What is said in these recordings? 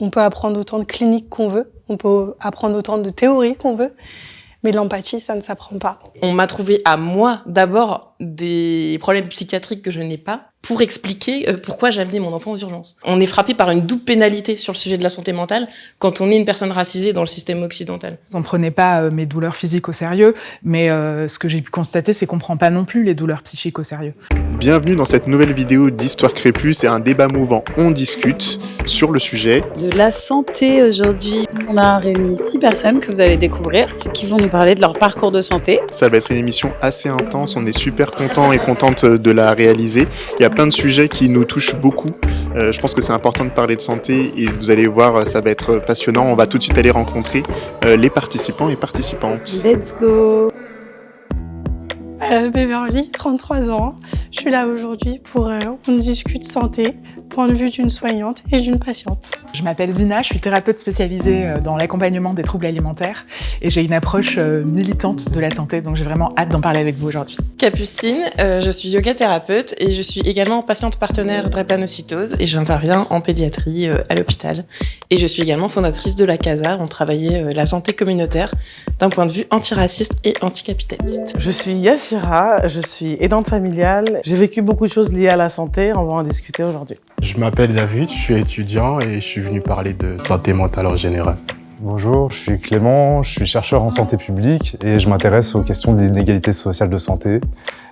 On peut apprendre autant de cliniques qu'on veut, on peut apprendre autant de théories qu'on veut, mais l'empathie, ça ne s'apprend pas. On m'a trouvé à moi, d'abord, des problèmes psychiatriques que je n'ai pas, pour expliquer pourquoi j'ai amené mon enfant aux urgences. On est frappé par une double pénalité sur le sujet de la santé mentale quand on est une personne racisée dans le système occidental. On ne prenait pas mes douleurs physiques au sérieux, mais ce que j'ai pu constater, c'est qu'on ne prend pas non plus les douleurs psychiques au sérieux. Bienvenue dans cette nouvelle vidéo d'Histoire Crépus et un débat mouvant. On discute sur le sujet de la santé aujourd'hui. On a réuni 6 personnes que vous allez découvrir qui vont nous parler de leur parcours de santé. Ça va être une émission assez intense, on est super contents et contentes de la réaliser. Il y a plein de sujets qui nous touchent beaucoup. Je pense que c'est important de parler de santé et vous allez voir, ça va être passionnant. On va tout de suite aller rencontrer les participants et participantes. Let's go! Beverly, 33 ans. Je suis là aujourd'hui pour qu'on discute santé, point de vue d'une soignante et d'une patiente. Je m'appelle Zina, je suis thérapeute spécialisée dans l'accompagnement des troubles alimentaires et j'ai une approche militante de la santé, donc j'ai vraiment hâte d'en parler avec vous aujourd'hui. Capucine, je suis yoga thérapeute et je suis également patiente partenaire drépanocytose et j'interviens en pédiatrie à l'hôpital. Et je suis également fondatrice de la CASA, on travaillait la santé communautaire d'un point de vue antiraciste et anticapitaliste. Je suis Yassira, je suis aidante familiale. J'ai vécu beaucoup de choses liées à la santé, on va en discuter aujourd'hui. Je m'appelle David, je suis étudiant et je suis venu parler de santé mentale en général. Bonjour, je suis Clément, je suis chercheur en santé publique et je m'intéresse aux questions des inégalités sociales de santé. Et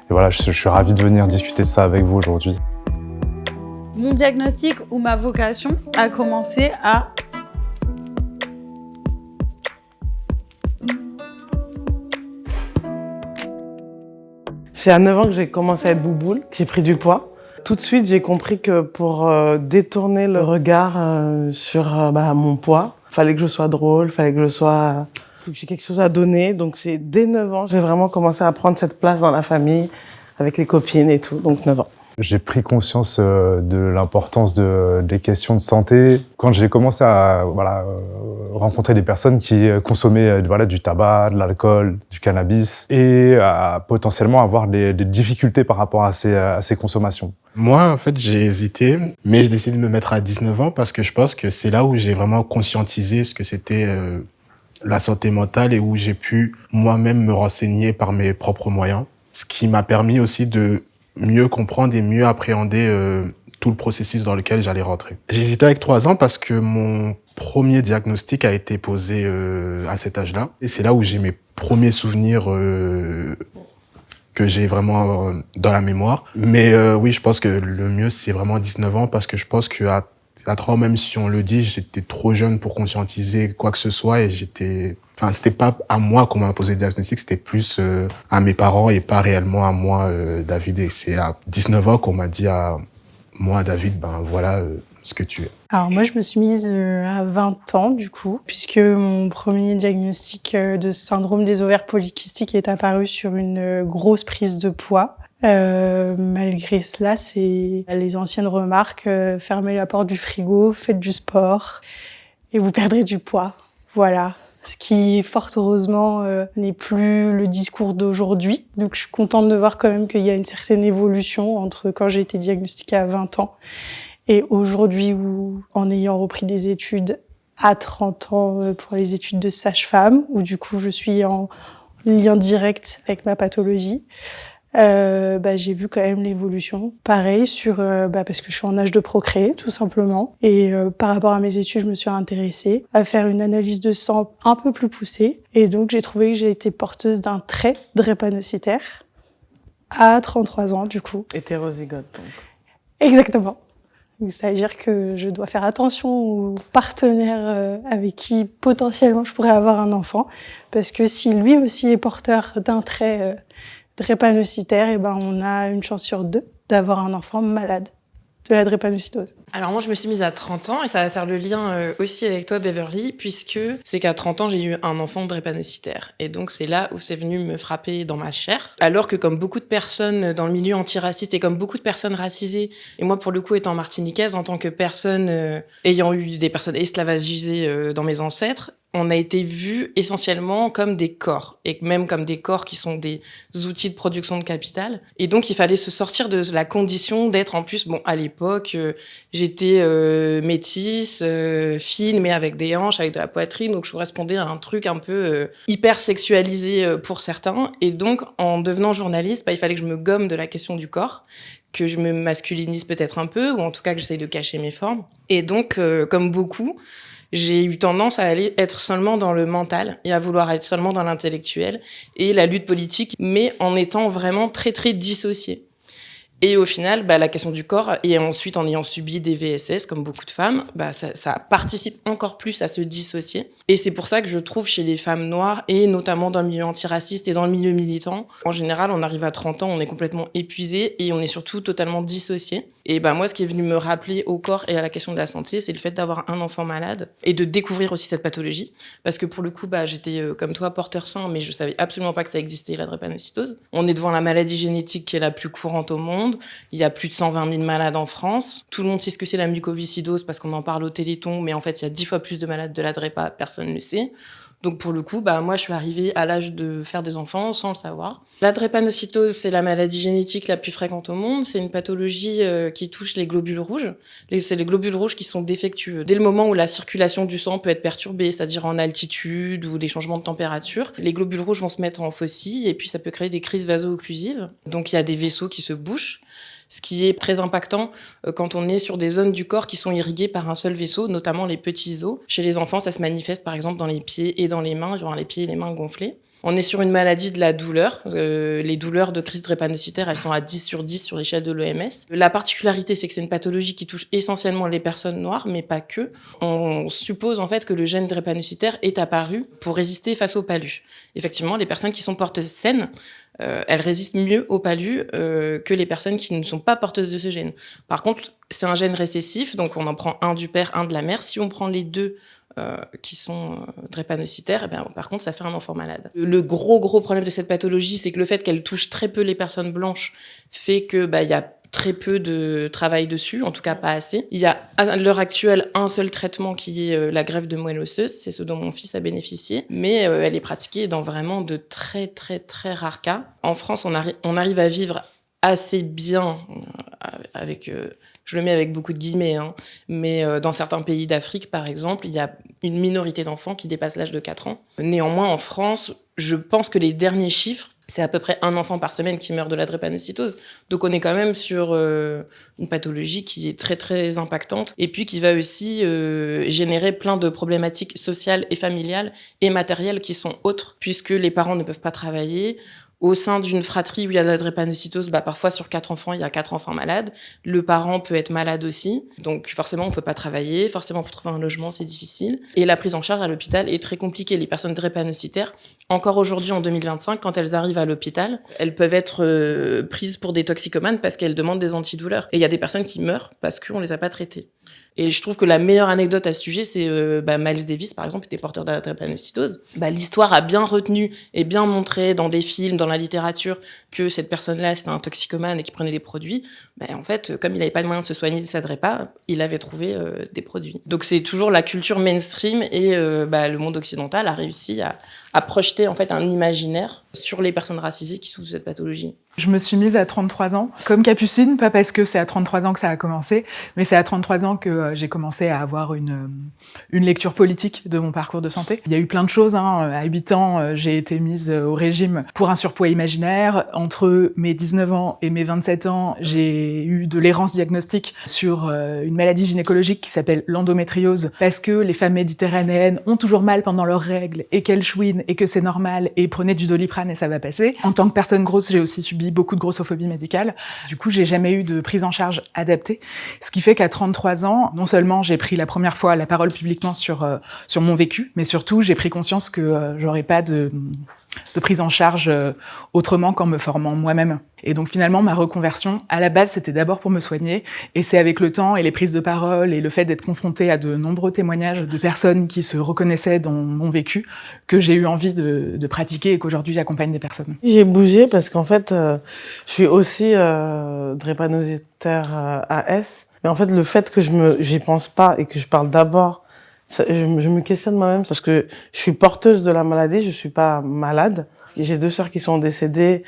voilà, je suis ravi de venir discuter de ça avec vous aujourd'hui. Mon diagnostic ou ma vocation a commencé à... C'est à 9 ans que j'ai commencé à être bouboule, que j'ai pris du poids. Tout de suite, j'ai compris que pour détourner le regard sur mon poids, fallait que je sois drôle, fallait que j'ai quelque chose à donner. Donc c'est dès 9 ans, j'ai vraiment commencé à prendre cette place dans la famille, avec les copines et tout, donc 9 ans. J'ai pris conscience de l'importance des questions de santé quand j'ai commencé à rencontrer des personnes qui consommaient du tabac, de l'alcool, du cannabis et à potentiellement avoir des difficultés par rapport à ces consommations. Moi, en fait, j'ai hésité, mais j'ai décidé de me mettre à 19 ans parce que je pense que c'est là où j'ai vraiment conscientisé ce que c'était la santé mentale et où j'ai pu moi-même me renseigner par mes propres moyens. Ce qui m'a permis aussi de mieux comprendre et mieux appréhender tout le processus dans lequel j'allais rentrer. J'ai hésité avec 3 ans parce que mon premier diagnostic a été posé à cet âge-là. Et c'est là où j'ai mes premiers souvenirs que j'ai vraiment dans la mémoire. Mais oui, je pense que le mieux, c'est vraiment 19 ans parce que je pense qu'à 3 ans, même si on le dit, j'étais trop jeune pour conscientiser quoi que ce soit et c'était pas à moi qu'on m'a posé le diagnostic, c'était plus à mes parents et pas réellement à moi, David. Et c'est à 19 ans qu'on m'a dit à moi, David, voilà ce que tu es. Alors moi, je me suis mise à 20 ans, du coup, puisque mon premier diagnostic de syndrome des ovaires polykystiques est apparu sur une grosse prise de poids. Malgré cela, c'est les anciennes remarques, fermez la porte du frigo, faites du sport et vous perdrez du poids. Voilà. Ce qui, fort heureusement, n'est plus le discours d'aujourd'hui. Donc, je suis contente de voir quand même qu'il y a une certaine évolution entre quand j'ai été diagnostiquée à 20 ans et aujourd'hui où, en ayant repris des études à 30 ans pour les études de sage-femme, où du coup, je suis en lien direct avec ma pathologie. J'ai vu quand même l'évolution. Pareil parce que je suis en âge de procréer, tout simplement. Et par rapport à mes études, je me suis intéressée à faire une analyse de sang un peu plus poussée. Et donc, j'ai trouvé que j'ai été porteuse d'un trait drépanocytaire à 33 ans, du coup. Hétérozygote, donc. Exactement. C'est-à-dire que je dois faire attention aux partenaires avec qui potentiellement je pourrais avoir un enfant. Parce que si lui aussi est porteur d'un trait drépanocytaire, on a une chance sur 2 d'avoir un enfant malade de la drépanocytose. Alors moi, je me suis mise à 30 ans et ça va faire le lien aussi avec toi, Beverly, puisque c'est qu'à 30 ans, j'ai eu un enfant drépanocytaire. Et donc, c'est là où c'est venu me frapper dans ma chair. Alors que comme beaucoup de personnes dans le milieu antiraciste et comme beaucoup de personnes racisées, et moi, pour le coup, étant martiniquaise, en tant que personne ayant eu des personnes esclavagisées dans mes ancêtres, on a été vus essentiellement comme des corps, et même comme des corps qui sont des outils de production de capital. Et donc, il fallait se sortir de la condition d'être, en plus, à l'époque, j'étais métisse, fine, mais avec des hanches, avec de la poitrine, donc je correspondais à un truc un peu hyper sexualisé pour certains. Et donc, en devenant journaliste, il fallait que je me gomme de la question du corps, que je me masculinise peut-être un peu, ou en tout cas que j'essaye de cacher mes formes. Et donc, comme beaucoup, j'ai eu tendance à aller être seulement dans le mental et à vouloir être seulement dans l'intellectuel et la lutte politique, mais en étant vraiment très, très dissociée. Et au final, la question du corps, et ensuite en ayant subi des VSS, comme beaucoup de femmes, ça participe encore plus à se dissocier. Et c'est pour ça que je trouve chez les femmes noires, et notamment dans le milieu antiraciste et dans le milieu militant, en général, on arrive à 30 ans, on est complètement épuisé et on est surtout totalement dissocié. Et moi, ce qui est venu me rappeler au corps et à la question de la santé, c'est le fait d'avoir un enfant malade et de découvrir aussi cette pathologie. Parce que pour le coup, j'étais comme toi, porteur sain, mais je savais absolument pas que ça existait, la drépanocytose. On est devant la maladie génétique qui est la plus courante au monde. Il y a plus de 120 000 malades en France. Tout le monde sait ce que c'est la mucoviscidose parce qu'on en parle au Téléthon, mais en fait, il y a 10 fois plus de malades de la drépa, personne ne le sait. Donc pour le coup, moi je suis arrivée à l'âge de faire des enfants sans le savoir. La drépanocytose, c'est la maladie génétique la plus fréquente au monde. C'est une pathologie qui touche les globules rouges. C'est les globules rouges qui sont défectueux. Dès le moment où la circulation du sang peut être perturbée, c'est-à-dire en altitude ou des changements de température, les globules rouges vont se mettre en faucille et puis ça peut créer des crises vaso-occlusives. Donc il y a des vaisseaux qui se bouchent. Ce qui est très impactant quand on est sur des zones du corps qui sont irriguées par un seul vaisseau, notamment les petits os. Chez les enfants, ça se manifeste par exemple dans les pieds et dans les mains, les pieds et les mains gonflés. On est sur une maladie de la douleur. Les douleurs de crise drépanocytaire, elles sont à 10 sur 10 sur l'échelle de l'OMS. La particularité, c'est que c'est une pathologie qui touche essentiellement les personnes noires, mais pas que. On suppose en fait que le gène drépanocytaire est apparu pour résister face au palu. Effectivement, les personnes qui sont porteuses saines, elles résistent mieux au palu que les personnes qui ne sont pas porteuses de ce gène. Par contre, c'est un gène récessif, donc on en prend un du père, un de la mère. Si on prend les deux qui sont drépanocytaires, par contre, ça fait un enfant malade. Le gros problème de cette pathologie, c'est que le fait qu'elle touche très peu les personnes blanches fait que y a très peu de travail dessus, en tout cas pas assez. Il y a à l'heure actuelle un seul traitement qui est la greffe de moelle osseuse, c'est ce dont mon fils a bénéficié, mais elle est pratiquée dans vraiment de très très très rares cas. En France, on arrive à vivre assez bien avec, je le mets avec beaucoup de guillemets, mais dans certains pays d'Afrique, par exemple, il y a une minorité d'enfants qui dépassent l'âge de 4 ans. Néanmoins, en France, je pense que les derniers chiffres, c'est à peu près un enfant par semaine qui meurt de la drépanocytose. Donc on est quand même sur une pathologie qui est très très impactante et puis qui va aussi générer plein de problématiques sociales et familiales et matérielles qui sont autres, puisque les parents ne peuvent pas travailler. Au sein d'une fratrie où il y a de la drépanocytose, parfois sur 4 enfants, il y a 4 enfants malades. Le parent peut être malade aussi. Donc forcément, on peut pas travailler. Forcément, pour trouver un logement, c'est difficile. Et la prise en charge à l'hôpital est très compliquée. Les personnes drépanocytaires, encore aujourd'hui, en 2025, quand elles arrivent à l'hôpital, elles peuvent être prises pour des toxicomanes parce qu'elles demandent des antidouleurs. Et il y a des personnes qui meurent parce qu'on les a pas traitées. Et je trouve que la meilleure anecdote à ce sujet, c'est Miles Davis, par exemple, qui était porteur de la drépanocytose. L'histoire a bien retenu et bien montré dans des films, dans la littérature, que cette personne-là, c'était un toxicomane et qui prenait des produits. En fait, comme il n'avait pas de moyen de se soigner de sa drépa, il avait trouvé des produits. Donc c'est toujours la culture mainstream et le monde occidental a réussi à projeter en fait un imaginaire sur les personnes racisées qui souffrent de cette pathologie. Je me suis mise à 33 ans, comme Capucine, pas parce que c'est à 33 ans que ça a commencé, mais c'est à 33 ans que j'ai commencé à avoir une lecture politique de mon parcours de santé. Il y a eu plein de choses, À 8 ans, j'ai été mise au régime pour un surpoids imaginaire. Entre mes 19 ans et mes 27 ans, j'ai eu de l'errance diagnostique sur une maladie gynécologique qui s'appelle l'endométriose, parce que les femmes méditerranéennes ont toujours mal pendant leurs règles et qu'elles chouinent et que c'est normal et prenaient du Doliprane et ça va passer. En tant que personne grosse, j'ai aussi subi beaucoup de grossophobie médicale. Du coup, j'ai jamais eu de prise en charge adaptée. Ce qui fait qu'à 33 ans, non seulement j'ai pris la première fois la parole publiquement sur mon vécu, mais surtout, j'ai pris conscience que j'aurais pas de prise en charge autrement qu'en me formant moi-même. Et donc finalement, ma reconversion, à la base, c'était d'abord pour me soigner, et c'est avec le temps et les prises de parole et le fait d'être confrontée à de nombreux témoignages de personnes qui se reconnaissaient dans mon vécu que j'ai eu envie de pratiquer et qu'aujourd'hui j'accompagne des personnes. J'ai bougé parce qu'en fait, je suis aussi drépanocytaire AS, mais en fait, le fait que j'y pense pas et que je parle d'abord Je me questionne moi-même parce que je suis porteuse de la maladie, je suis pas malade. J'ai 2 sœurs qui sont décédées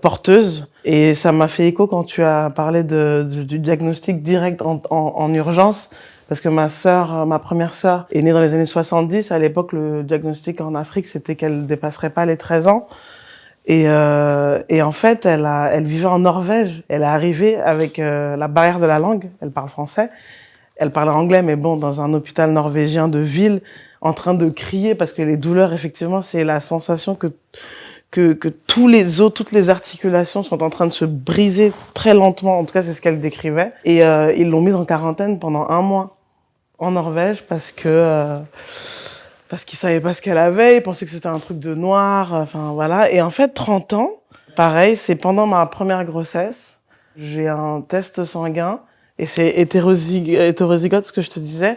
porteuses et ça m'a fait écho quand tu as parlé du diagnostic direct en urgence parce que ma première sœur est née dans les années 70. À l'époque, le diagnostic en Afrique, c'était qu'elle dépasserait pas les 13 ans. Et en fait, elle vivait en Norvège. Elle est arrivée avec la barrière de la langue. Elle parle français. Elle parlait anglais, mais bon, dans un hôpital norvégien de ville, en train de crier parce que les douleurs, effectivement, c'est la sensation que toutes les articulations sont en train de se briser très lentement. En tout cas, c'est ce qu'elle décrivait. Et ils l'ont mise en quarantaine pendant 1 mois en Norvège parce qu'ils savaient pas ce qu'elle avait, ils pensaient que c'était un truc de noir, enfin voilà. Et en fait, 30 ans, pareil, c'est pendant ma première grossesse, j'ai un test sanguin et c'est hétérozygote, ce que je te disais.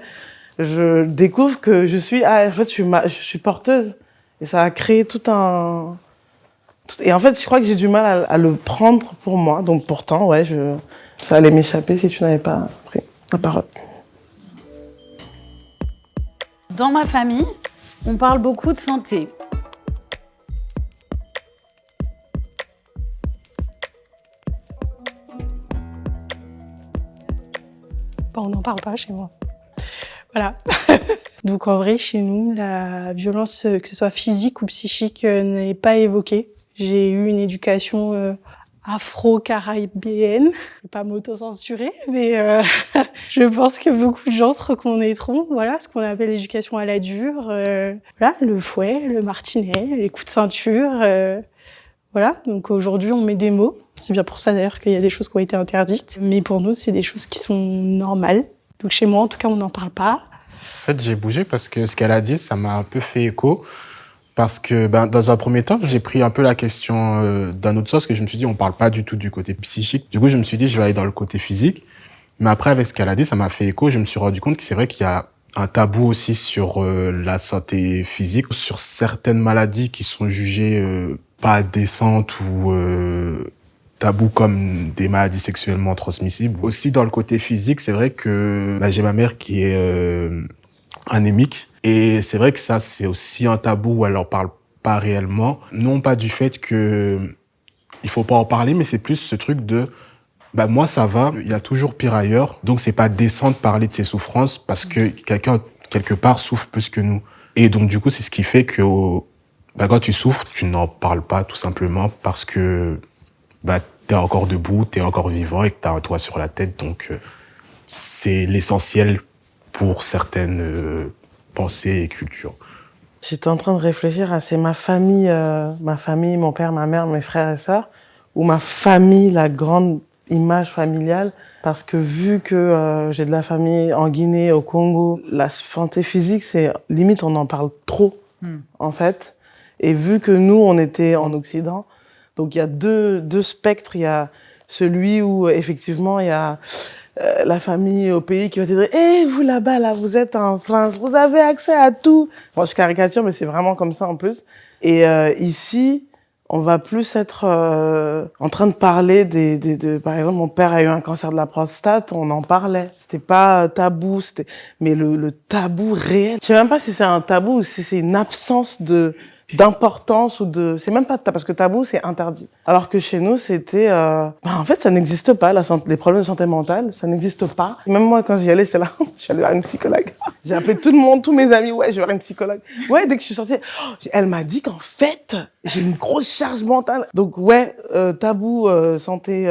Je découvre que je suis porteuse et ça a créé et en fait, je crois que j'ai du mal à le prendre pour moi. Donc pourtant, ouais, ça allait m'échapper si tu n'avais pas pris la parole. Dans ma famille, on parle beaucoup de santé. On n'en parle pas chez moi. Voilà. Donc en vrai, chez nous, la violence, que ce soit physique ou psychique, n'est pas évoquée. J'ai eu une éducation afro-caribéenne. Je vais pas m'auto-censurer, mais je pense que beaucoup de gens se reconnaîtront. Voilà, ce qu'on appelle l'éducation à la dure. Voilà, le fouet, le martinet, les coups de ceinture. Voilà, donc aujourd'hui, on met des mots. C'est bien pour ça d'ailleurs qu'il y a des choses qui ont été interdites. Mais pour nous, c'est des choses qui sont normales. Donc chez moi, en tout cas, on n'en parle pas. En fait, j'ai bougé parce que ce qu'elle a dit, ça m'a un peu fait écho. Parce que dans un premier temps, j'ai pris un peu la question d'un autre sens, que je me suis dit, on parle pas du tout du côté psychique. Du coup, je me suis dit, je vais aller dans le côté physique. Mais après, avec ce qu'elle a dit, ça m'a fait écho. Je me suis rendu compte que c'est vrai qu'il y a un tabou aussi sur la santé physique, sur certaines maladies qui sont jugées pas décentes ou tabous comme des maladies sexuellement transmissibles. Aussi, dans le côté physique, c'est vrai que j'ai ma mère qui est anémique. Et c'est vrai que ça, c'est aussi un tabou où elle en parle pas réellement. Non pas du fait que il faut pas en parler, mais c'est plus ce truc de moi ça va, il y a toujours pire ailleurs. Donc c'est pas décent de parler de ses souffrances parce que quelqu'un quelque part souffre plus que nous. Et donc du coup, c'est ce qui fait que quand tu souffres, tu n'en parles pas tout simplement parce que t'es encore debout, t'es encore vivant et que t'as un toit sur la tête. Donc c'est l'essentiel pour certaines pensée et culture. J'étais en train de réfléchir à c'est ma famille, mon père, ma mère, mes frères et sœurs, ou ma famille, la grande image familiale, parce que vu que j'ai de la famille en Guinée, au Congo, la santé physique, c'est limite on en parle trop, en fait. Et vu que nous, on était en Occident, donc il y a deux spectres, il y a celui où effectivement il y a la famille au pays qui va te dire vous là-bas, là, vous êtes en France, vous avez accès à tout. Bon, je caricature, mais c'est vraiment comme ça en plus. Et ici, on va plus être en train de parler par exemple, mon père a eu un cancer de la prostate, on en parlait. C'était pas tabou, mais le tabou réel. Je sais même pas si c'est un tabou ou si c'est une absence d'importance c'est même pas parce que tabou c'est interdit, alors que chez nous c'était en fait ça n'existe pas, les problèmes de santé mentale ça n'existe pas. Même moi quand j'y allais c'était là je suis allée voir une psychologue, j'ai appelé tout le monde, tous mes amis, je vais voir une psychologue, dès que je suis sortie elle m'a dit qu'en fait j'ai une grosse charge mentale. Donc tabou santé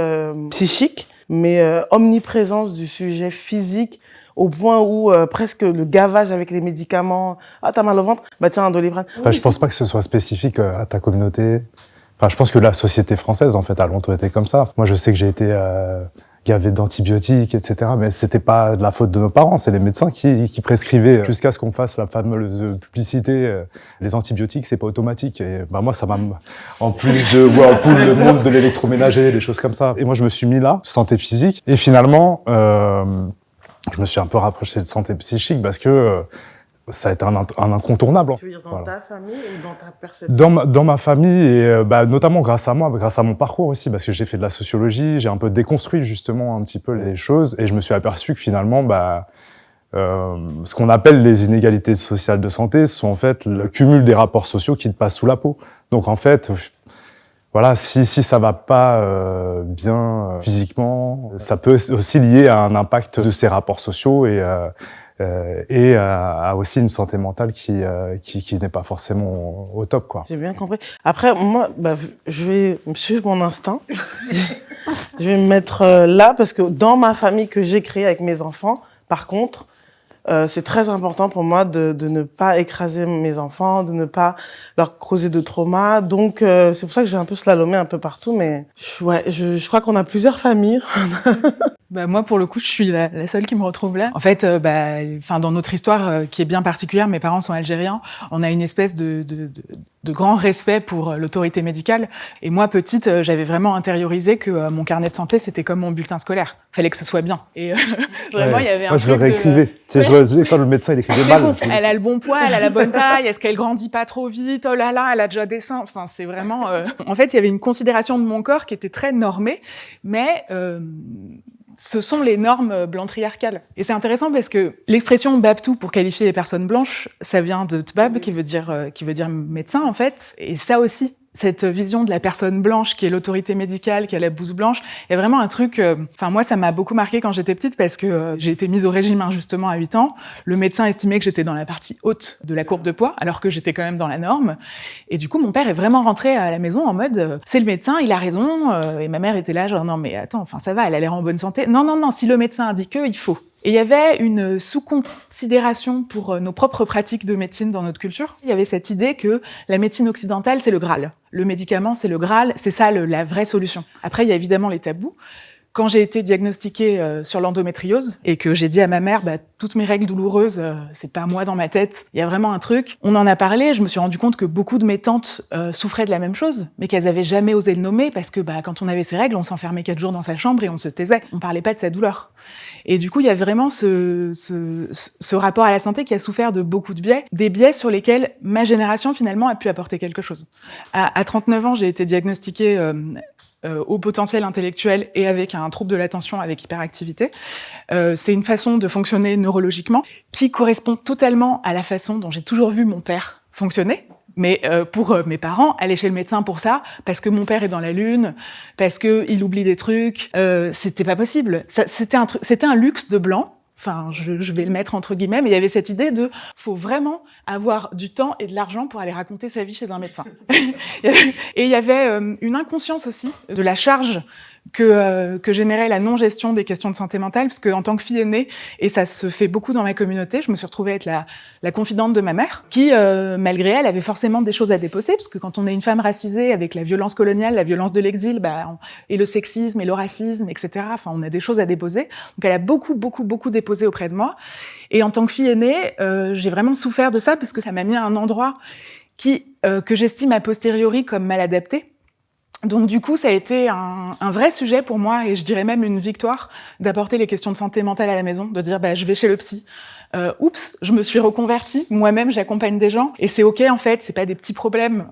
psychique, mais omniprésence du sujet physique au point où presque le gavage avec les médicaments. Ah, t'as mal au ventre? Tiens, un Doliprane. Je pense pas que ce soit spécifique à ta communauté. Je pense que la société française, en fait, a longtemps été comme ça. Moi, je sais que j'ai été gavé d'antibiotiques, etc. Mais c'était pas de la faute de nos parents, c'est les médecins qui prescrivaient jusqu'à ce qu'on fasse la fameuse publicité. Les antibiotiques, c'est pas automatique. Et moi, ça m'a, en plus de le monde de l'électroménager, des choses comme ça. Et moi, je me suis mis là, santé physique. Et finalement, je me suis un peu rapproché de santé psychique parce que ça a été un incontournable. Tu veux dire dans ta famille ou dans ta perception? Dans ma famille et notamment grâce à moi, grâce à mon parcours aussi, parce que j'ai fait de la sociologie, j'ai un peu déconstruit justement un petit peu les choses et je me suis aperçu que finalement, ce qu'on appelle les inégalités sociales de santé sont en fait le cumul des rapports sociaux qui te passent sous la peau. Donc en fait, voilà, si ça va pas bien physiquement, ça peut aussi lier à un impact de ces rapports sociaux et à aussi une santé mentale qui n'est pas forcément au top, quoi. J'ai bien compris. Après, moi, je vais suivre mon instinct. Je vais me mettre là parce que dans ma famille que j'ai créée avec mes enfants, par contre, c'est très important pour moi de ne pas écraser mes enfants, de ne pas leur causer de trauma. Donc, c'est pour ça que j'ai un peu slalomé un peu partout. Mais ouais, je crois qu'on a plusieurs familles. Moi, pour le coup, je suis la seule qui me retrouve là. En fait, dans notre histoire qui est bien particulière, mes parents sont algériens. On a une espèce de grand respect pour l'autorité médicale. Et moi, petite, j'avais vraiment intériorisé que mon carnet de santé, c'était comme mon bulletin scolaire. Fallait que ce soit bien. Et vraiment, il y avait un truc je le réécrivais. Tu sais, je le faisais quand le médecin, il écrivait mal. Elle a le bon poids, elle a la bonne taille, est-ce qu'elle grandit pas trop vite? Oh là là, elle a déjà des seins. Enfin, c'est vraiment... En fait, il y avait une considération de mon corps qui était très normée, mais... ce sont les normes blanc-triarcales. Et c'est intéressant parce que l'expression babtou pour qualifier les personnes blanches, ça vient de tbab, qui veut dire médecin, en fait. Et ça aussi, cette vision de la personne blanche qui est l'autorité médicale, qui a la blouse blanche, est vraiment un truc... moi, ça m'a beaucoup marqué quand j'étais petite parce que j'ai été mise au régime injustement à 8 ans. Le médecin estimait que j'étais dans la partie haute de la courbe de poids, alors que j'étais quand même dans la norme. Et du coup, mon père est vraiment rentré à la maison en mode c'est le médecin, il a raison. Et ma mère était là genre non mais attends, ça va, elle a l'air en bonne santé. Non, si le médecin a dit que, il faut. Et il y avait une sous-considération pour nos propres pratiques de médecine dans notre culture. Il y avait cette idée que la médecine occidentale, c'est le Graal. Le médicament, c'est le Graal, c'est ça la vraie solution. Après, il y a évidemment les tabous. Quand j'ai été diagnostiquée sur l'endométriose et que j'ai dit à ma mère, toutes mes règles douloureuses, c'est pas moi dans ma tête, il y a vraiment un truc. On en a parlé, je me suis rendu compte que beaucoup de mes tantes souffraient de la même chose, mais qu'elles avaient jamais osé le nommer parce que quand on avait ses règles, on s'enfermait 4 jours dans sa chambre et on se taisait. On parlait pas de sa douleur. Et du coup, il y a vraiment ce rapport à la santé qui a souffert de beaucoup de biais, des biais sur lesquels ma génération finalement a pu apporter quelque chose. À 39 ans, j'ai été diagnostiquée au potentiel intellectuel et avec un trouble de l'attention avec hyperactivité. C'est une façon de fonctionner neurologiquement qui correspond totalement à la façon dont j'ai toujours vu mon père fonctionner. Mais pour mes parents, aller chez le médecin pour ça, parce que mon père est dans la lune, parce que il oublie des trucs, c'était pas possible. C'était un luxe de blanc. Enfin, je vais le mettre entre guillemets, mais il y avait cette idée de faut vraiment avoir du temps et de l'argent pour aller raconter sa vie chez un médecin. Et il y avait une inconscience aussi de la charge que générait la non-gestion des questions de santé mentale, parce que en tant que fille aînée, et ça se fait beaucoup dans ma communauté, je me suis retrouvée être la confidente de ma mère, qui, malgré elle, avait forcément des choses à déposer, parce que quand on est une femme racisée, avec la violence coloniale, la violence de l'exil, et le sexisme, et le racisme, etc., on a des choses à déposer. Donc elle a beaucoup déposé auprès de moi. Et en tant que fille aînée, j'ai vraiment souffert de ça, parce que ça m'a mis à un endroit que j'estime a posteriori comme mal adapté. Donc du coup, ça a été un vrai sujet pour moi, et je dirais même une victoire, d'apporter les questions de santé mentale à la maison, de dire je vais chez le psy. Oups, je me suis reconvertie, moi-même j'accompagne des gens, et c'est ok en fait, c'est pas des petits problèmes.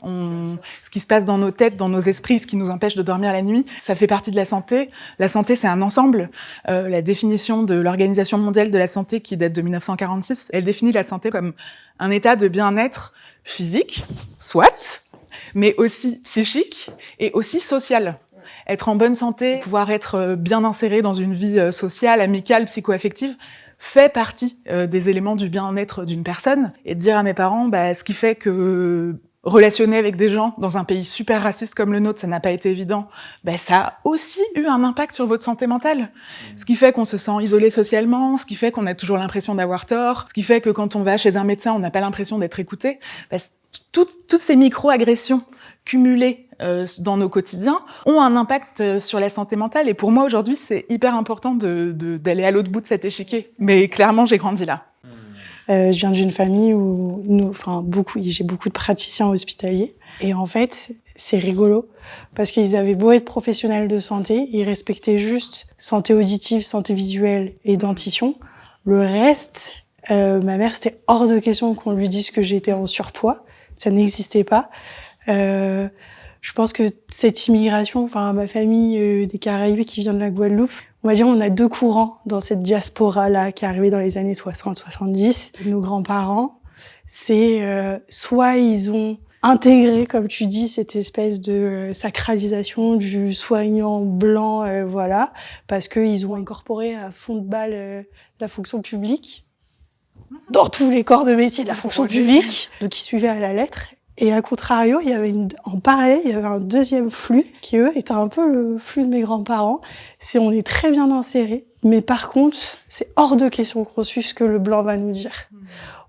Ce qui se passe dans nos têtes, dans nos esprits, ce qui nous empêche de dormir la nuit, ça fait partie de la santé. La santé, c'est un ensemble. La définition de l'Organisation mondiale de la santé, qui date de 1946, elle définit la santé comme un état de bien-être physique, soit, mais aussi psychique et aussi social. Être en bonne santé, pouvoir être bien inséré dans une vie sociale, amicale, psycho-affective, fait partie des éléments du bien-être d'une personne. Et de dire à mes parents, ce qui fait que relationner avec des gens dans un pays super raciste comme le nôtre, ça n'a pas été évident, ça a aussi eu un impact sur votre santé mentale. Ce qui fait qu'on se sent isolé socialement, ce qui fait qu'on a toujours l'impression d'avoir tort, ce qui fait que quand on va chez un médecin, on n'a pas l'impression d'être écouté. Toutes ces micro-agressions cumulées dans nos quotidiens ont un impact sur la santé mentale. Et pour moi, aujourd'hui, c'est hyper important d'aller à l'autre bout de cet échiquier. Mais clairement, j'ai grandi là. Je viens d'une famille où j'ai beaucoup de praticiens hospitaliers. Et en fait, c'est rigolo parce qu'ils avaient beau être professionnels de santé, ils respectaient juste santé auditive, santé visuelle et dentition. Le reste, ma mère, c'était hors de question qu'on lui dise que j'étais en surpoids. Ça n'existait pas. Je pense que cette immigration, ma famille des Caraïbes qui vient de la Guadeloupe, On va dire on a deux courants dans cette diaspora-là qui est arrivée dans les années 60-70. Nos grands-parents, c'est soit ils ont intégré, comme tu dis, cette espèce de sacralisation du soignant blanc, voilà, parce qu'ils ont incorporé à fond de balle la fonction publique dans tous les corps de métier de la fonction publique, donc ils suivaient à la lettre. Et à contrario, en parallèle, il y avait un deuxième flux qui, eux, était un peu le flux de mes grands-parents. On est très bien insérés, mais par contre, c'est hors de question qu'on suive ce que le blanc va nous dire.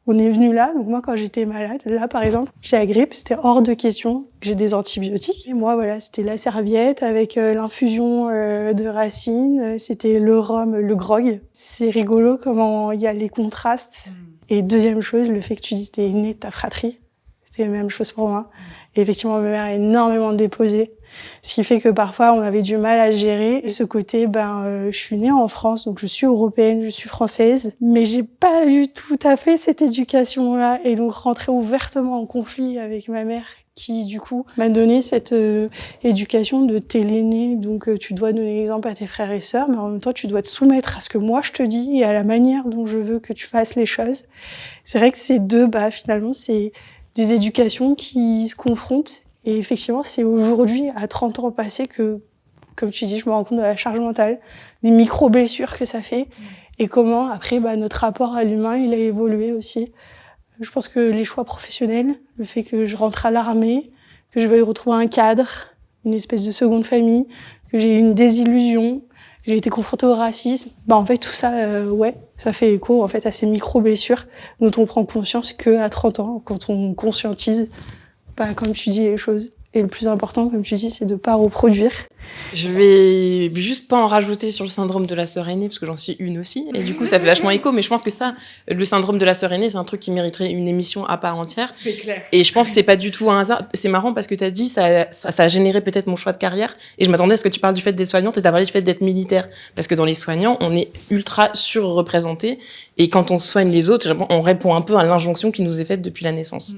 On est venu là, donc moi, quand j'étais malade, là, par exemple, j'ai la grippe, c'était hors de question que j'ai des antibiotiques. Et moi, voilà, c'était la serviette avec l'infusion de racines, c'était le rhum, le grog. C'est rigolo comment il y a les contrastes. Et deuxième chose, le fait que tu dis que t'es né de ta fratrie. C'était la même chose pour moi. Et effectivement, ma mère a énormément déposé. Ce qui fait que parfois, on avait du mal à gérer. Ce côté, je suis née en France, donc je suis européenne, je suis française. Mais j'ai pas eu tout à fait cette éducation-là. Et donc, rentrer ouvertement en conflit avec ma mère, qui, du coup, m'a donné cette éducation de t'es l'aîné. Donc, tu dois donner l'exemple à tes frères et sœurs, mais en même temps, tu dois te soumettre à ce que moi, je te dis et à la manière dont je veux que tu fasses les choses. C'est vrai que ces deux, finalement, c'est des éducations qui se confrontent. Et effectivement, c'est aujourd'hui, à 30 ans passés, que, comme tu dis, je me rends compte de la charge mentale, des micro-blessures que ça fait, et comment, après, notre rapport à l'humain, il a évolué aussi. Je pense que les choix professionnels, le fait que je rentre à l'armée, que je veuille retrouver un cadre, une espèce de seconde famille, que j'ai eu une désillusion, que j'ai été confrontée au racisme, en fait, tout ça, ça fait écho, en fait, à ces micro-blessures dont on prend conscience qu'à 30 ans, quand on conscientise, comme tu dis, les choses. Et le plus important, comme tu dis, c'est de pas reproduire. Je vais juste pas en rajouter sur le syndrome de la sœur aînée, parce que j'en suis une aussi. Et du coup, ça fait vachement écho. Mais je pense que ça, le syndrome de la sœur aînée, c'est un truc qui mériterait une émission à part entière. C'est clair. Et je pense que c'est pas du tout un hasard. C'est marrant parce que t'as dit, ça a généré peut-être mon choix de carrière. Et je m'attendais à ce que tu parles du fait des soignantes et t'as parlé du fait d'être militaire. Parce que dans les soignants, on est ultra surreprésenté. Et quand on soigne les autres, on répond un peu à l'injonction qui nous est faite depuis la naissance.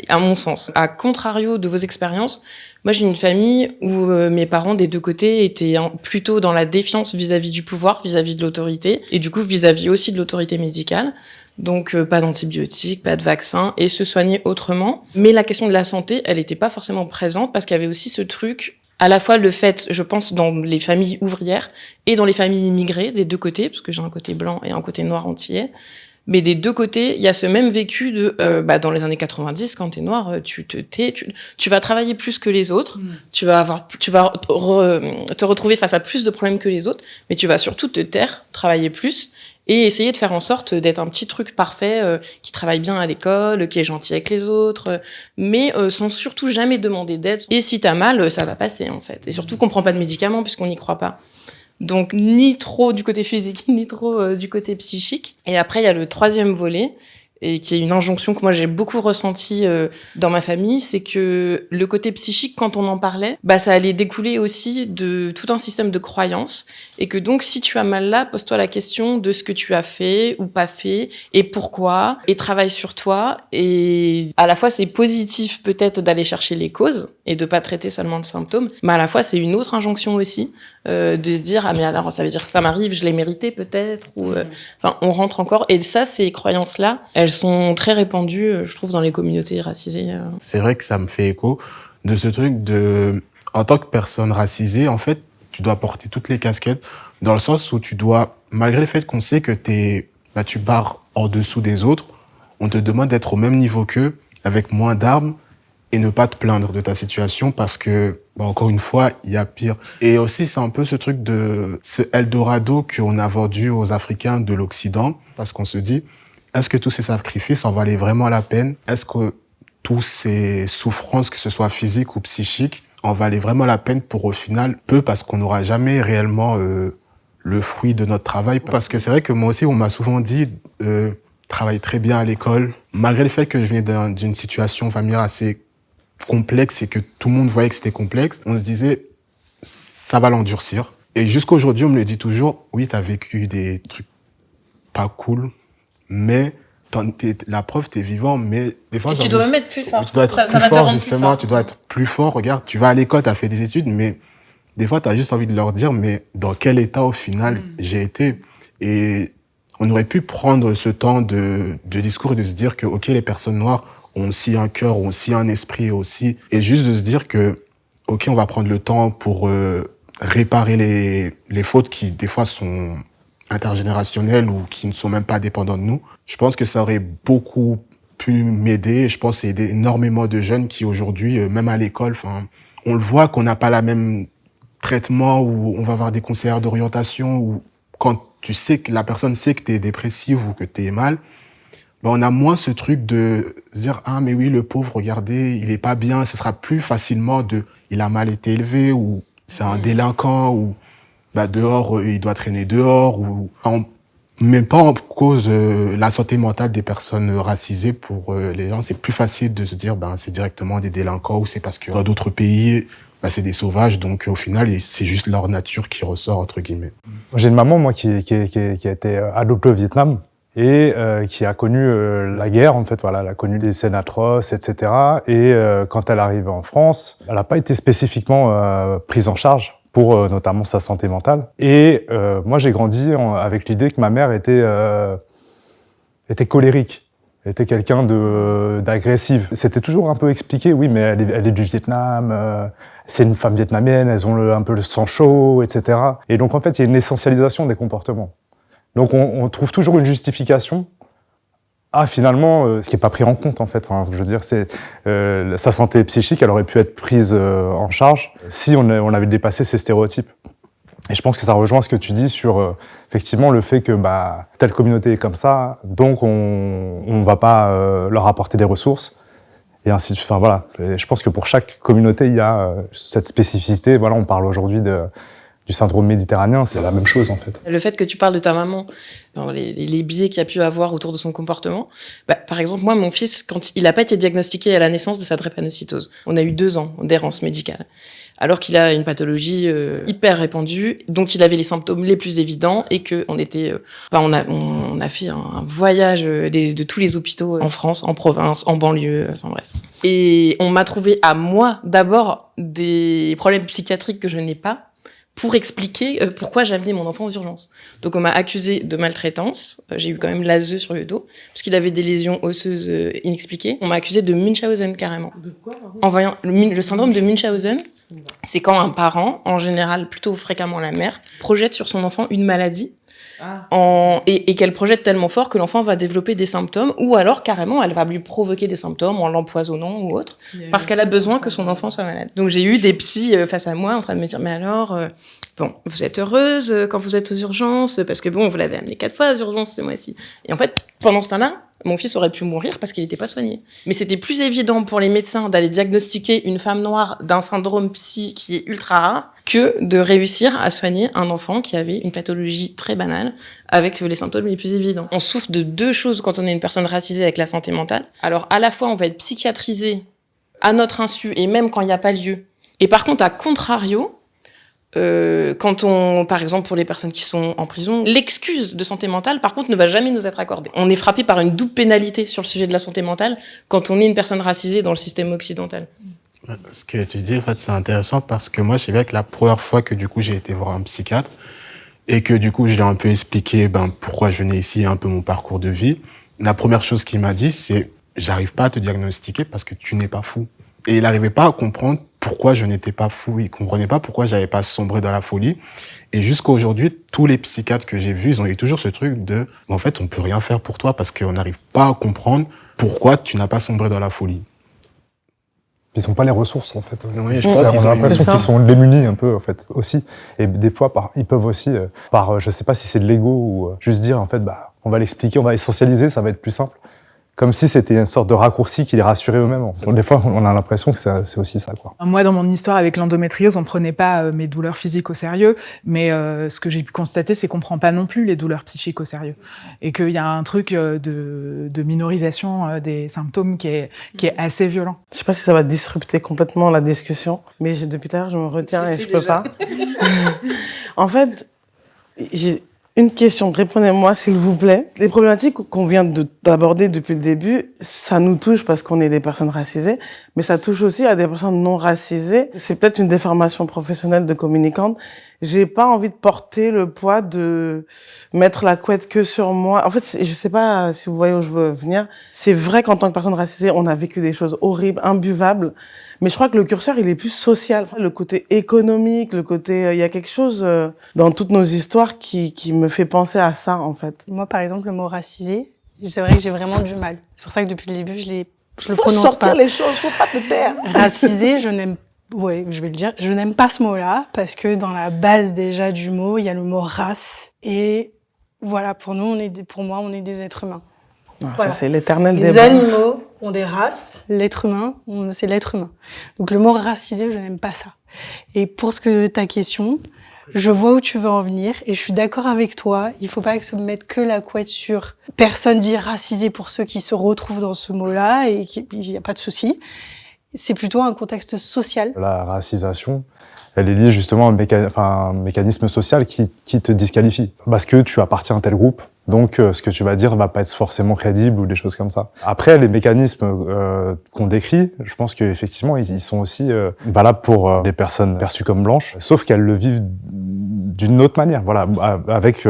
À mon sens. À contrario de vos expériences, moi, j'ai une famille où mes parents des deux côtés étaient plutôt dans la défiance vis-à-vis du pouvoir, vis-à-vis de l'autorité, et du coup vis-à-vis aussi de l'autorité médicale. Donc pas d'antibiotiques, pas de vaccins, et se soigner autrement. Mais la question de la santé, elle n'était pas forcément présente parce qu'il y avait aussi ce truc, à la fois le fait, je pense, dans les familles ouvrières et dans les familles immigrées, des deux côtés, parce que j'ai un côté blanc et un côté noir antillais. Mais des deux côtés, il y a ce même vécu de, dans les années 90, quand t'es noir, tu te tais, tu vas travailler plus que les autres, tu vas te retrouver face à plus de problèmes que les autres, mais tu vas surtout te taire, travailler plus, et essayer de faire en sorte d'être un petit truc parfait, qui travaille bien à l'école, qui est gentil avec les autres, mais sans surtout jamais demander d'aide. Et si t'as mal, ça va passer, en fait. Et surtout qu'on prend pas de médicaments puisqu'on n'y croit pas. Donc, ni trop du côté physique, ni trop du côté psychique. Et après, il y a le troisième volet, et qui est une injonction que moi j'ai beaucoup ressentie dans ma famille, c'est que le côté psychique, quand on en parlait, ça allait découler aussi de tout un système de croyances, et que donc si tu as mal là, pose-toi la question de ce que tu as fait ou pas fait, et pourquoi, et travaille sur toi. Et à la fois c'est positif peut-être d'aller chercher les causes et de pas traiter seulement le symptôme, mais à la fois c'est une autre injonction aussi de se dire mais alors ça veut dire ça m'arrive, je l'ai mérité peut-être, ou on rentre encore. Et ça, ces croyances là, elles sont très répandues, je trouve, dans les communautés racisées. C'est vrai que ça me fait écho de ce truc de, en tant que personne racisée, en fait, tu dois porter toutes les casquettes, dans le sens où tu dois, malgré le fait qu'on sait que tu barres en dessous des autres, on te demande d'être au même niveau qu'eux, avec moins d'armes, et ne pas te plaindre de ta situation parce que, encore une fois, il y a pire. Et aussi, c'est un peu ce truc de ce Eldorado qu'on a vendu aux Africains de l'Occident, parce qu'on se dit, est-ce que tous ces sacrifices en valaient vraiment la peine? Est-ce que toutes ces souffrances, que ce soit physiques ou psychiques, en valaient vraiment la peine pour, au final, parce qu'on n'aura jamais réellement le fruit de notre travail? Parce que c'est vrai que moi aussi, on m'a souvent dit, travaille très bien à l'école, malgré le fait que je venais d'une situation familiale assez complexe et que tout le monde voyait que c'était complexe, on se disait, ça va l'endurcir. Et jusqu'à aujourd'hui, on me le dit toujours, oui, t'as vécu des trucs pas cool, mais la preuve, t'es vivant, mais des fois... Et tu dois même être plus fort. Tu dois être plus fort, justement, tu dois être plus fort. Regarde, tu vas à l'école, t'as fait des études, mais des fois, tu as juste envie de leur dire, mais dans quel état, au final, j'ai été? Et on aurait pu prendre ce temps de discours et de se dire que, OK, les personnes noires ont aussi un cœur, ont aussi un esprit aussi. Et juste de se dire que, OK, on va prendre le temps pour réparer les fautes qui, des fois, sont intergénérationnelles ou qui ne sont même pas dépendantes de nous. Je pense que ça aurait beaucoup pu m'aider. Je pense aider énormément de jeunes qui, aujourd'hui, même à l'école, on le voit qu'on n'a pas la même traitement où on va avoir des conseillères d'orientation où quand tu sais que la personne sait que tu es dépressive ou que tu es mal, ben on a moins ce truc de se dire « Ah, mais oui, le pauvre, regardez, il est pas bien ». Ce sera plus facilement de « Il a mal été élevé » ou « C'est un délinquant » ou bah, « Dehors, il doit traîner dehors » ou on met pas en cause la santé mentale des personnes racisées pour les gens. C'est plus facile de se dire ben c'est directement des délinquants ou c'est parce que dans d'autres pays, bah, c'est des sauvages, donc au final, c'est juste leur nature qui ressort, entre guillemets. J'ai une maman, moi, qui a été adoptée au Vietnam et qui a connu la guerre, en fait, voilà, elle a connu des scènes atroces, etc. Et quand elle est arrivée en France, elle n'a pas été spécifiquement prise en charge pour notamment sa santé mentale. Et moi, j'ai grandi avec l'idée que ma mère était colérique. Elle était quelqu'un d'agressive. C'était toujours un peu expliqué, oui, mais elle est du Vietnam, c'est une femme vietnamienne, elles ont un peu le sang chaud, etc. Et donc, en fait, il y a une essentialisation des comportements. Donc, on trouve toujours une justification. Ah, finalement, ce qui n'est pas pris en compte, en fait. Enfin, je veux dire, c'est sa santé psychique, elle aurait pu être prise en charge si on avait dépassé ces stéréotypes. Et je pense que ça rejoint ce que tu dis sur effectivement le fait que bah, telle communauté est comme ça, donc on va pas leur apporter des ressources et ainsi de suite. Enfin voilà, et je pense que pour chaque communauté il y a cette spécificité. Voilà, on parle aujourd'hui du syndrome méditerranéen, c'est la même chose en fait. Le fait que tu parles de ta maman, les biais qu'il y a pu avoir autour de son comportement, bah, par exemple, moi, mon fils, quand il n'a pas été diagnostiqué à la naissance de sa drépanocytose, on a eu 2 ans d'errance médicale, alors qu'il a une pathologie hyper répandue, dont il avait les symptômes les plus évidents et que on était, on a fait un voyage de tous les hôpitaux en France, en province, en banlieue, enfin bref. Et on m'a trouvé à moi d'abord des problèmes psychiatriques que je n'ai pas, pour expliquer pourquoi j'ai amené mon enfant aux urgences. Donc on m'a accusé de maltraitance, j'ai eu quand même l'ASE sur le dos, parce qu'il avait des lésions osseuses inexpliquées. On m'a accusé de Munchausen carrément. De quoi? En voyant le syndrome de Munchausen, c'est quand un parent, en général plutôt fréquemment la mère, projette sur son enfant une maladie, et qu'elle projette tellement fort que l'enfant va développer des symptômes, ou alors carrément elle va lui provoquer des symptômes en l'empoisonnant ou autre, parce qu'elle a besoin que son enfant soit malade. Donc j'ai eu des psys face à moi en train de me dire mais alors bon, vous êtes heureuse quand vous êtes aux urgences parce que bon, vous l'avez amené 4 fois aux urgences ce mois-ci. Et en fait, pendant ce temps-là, mon fils aurait pu mourir parce qu'il n'était pas soigné. Mais c'était plus évident pour les médecins d'aller diagnostiquer une femme noire d'un syndrome psy qui est ultra rare que de réussir à soigner un enfant qui avait une pathologie très banale avec les symptômes les plus évidents. On souffre de 2 choses quand on est une personne racisée avec la santé mentale. Alors, à la fois, on va être psychiatrisé à notre insu et même quand il n'y a pas lieu. Et par contre, à contrario, quand par exemple, pour les personnes qui sont en prison, l'excuse de santé mentale, par contre, ne va jamais nous être accordée. On est frappé par une double pénalité sur le sujet de la santé mentale quand on est une personne racisée dans le système occidental. Ce que tu dis, en fait, c'est intéressant parce que moi, je sais bien que la première fois que, du coup, j'ai été voir un psychiatre et que, du coup, je lui ai un peu expliqué, pourquoi je venais ici, un peu mon parcours de vie. La première chose qu'il m'a dit, c'est « J'arrive pas à te diagnostiquer parce que tu n'es pas fou ». Et il n'arrivait pas à comprendre pourquoi je n'étais pas fou. Il comprenait pas pourquoi j'avais pas sombré dans la folie. Et jusqu'à aujourd'hui, tous les psychiatres que j'ai vus, ils ont eu toujours ce truc de, en fait, on peut rien faire pour toi parce qu'on n'arrive pas à comprendre pourquoi tu n'as pas sombré dans la folie. Ils n'ont pas les ressources, en fait. Oui, on a l'impression qu'ils sont démunis un peu, en fait, aussi. Et des fois, ils peuvent aussi, je sais pas si c'est de l'ego ou juste dire, en fait, on va l'expliquer, on va essentialiser, ça va être plus simple. Comme si c'était une sorte de raccourci qui les rassurait eux-mêmes. Donc, des fois, on a l'impression que c'est aussi ça, quoi. Moi, dans mon histoire avec l'endométriose, on prenait pas mes douleurs physiques au sérieux, mais ce que j'ai pu constater, c'est qu'on prend pas non plus les douleurs psychiques au sérieux. Et qu'il y a un truc de minorisation des symptômes qui est assez violent. Je sais pas si ça va disrupter complètement la discussion, mais depuis tout à l'heure, je me retiens et je peux pas. En fait, Une question, répondez-moi s'il vous plaît. Les problématiques qu'on vient d'aborder depuis le début, ça nous touche parce qu'on est des personnes racisées, mais ça touche aussi à des personnes non racisées. C'est peut-être une déformation professionnelle de communicante. J'ai pas envie de porter le poids de mettre la couette que sur moi. En fait, je sais pas si vous voyez où je veux venir. C'est vrai qu'en tant que personne racisée, on a vécu des choses horribles, imbuvables. Mais je crois que le curseur, il est plus social. Le côté économique, le côté... Il y a quelque chose dans toutes nos histoires qui me fait penser à ça, en fait. Moi, par exemple, le mot racisé, c'est vrai que j'ai vraiment du mal. C'est pour ça que depuis le début, je le prononce Faut sortir pas. les choses, faut pas te taire. Racisé, je n'aime je n'aime pas ce mot-là parce que dans la base déjà du mot, il y a le mot race et voilà, pour moi, on est des êtres humains. Non, Voilà. Ça, c'est l'éternel Les débat. animaux ont des races, l'être humain, c'est l'être humain. Donc le mot racisé, je n'aime pas ça. Et pour ta question, je vois où tu veux en venir et je suis d'accord avec toi. Il faut pas que se mette que la couette sur personne dit racisé pour ceux qui se retrouvent dans ce mot-là et il n'y a pas de souci. C'est plutôt un contexte social. La racisation, elle est liée justement à un mécanisme social qui te disqualifie. Parce que tu appartiens à tel groupe, donc ce que tu vas dire va pas être forcément crédible ou des choses comme ça. Après, les mécanismes qu'on décrit, je pense qu'effectivement, ils sont aussi valables pour les personnes perçues comme blanches, sauf qu'elles le vivent d'une autre manière. Voilà, avec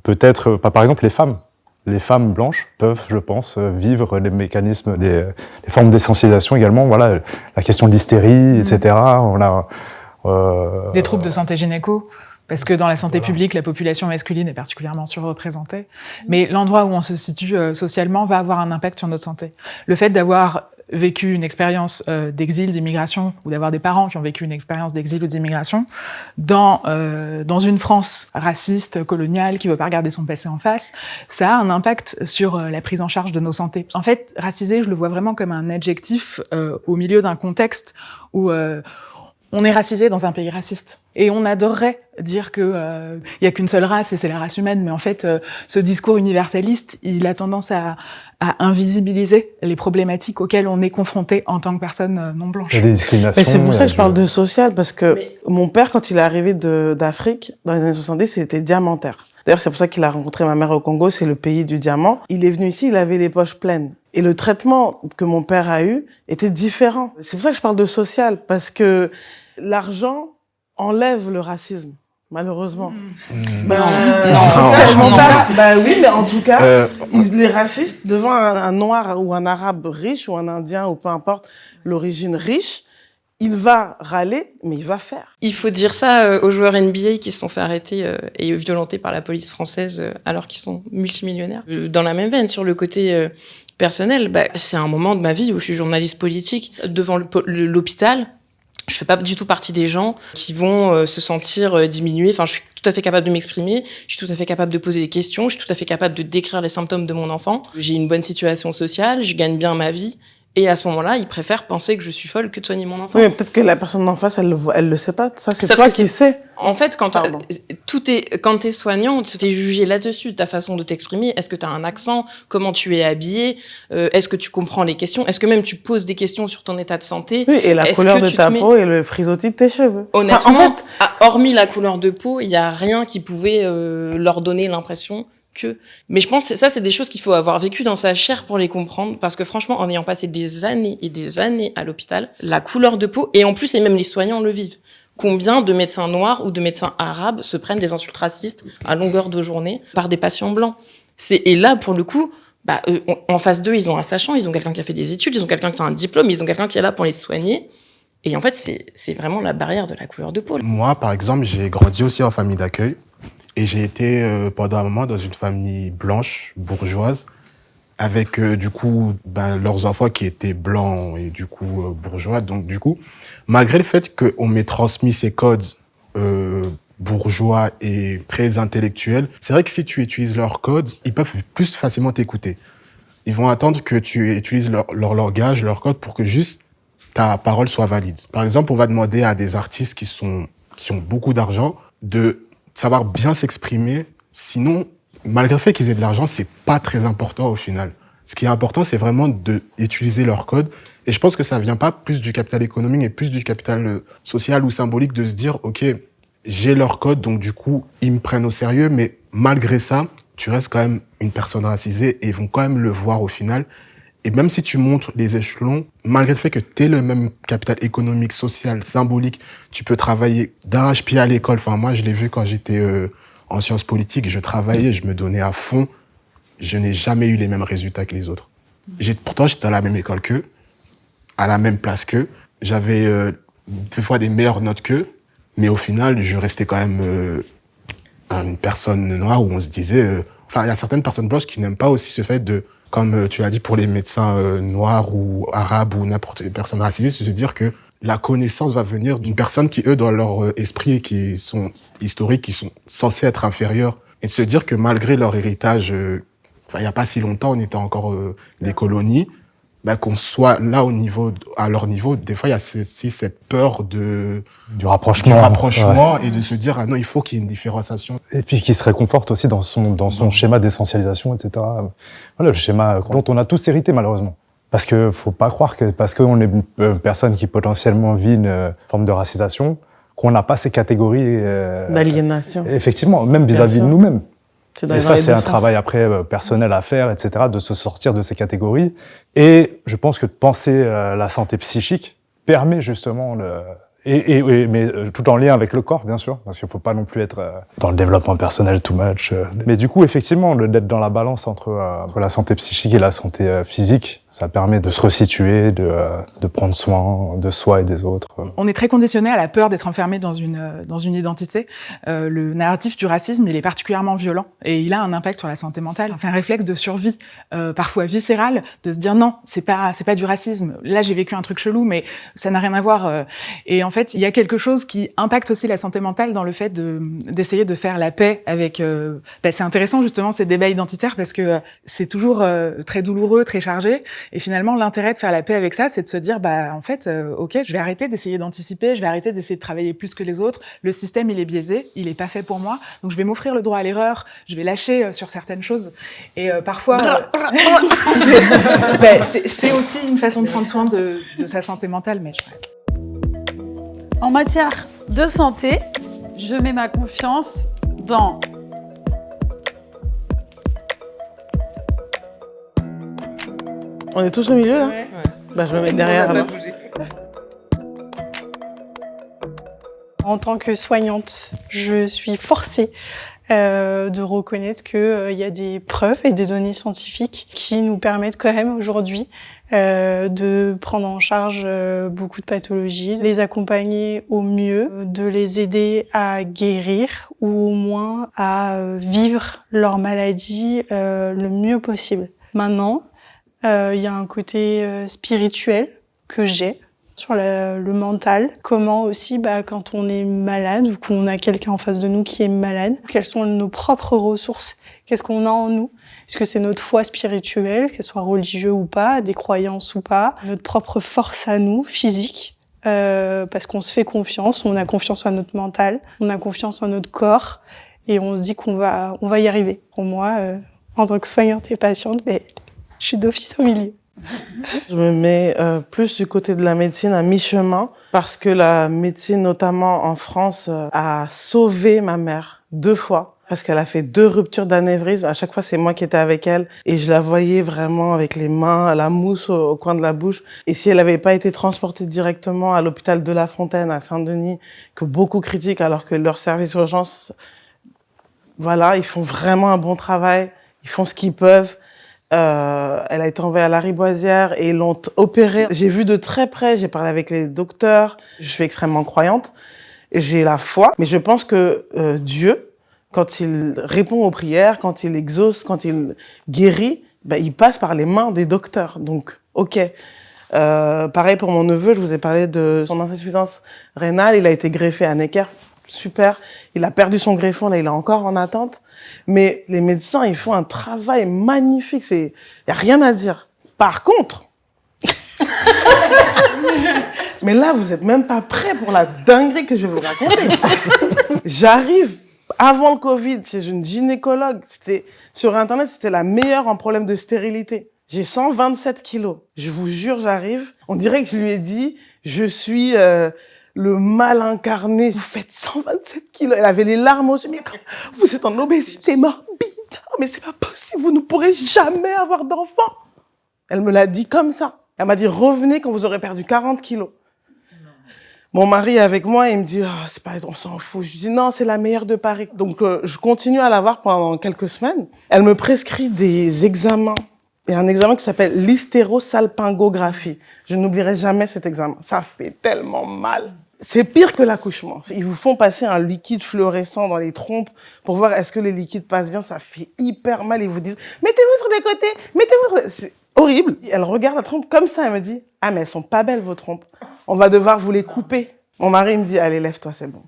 peut-être, par exemple, les femmes. Les femmes blanches peuvent, je pense, vivre les mécanismes, les formes d'essentialisation également. Voilà, la question de l'hystérie, etc. Voilà, Des troubles de santé gynéco, parce que dans la santé publique, la population masculine est particulièrement surreprésentée. Mais l'endroit où on se situe socialement va avoir un impact sur notre santé. Le fait d'avoir vécu une expérience d'exil, d'immigration, ou d'avoir des parents qui ont vécu une expérience d'exil ou d'immigration, dans une France raciste, coloniale, qui veut pas regarder son passé en face, ça a un impact sur la prise en charge de nos santé. En fait, racisé, je le vois vraiment comme un adjectif au milieu d'un contexte où on est racisé dans un pays raciste. Et on adorerait dire que y a qu'une seule race et c'est la race humaine, mais en fait, ce discours universaliste, il a tendance à invisibiliser les problématiques auxquelles on est confronté en tant que personne non blanche. il y a des discriminations. Mais c'est pour ça que je parle de social, parce que mon père, quand il est arrivé d'Afrique, dans les années 70, c'était diamantaire. D'ailleurs, c'est pour ça qu'il a rencontré ma mère au Congo, c'est le pays du diamant. Il est venu ici, il avait les poches pleines. Et le traitement que mon père a eu était différent. C'est pour ça que je parle de social, parce que l'argent enlève le racisme, malheureusement. Non, Oui, mais en tout cas, il est raciste devant un noir ou un arabe riche ou un indien ou peu importe l'origine riche. Il va râler, mais il va faire. Il faut dire ça aux joueurs NBA qui se sont fait arrêter et violenter par la police française alors qu'ils sont multimillionnaires. Dans la même veine, sur le côté personnel, c'est un moment de ma vie où je suis journaliste politique devant l'hôpital. Je fais pas du tout partie des gens qui vont se sentir diminués. Enfin, je suis tout à fait capable de m'exprimer, je suis tout à fait capable de poser des questions, je suis tout à fait capable de décrire les symptômes de mon enfant. J'ai une bonne situation sociale, je gagne bien ma vie. Et à ce moment-là, ils préfèrent penser que je suis folle que de soigner mon enfant. Oui, mais peut-être que la personne d'en face, elle le sait pas. Ça, c'est Sauf toi que qui sais. En fait, quand t'es soignant, t'es jugé là-dessus, ta façon de t'exprimer. Est-ce que t'as un accent? Comment tu es habillé? Est-ce que tu comprends les questions? Est-ce que même tu poses des questions sur ton état de santé? Oui, et la couleur de ta peau et le frisottis de tes cheveux. Honnêtement, Enfin, en fait, hormis la couleur de peau, il y a rien qui pouvait leur donner l'impression que... Mais je pense que ça, c'est des choses qu'il faut avoir vécu dans sa chair pour les comprendre, parce que franchement, en ayant passé des années et des années à l'hôpital, la couleur de peau, et en plus, et même les soignants le vivent. Combien de médecins noirs ou de médecins arabes se prennent des insultes racistes à longueur de journée par des patients blancs? Et là, pour le coup, en face d'eux, ils ont un sachant, ils ont quelqu'un qui a fait des études, ils ont quelqu'un qui a un diplôme, ils ont quelqu'un qui est là pour les soigner. Et en fait, c'est vraiment la barrière de la couleur de peau. Moi, par exemple, j'ai grandi aussi en famille d'accueil. Et j'ai été pendant un moment dans une famille blanche, bourgeoise, avec du coup leurs enfants qui étaient blancs et du coup bourgeois. Donc du coup, malgré le fait qu'on m'ait transmis ces codes bourgeois et très intellectuels, c'est vrai que si tu utilises leurs codes, ils peuvent plus facilement t'écouter. Ils vont attendre que tu utilises leur langage, leur code pour que juste ta parole soit valide. Par exemple, on va demander à des artistes qui ont beaucoup d'argent de savoir bien s'exprimer. Sinon, malgré le fait qu'ils aient de l'argent, c'est pas très important au final. Ce qui est important, c'est vraiment d'utiliser leur code. Et je pense que ça vient pas plus du capital économique et plus du capital social ou symbolique de se dire, OK, j'ai leur code, donc du coup, ils me prennent au sérieux, mais malgré ça, tu restes quand même une personne racisée et ils vont quand même le voir au final. Et même si tu montes les échelons, malgré le fait que tu aies le même capital économique, social, symbolique, tu peux travailler d'arrache-pied à l'école. Enfin, moi, je l'ai vu quand j'étais en sciences politiques, je travaillais, je me donnais à fond. Je n'ai jamais eu les mêmes résultats que les autres. Pourtant, j'étais à la même école qu'eux, à la même place qu'eux. J'avais des fois des meilleures notes qu'eux, mais au final, je restais quand même une personne noire où on se disait... il y a certaines personnes blanches qui n'aiment pas aussi ce fait de... Comme tu as dit pour les médecins noirs ou arabes ou n'importe quelle personne racisée, c'est de se dire que la connaissance va venir d'une personne qui, eux, dans leur esprit, qui sont historiques, qui sont censés être inférieurs. Et de se dire que malgré leur héritage, il n'y a pas si longtemps, on était encore des colonies, qu'on soit là à leur niveau, des fois, il y a aussi cette peur du rapprochement et de se dire, ah non, il faut qu'il y ait une différenciation. Et puis qui se réconforte aussi dans son schéma d'essentialisation, etc. Voilà, le schéma dont on a tous hérité, malheureusement. Parce que faut pas croire que parce qu'on est une personne qui potentiellement vit une forme de racisation, qu'on n'a pas ces catégories d'aliénation. Effectivement, même vis-à-vis de nous-mêmes. Et ça, c'est un sens. travail après personnel à faire, etc., de se sortir de ces catégories. Et je pense que de penser la santé psychique permet justement mais tout en lien avec le corps, bien sûr, parce qu'il faut pas non plus être dans le développement personnel too much. Mais du coup, effectivement, d'être dans la balance entre la santé psychique et la santé physique, ça permet de se resituer, de prendre soin de soi et des autres. On est très conditionné à la peur d'être enfermé dans une identité. Le narratif du racisme, il est particulièrement violent et il a un impact sur la santé mentale. C'est un réflexe de survie, parfois viscéral, de se dire non, c'est pas du racisme. Là, j'ai vécu un truc chelou, mais ça n'a rien à voir. Et en fait, il y a quelque chose qui impacte aussi la santé mentale dans le fait d'essayer de faire la paix avec... c'est intéressant justement ces débats identitaires parce que c'est toujours très douloureux, très chargé. Et finalement, l'intérêt de faire la paix avec ça, c'est de se dire, en fait, ok, je vais arrêter d'essayer d'anticiper, je vais arrêter d'essayer de travailler plus que les autres. Le système, il est biaisé, il est pas fait pour moi. Donc, je vais m'offrir le droit à l'erreur, je vais lâcher sur certaines choses. Et parfois, c'est aussi une façon de prendre soin de sa santé mentale, mais En matière de santé, je mets ma confiance dans On est tous au milieu, là? Ouais. Je me mets derrière, alors. En tant que soignante, je suis forcée de reconnaître qu'il y a des preuves et des données scientifiques qui nous permettent quand même aujourd'hui de prendre en charge beaucoup de pathologies, de les accompagner au mieux, de les aider à guérir ou au moins à vivre leur maladie le mieux possible. Maintenant, il y a un côté spirituel que j'ai sur le mental. Comment aussi, quand on est malade ou qu'on a quelqu'un en face de nous qui est malade, quelles sont nos propres ressources? Qu'est-ce qu'on a en nous? Est-ce que c'est notre foi spirituelle, qu'elle soit religieuse ou pas, des croyances ou pas, notre propre force à nous, physique, parce qu'on se fait confiance, on a confiance en notre mental, on a confiance en notre corps, et on se dit qu'on va y arriver. Pour moi, en tant que soignante et patiente, je suis d'office au milieu. Je me mets plus du côté de la médecine à mi-chemin parce que la médecine, notamment en France, a sauvé ma mère 2 fois parce qu'elle a fait 2 ruptures d'anévrisme. À chaque fois, c'est moi qui étais avec elle et je la voyais vraiment avec les mains, la mousse au coin de la bouche. Et si elle n'avait pas été transportée directement à l'hôpital de La Fontaine à Saint-Denis, que beaucoup critiquent alors que leur service d'urgence, voilà, ils font vraiment un bon travail, ils font ce qu'ils peuvent. Elle a été envoyée à la Riboisière et ils l'ont opérée. J'ai vu de très près, j'ai parlé avec les docteurs. Je suis extrêmement croyante, j'ai la foi, mais je pense que Dieu, quand il répond aux prières, quand il exauce, quand il guérit, il passe par les mains des docteurs. Donc, ok. Pareil pour mon neveu, je vous ai parlé de son insuffisance rénale. Il a été greffé à Necker. Super. Il a perdu son greffon, là, il est encore en attente. Mais les médecins, ils font un travail magnifique. Il y a rien à dire. Par contre, mais là, vous êtes même pas prêts pour la dinguerie que je vais vous raconter. J'arrive avant le Covid chez une gynécologue. Sur Internet, c'était la meilleure en problème de stérilité. J'ai 127 kilos. Je vous jure, j'arrive. On dirait que je lui ai dit, je suis le mal incarné. Vous faites 127 kilos. Elle avait les larmes aux yeux. Mais vous êtes en obésité morbide. Mais c'est pas possible. Vous ne pourrez jamais avoir d'enfant. Elle me l'a dit comme ça. Elle m'a dit, revenez quand vous aurez perdu 40 kilos. Mon mari est avec moi et il me dit, c'est pas, on s'en fout. Je lui dis, non, c'est la meilleure de Paris. Donc, je continue à la voir pendant quelques semaines. Elle me prescrit des examens. Il y a un examen qui s'appelle l'hystérosalpingographie. Je n'oublierai jamais cet examen. Ça fait tellement mal. C'est pire que l'accouchement. Ils vous font passer un liquide fluorescent dans les trompes pour voir est-ce que les liquides passent bien. Ça fait hyper mal. Ils vous disent, mettez-vous sur des côtés, mettez-vous. C'est horrible. Elle regarde la trompe comme ça. Elle me dit, ah, mais elles sont pas belles, vos trompes. On va devoir vous les couper. Mon mari me dit, allez, lève-toi, c'est bon.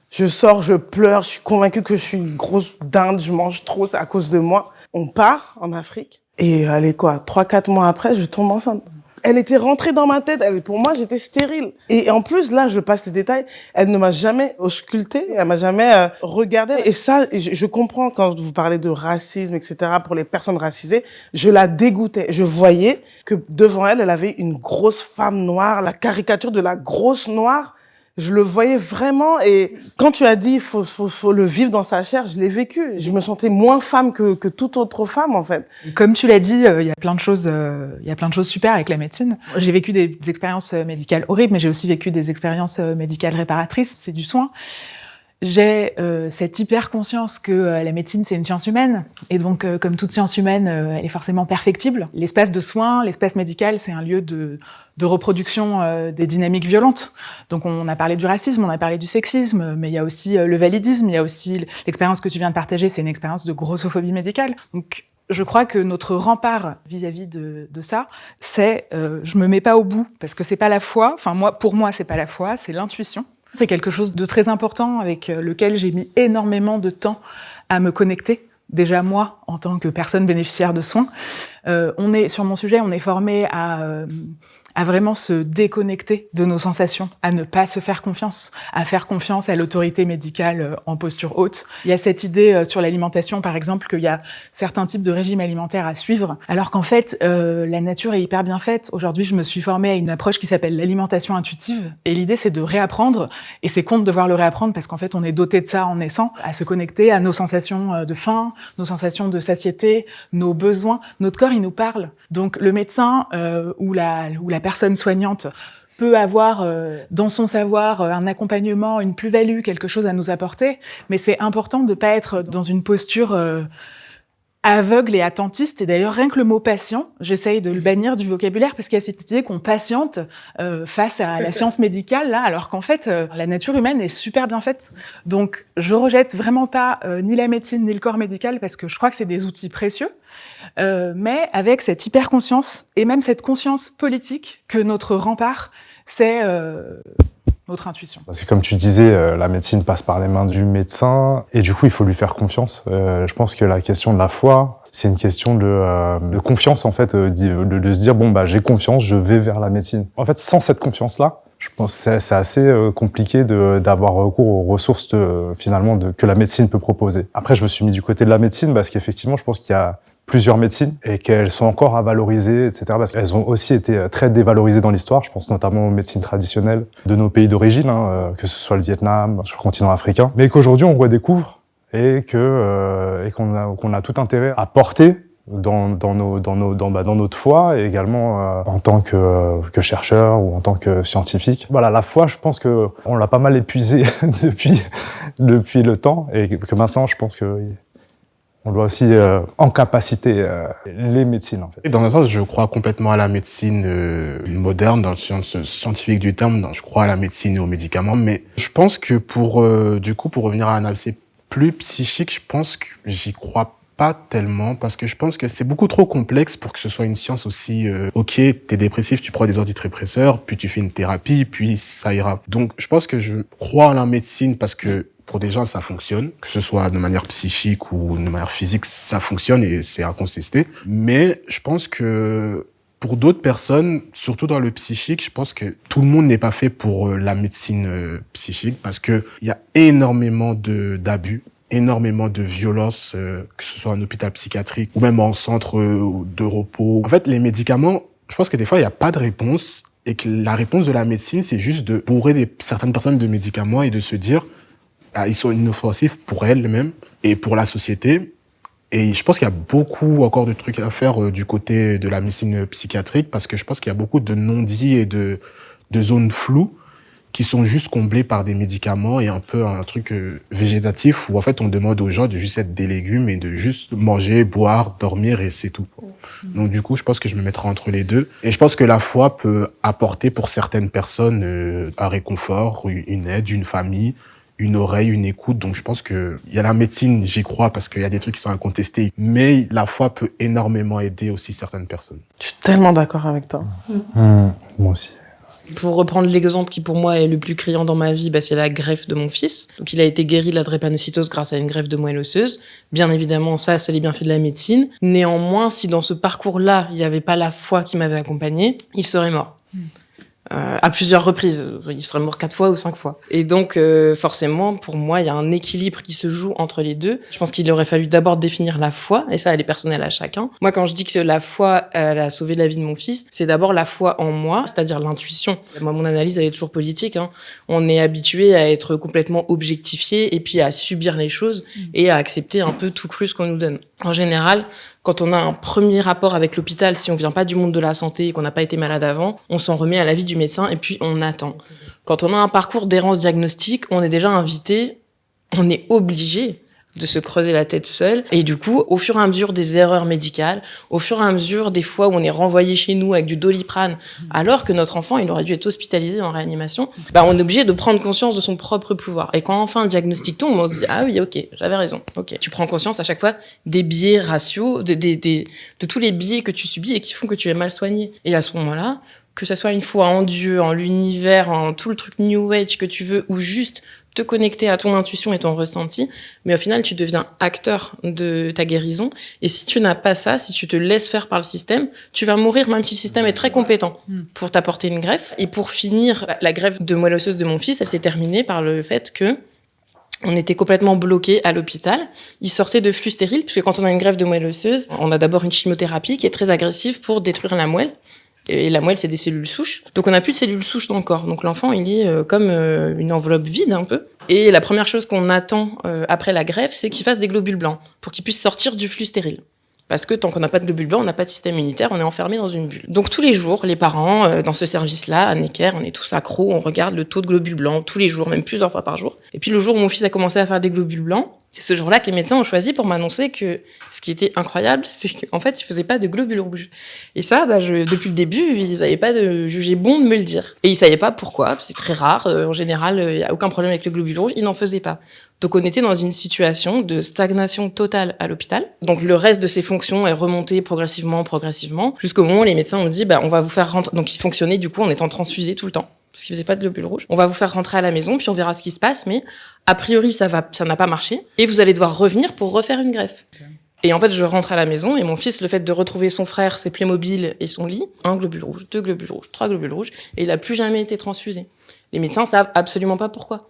Je sors, je pleure, je suis convaincue que je suis une grosse dinde, je mange trop, c'est à cause de moi. On part en Afrique. Et allez, 3-4 mois après, je tombe enceinte. Elle était rentrée dans ma tête. Pour moi, j'étais stérile. Et en plus, là, je passe les détails. Elle ne m'a jamais auscultée. Elle m'a jamais regardée. Et ça, je comprends quand vous parlez de racisme, etc. Pour les personnes racisées, je la dégoûtais. Je voyais que devant elle, elle avait une grosse femme noire, la caricature de la grosse noire. Je le voyais vraiment. Et quand tu as dit il faut le vivre dans sa chair, je l'ai vécu. Je me sentais moins femme que toute autre femme, en fait. Comme tu l'as dit, il y a plein de choses super avec la médecine. J'ai vécu des expériences médicales horribles, mais j'ai aussi vécu des expériences médicales réparatrices. C'est du soin. J'ai cette hyper conscience que la médecine, c'est une science humaine. Et donc, comme toute science humaine, elle est forcément perfectible. L'espace de soins, l'espace médical, c'est un lieu de reproduction des dynamiques violentes. Donc, on a parlé du racisme, on a parlé du sexisme, mais il y a aussi le validisme, il y a aussi l'expérience que tu viens de partager, c'est une expérience de grossophobie médicale. Donc, je crois que notre rempart vis-à-vis de ça, c'est je me mets pas au bout, parce que c'est pas la foi. Enfin, pour moi, c'est pas la foi, c'est l'intuition. C'est quelque chose de très important avec lequel j'ai mis énormément de temps à me connecter. Déjà moi, en tant que personne bénéficiaire de soins, sur mon sujet, on est formé à vraiment se déconnecter de nos sensations, à ne pas se faire confiance, à faire confiance à l'autorité médicale en posture haute. Il y a cette idée sur l'alimentation, par exemple, qu'il y a certains types de régimes alimentaires à suivre, alors qu'en fait, la nature est hyper bien faite. Aujourd'hui, je me suis formée à une approche qui s'appelle l'alimentation intuitive, et l'idée, c'est de réapprendre, et c'est con de devoir le réapprendre parce qu'en fait, on est doté de ça en naissant, à se connecter à nos sensations de faim, nos sensations de satiété, nos besoins. Notre corps, il nous parle. Donc, le médecin ou la personne soignante peut avoir dans son savoir un accompagnement, une plus-value, quelque chose à nous apporter, mais c'est important de pas être dans une posture aveugle et attentiste. Et d'ailleurs, rien que le mot patient, j'essaye de le bannir du vocabulaire parce qu'il y a cette idée qu'on patiente face à la science médicale, là, alors qu'en fait, la nature humaine est super bien faite. Donc, je rejette vraiment pas ni la médecine ni le corps médical parce que je crois que c'est des outils précieux. Mais avec cette hyper-conscience et même cette conscience politique que notre rempart, c'est notre intuition. Parce que comme tu disais, la médecine passe par les mains du médecin et du coup, il faut lui faire confiance. Je pense que la question de la foi, c'est une question de confiance, en fait, de se dire, bon, bah, j'ai confiance, je vais vers la médecine. En fait, sans cette confiance-là, je pense que c'est assez compliqué d'avoir recours aux ressources que la médecine peut proposer. Après, je me suis mis du côté de la médecine parce qu'effectivement, je pense qu'il y a plusieurs médecines et qu'elles sont encore à valoriser, etc. Parce qu'elles ont aussi été très dévalorisées dans l'histoire. Je pense notamment aux médecines traditionnelles de nos pays d'origine, que ce soit le Vietnam, sur le continent africain. Mais qu'aujourd'hui, on redécouvre et qu'on a tout intérêt à porter dans notre foi et également en tant que chercheur ou en tant que scientifique. Voilà, la foi, je pense que on l'a pas mal épuisée depuis le temps et que maintenant, je pense que on doit aussi incapaciter les médecines, en fait. Et dans un sens, je crois complètement à la médecine moderne, dans le sens scientifique du terme. Je crois à la médecine et aux médicaments. Mais je pense que pour revenir à un aspect plus psychique, je pense que j'y crois pas tellement, parce que je pense que c'est beaucoup trop complexe pour que ce soit une science aussi ok, t'es dépressif, tu prends des antidépresseurs, puis tu fais une thérapie, puis ça ira. Donc je pense que je crois à la médecine parce que pour des gens ça fonctionne, que ce soit de manière psychique ou de manière physique, ça fonctionne et c'est incontesté. Mais je pense que pour d'autres personnes, surtout dans le psychique, je pense que tout le monde n'est pas fait pour la médecine psychique, parce que il y a énormément d'abus, énormément de violences, que ce soit en hôpital psychiatrique ou même en centre de repos. En fait, les médicaments, je pense que des fois, il n'y a pas de réponse Et que la réponse de la médecine, c'est juste de bourrer certaines personnes de médicaments et de se dire, ils sont inoffensifs pour elles-mêmes et pour la société. Et je pense qu'il y a beaucoup encore de trucs à faire du côté de la médecine psychiatrique, parce que je pense qu'il y a beaucoup de non-dits et de zones floues qui sont juste comblées par des médicaments et un peu un truc végétatif où en fait on demande aux gens de juste être des légumes et de juste manger, boire, dormir et c'est tout. Donc du coup, je pense que je me mettrai entre les deux. Et je pense que la foi peut apporter pour certaines personnes un réconfort, une aide, une famille, une oreille, une écoute. Donc je pense que il y a la médecine, j'y crois parce qu'il y a des trucs qui sont incontestés, mais la foi peut énormément aider aussi certaines personnes. Je suis tellement d'accord avec toi. Moi aussi. Pour reprendre l'exemple qui pour moi est le plus criant dans ma vie, c'est la greffe de mon fils. Donc il a été guéri de la drépanocytose grâce à une greffe de moelle osseuse. Bien évidemment, ça c'est les bienfaits de la médecine. Néanmoins, si dans ce parcours-là, il n'y avait pas la foi qui m'avait accompagné, il serait mort. À plusieurs reprises. Il serait mort 4 fois ou 5 fois. Et donc, forcément, pour moi, il y a un équilibre qui se joue entre les deux. Je pense qu'il aurait fallu d'abord définir la foi, et ça, elle est personnelle à chacun. Moi, quand je dis que la foi, elle a sauvé la vie de mon fils, c'est d'abord la foi en moi, c'est-à-dire l'intuition. Moi, mon analyse, elle est toujours politique. On est habitué à être complètement objectifié, et puis à subir les choses, et à accepter un peu tout cru ce qu'on nous donne. En général, quand on a un premier rapport avec l'hôpital, si on vient pas du monde de la santé et qu'on n'a pas été malade avant, on s'en remet à l'avis du médecin et puis on attend. Quand on a un parcours d'errance diagnostique, on est déjà invité, on est obligé de se creuser la tête seul. Et du coup, au fur et à mesure des erreurs médicales, au fur et à mesure des fois où on est renvoyé chez nous avec du Doliprane, alors que notre enfant, il aurait dû être hospitalisé en réanimation, on est obligé de prendre conscience de son propre pouvoir. Et quand enfin le diagnostic tombe, on se dit, ah oui, ok, j'avais raison. Ok. Tu prends conscience à chaque fois des biais raciaux, de tous les biais que tu subis et qui font que tu es mal soigné. Et à ce moment-là, que ça soit une foi en Dieu, en l'univers, en tout le truc New Age que tu veux, ou juste te connecter à ton intuition et ton ressenti, mais au final, tu deviens acteur de ta guérison. Et si tu n'as pas ça, si tu te laisses faire par le système, tu vas mourir même si le système est très compétent pour t'apporter une greffe. Et pour finir, la greffe de moelle osseuse de mon fils, elle s'est terminée par le fait que on était complètement bloqué à l'hôpital. Il sortait de flux stériles, puisque quand on a une greffe de moelle osseuse, on a d'abord une chimiothérapie qui est très agressive pour détruire la moelle. Et la moelle, c'est des cellules souches. Donc, on n'a plus de cellules souches dans le corps. Donc, l'enfant, il est comme une enveloppe vide, un peu. Et la première chose qu'on attend après la greffe, c'est qu'il fasse des globules blancs pour qu'il puisse sortir du flux stérile. Parce que tant qu'on n'a pas de globules blancs, on n'a pas de système immunitaire, on est enfermé dans une bulle. Donc tous les jours, les parents, dans ce service-là, à Necker, on est tous accros, on regarde le taux de globules blancs tous les jours, même plusieurs fois par jour. Et puis le jour où mon fils a commencé à faire des globules blancs, c'est ce jour-là que les médecins ont choisi pour m'annoncer que ce qui était incroyable, c'est qu'en fait, il faisait pas de globules rouges. Et ça, depuis le début, ils n'avaient pas jugé bon de me le dire. Et ils savaient pas pourquoi, c'est très rare. En général, il y a aucun problème avec le globule rouge, ils n'en faisaient pas. Donc on était dans une situation de stagnation totale à l'hôpital. Donc le reste de ses fonctions est remonté progressivement, jusqu'au moment où les médecins ont dit, on va vous faire rentrer. Donc il fonctionnait du coup en étant transfusé tout le temps, parce qu'il faisait pas de globules rouges. On va vous faire rentrer à la maison, puis on verra ce qui se passe, mais a priori ça n'a pas marché, et vous allez devoir revenir pour refaire une greffe. Okay. Et en fait, je rentre à la maison, et mon fils, le fait de retrouver son frère, ses Playmobil et son lit, 1 globule rouge, 2 globules rouges, 3 globules rouges, et il a plus jamais été transfusé. Les médecins savent absolument pas pourquoi.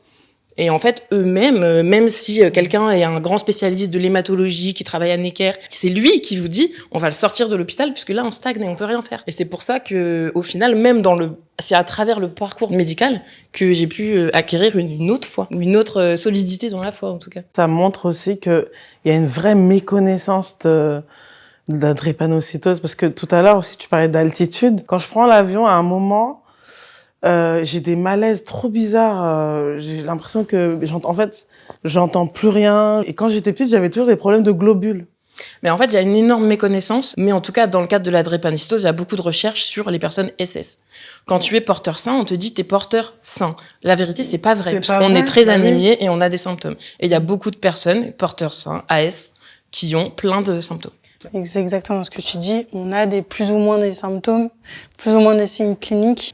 Et en fait, eux-mêmes, même si quelqu'un est un grand spécialiste de l'hématologie qui travaille à Necker, c'est lui qui vous dit on va le sortir de l'hôpital puisque là on stagne et on peut rien faire. Et c'est pour ça que, au final, même c'est à travers le parcours médical que j'ai pu acquérir une autre foi, ou une autre solidité dans la foi en tout cas. Ça montre aussi qu'il y a une vraie méconnaissance de la drépanocytose, parce que tout à l'heure aussi tu parlais d'altitude. Quand je prends l'avion, à un moment, j'ai des malaises trop bizarres. J'ai l'impression que j'entends plus rien. Et quand j'étais petite, j'avais toujours des problèmes de globules. Mais en fait, il y a une énorme méconnaissance. Mais en tout cas, dans le cadre de la drépanocytose, il y a beaucoup de recherches sur les personnes SS. Quand tu es porteur sain, on te dit t'es porteur sain. La vérité, c'est pas vrai. Parce qu'on est très anémié et on a des symptômes. Et il y a beaucoup de personnes, porteurs sains, AS, qui ont plein de symptômes. C'est exactement ce que tu dis. On a plus ou moins des symptômes, plus ou moins des signes cliniques.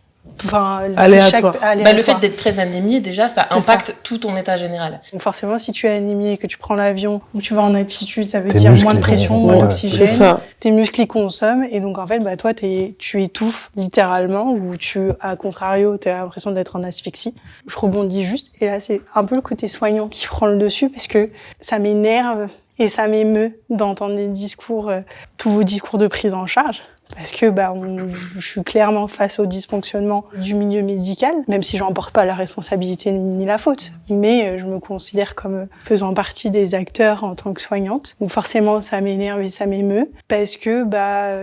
Aléatoire. Le fait d'être très anémié, déjà, ça impacte tout ton état général. Donc forcément, si tu es anémié et que tu prends l'avion ou tu vas en altitude, ça veut dire moins de pression, moins d'oxygène. Tes muscles y consomment et donc en fait, toi, tu étouffes littéralement, ou à contrario, tu as l'impression d'être en asphyxie. Je rebondis juste, et là, c'est un peu le côté soignant qui prend le dessus, parce que ça m'énerve et ça m'émeut d'entendre des discours, tous vos discours de prise en charge. Parce que je suis clairement face au dysfonctionnement du milieu médical, même si j'en porte pas la responsabilité ni la faute. Mais je me considère comme faisant partie des acteurs en tant que soignante. Donc forcément, ça m'énerve et ça m'émeut. Parce que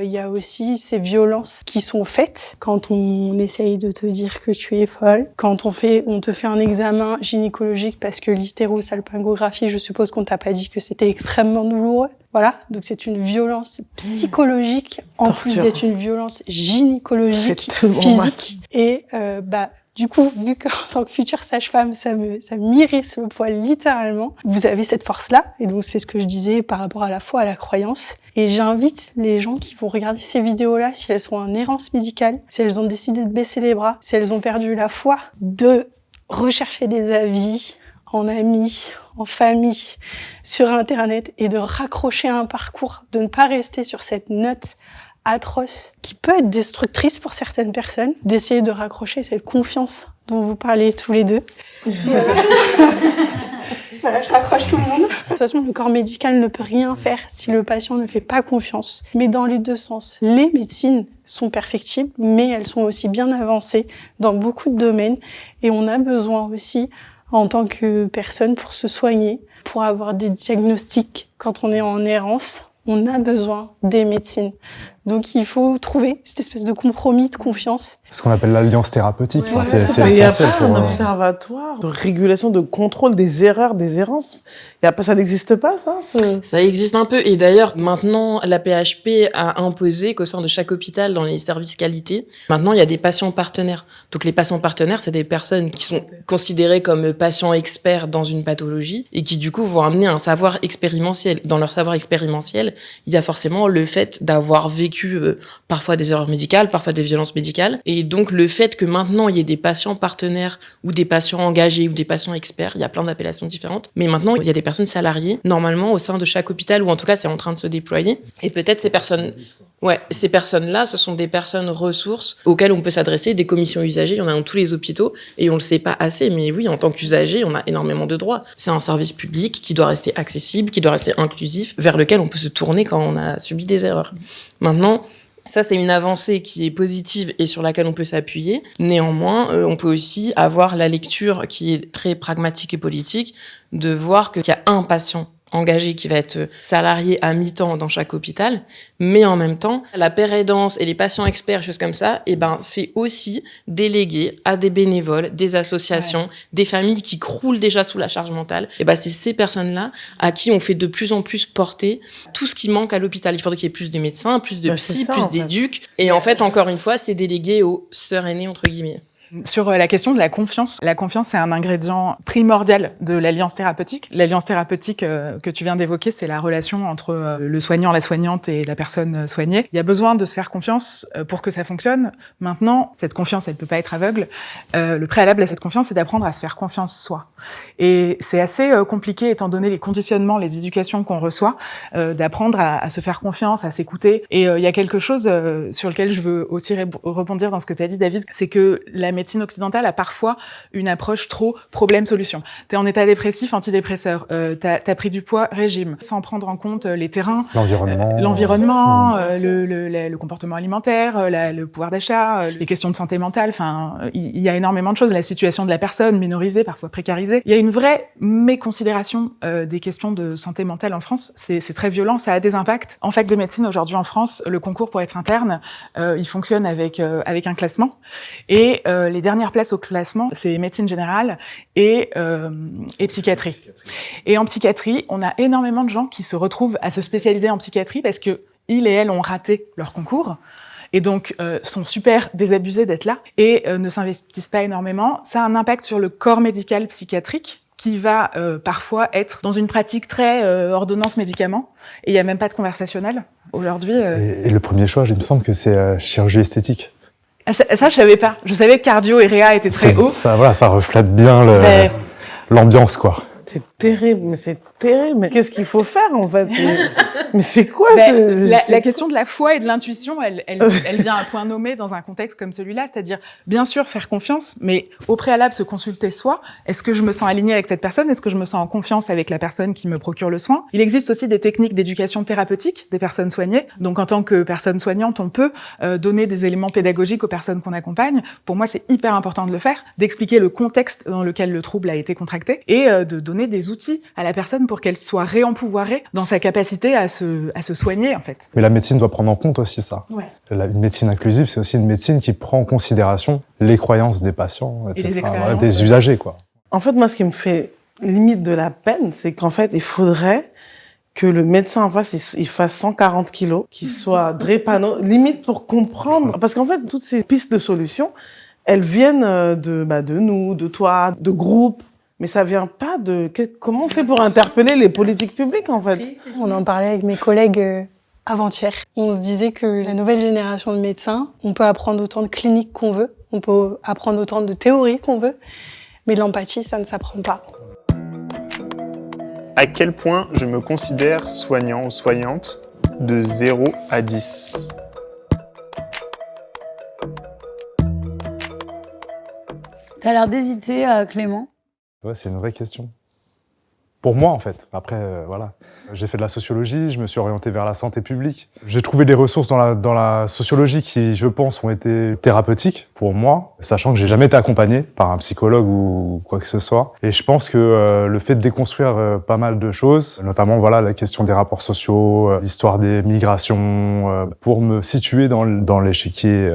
il y a aussi ces violences qui sont faites quand on essaye de te dire que tu es folle, quand on te fait un examen gynécologique parce que l'hystérosalpingographie, je suppose qu'on t'a pas dit que c'était extrêmement douloureux. Voilà, donc c'est une violence psychologique en plus d'être une violence gynécologique, physique. Et du coup, vu qu'en tant que future sage-femme, ça m'irrisse le poil littéralement, vous avez cette force-là, et donc c'est ce que je disais par rapport à la foi, à la croyance. Et j'invite les gens qui vont regarder ces vidéos-là, si elles sont en errance médicale, si elles ont décidé de baisser les bras, si elles ont perdu la foi, de rechercher des avis en amis, en famille, sur Internet, et de raccrocher un parcours, de ne pas rester sur cette note atroce qui peut être destructrice pour certaines personnes, d'essayer de raccrocher cette confiance dont vous parlez tous les deux. Voilà, je raccroche tout le monde. De toute façon, le corps médical ne peut rien faire si le patient ne fait pas confiance. Mais dans les deux sens, les médecines sont perfectibles, mais elles sont aussi bien avancées dans beaucoup de domaines, et on a besoin aussi en tant que personne pour se soigner, pour avoir des diagnostics quand on est en errance, on a besoin des médecines. Donc il faut trouver cette espèce de compromis de confiance. Ce qu'on appelle l'alliance thérapeutique, Ouais, c'est Il y a essentiel pas pour... un observatoire de régulation, de contrôle des erreurs, des errances. Ça n'existe pas, ça Ça existe un peu. Et d'ailleurs, maintenant, la PHP a imposé qu'au sein de chaque hôpital, dans les services qualité, maintenant, il y a des patients partenaires. Donc les patients partenaires, c'est des personnes qui sont considérées comme patients experts dans une pathologie et qui, du coup, vont amener un savoir expérimentiel. Dans leur savoir expérimentiel, il y a forcément le fait d'avoir vécu parfois des erreurs médicales, parfois des violences médicales. Et donc, le fait que maintenant, il y ait des patients partenaires ou des patients engagés ou des patients experts, il y a plein d'appellations différentes. Mais maintenant, il y a des personnes salariées, normalement, au sein de chaque hôpital, ou en tout cas, c'est en train de se déployer. Et peut-être ces personnes-là, ce sont des personnes ressources auxquelles on peut s'adresser, des commissions usagers, il y en a dans tous les hôpitaux, et on le sait pas assez, mais oui, en tant qu'usager, on a énormément de droits. C'est un service public qui doit rester accessible, qui doit rester inclusif, vers lequel on peut se tourner quand on a subi des erreurs. Maintenant, ça, c'est une avancée qui est positive et sur laquelle on peut s'appuyer. Néanmoins, on peut aussi avoir la lecture qui est très pragmatique et politique, de voir qu'il y a un patient engagé qui va être salarié à mi-temps dans chaque hôpital, mais en même temps, la paire aidance et les patients experts, choses comme ça, c'est aussi délégué à des bénévoles, des associations, des familles qui croulent déjà sous la charge mentale. C'est ces personnes-là à qui on fait de plus en plus porter tout ce qui manque à l'hôpital. Il faudrait qu'il y ait plus de médecins, plus de psy, plus d'éducs. Et en fait, encore une fois, c'est délégué aux sœurs aînées, entre guillemets. Sur la question de la confiance c'est un ingrédient primordial de l'alliance thérapeutique. L'alliance thérapeutique que tu viens d'évoquer, c'est la relation entre le soignant, la soignante et la personne soignée. Il y a besoin de se faire confiance pour que ça fonctionne. Maintenant, cette confiance, elle peut pas être aveugle. Le préalable à cette confiance, c'est d'apprendre à se faire confiance soi. Et c'est assez compliqué, étant donné les conditionnements, les éducations qu'on reçoit, d'apprendre à se faire confiance, à s'écouter. Et il y a quelque chose sur lequel je veux aussi rebondir dans ce que tu as dit, David, c'est que la médecine occidentale a parfois une approche trop problème-solution. T'es en état dépressif, antidépresseur. T'as pris du poids, régime. Sans prendre en compte les terrains, l'environnement, le comportement alimentaire, le pouvoir d'achat, les questions de santé mentale. Enfin, il y a énormément de choses. La situation de la personne, minorisée, parfois précarisée. Il y a une vraie méconsidération des questions de santé mentale en France. C'est très violent, ça a des impacts. En fac de médecine, aujourd'hui en France, le concours pour être interne, il fonctionne avec un classement. Et les dernières places au classement, c'est médecine générale et psychiatrie. Et en psychiatrie, on a énormément de gens qui se retrouvent à se spécialiser en psychiatrie parce que ils et elles ont raté leur concours et donc sont super désabusés d'être là et ne s'investissent pas énormément. Ça a un impact sur le corps médical psychiatrique qui va parfois être dans une pratique très ordonnance-médicament et il n'y a même pas de conversationnel aujourd'hui. Et le premier choix, il me semble que c'est chirurgie esthétique. Ça, je savais pas. Je savais que cardio et réa étaient très hauts. Ça reflète bien l'ambiance, quoi. C'est terrible, mais c'est terrible. Mais qu'est-ce qu'il faut faire, en fait? Mais c'est quoi la question de la foi et de l'intuition, elle vient à point nommé dans un contexte comme celui-là, c'est-à-dire, bien sûr, faire confiance, mais au préalable, se consulter soi. Est-ce que je me sens aligné avec cette personne? Est-ce que je me sens en confiance avec la personne qui me procure le soin? Il existe aussi des techniques d'éducation thérapeutique des personnes soignées. Donc, en tant que personne soignante, on peut donner des éléments pédagogiques aux personnes qu'on accompagne. Pour moi, c'est hyper important de le faire, d'expliquer le contexte dans lequel le trouble a été contracté et de donner des outils à la personne pour qu'elle soit réempouvoirée dans sa capacité à se soigner, en fait. Mais la médecine doit prendre en compte aussi ça. Ouais. Une médecine inclusive, c'est aussi une médecine qui prend en considération les croyances des patients, etc. Et les expériences. Des usagers, quoi. En fait, moi, ce qui me fait limite de la peine, c'est qu'en fait, il faudrait que le médecin en face, il fasse 140 kilos, qu'il soit drépano, limite pour comprendre. Parce qu'en fait, toutes ces pistes de solutions, elles viennent de nous, de toi, de groupes. Mais ça vient pas comment on fait pour interpeller les politiques publiques, en fait? On en parlait avec mes collègues avant-hier. On se disait que la nouvelle génération de médecins, on peut apprendre autant de cliniques qu'on veut, on peut apprendre autant de théories qu'on veut, mais l'empathie, ça ne s'apprend pas. À quel point je me considère soignant ou soignante de 0 à 10? T'as l'air d'hésiter, Clément. Ouais, c'est une vraie question. Pour moi, en fait. Après, voilà. J'ai fait de la sociologie, je me suis orienté vers la santé publique. J'ai trouvé des ressources dans la sociologie qui, je pense, ont été thérapeutiques pour moi, sachant que j'ai jamais été accompagné par un psychologue ou quoi que ce soit. Et je pense que le fait de déconstruire pas mal de choses, notamment voilà la question des rapports sociaux, l'histoire des migrations, pour me situer dans l'échiquier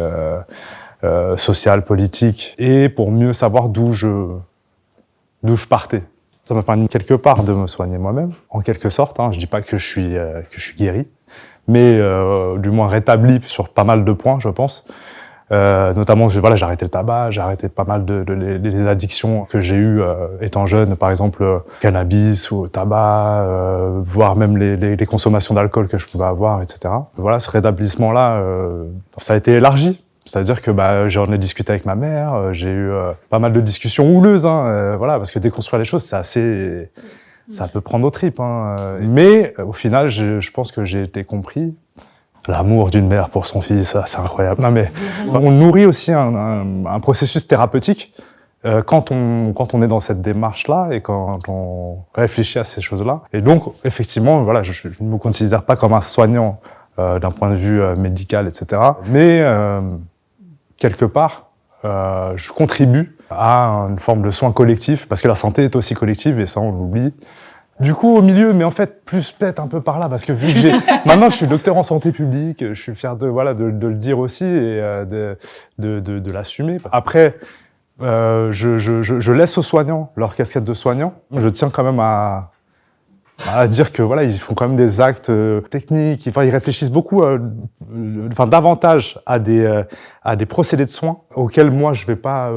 social, politique, et pour mieux savoir d'où je partais. Ça m'a permis quelque part de me soigner moi-même, en quelque sorte. Je dis pas que je suis guéri, mais du moins rétabli sur pas mal de points, je pense. Notamment, j'ai arrêté le tabac, j'ai arrêté pas mal des addictions que j'ai eues étant jeune, par exemple cannabis ou tabac, voire même les consommations d'alcool que je pouvais avoir, etc. Voilà, ce rétablissement-là, ça a été élargi. C'est-à-dire que j'en ai discuté avec ma mère, j'ai eu pas mal de discussions houleuses, voilà, parce que déconstruire les choses, ça peut prendre aux tripes. Mais au final, je pense que j'ai été compris. L'amour d'une mère pour son fils, ça, c'est incroyable. Non, mais on nourrit aussi un processus thérapeutique quand on est dans cette démarche-là et quand on réfléchit à ces choses-là. Et donc, effectivement, voilà, je ne me considère pas comme un soignant d'un point de vue médical, etc. Mais quelque part, je contribue à une forme de soin collectif, parce que la santé est aussi collective, et ça, on l'oublie. Du coup, au milieu, mais en fait, plus peut-être un peu par là, parce que vu que maintenant, je suis docteur en santé publique, je suis fier de le dire aussi, et de l'assumer. Après, je laisse aux soignants leur casquette de soignant. Je tiens quand même à dire que voilà, ils font quand même des actes techniques, ils réfléchissent beaucoup, davantage à des procédés de soins auxquels moi je vais pas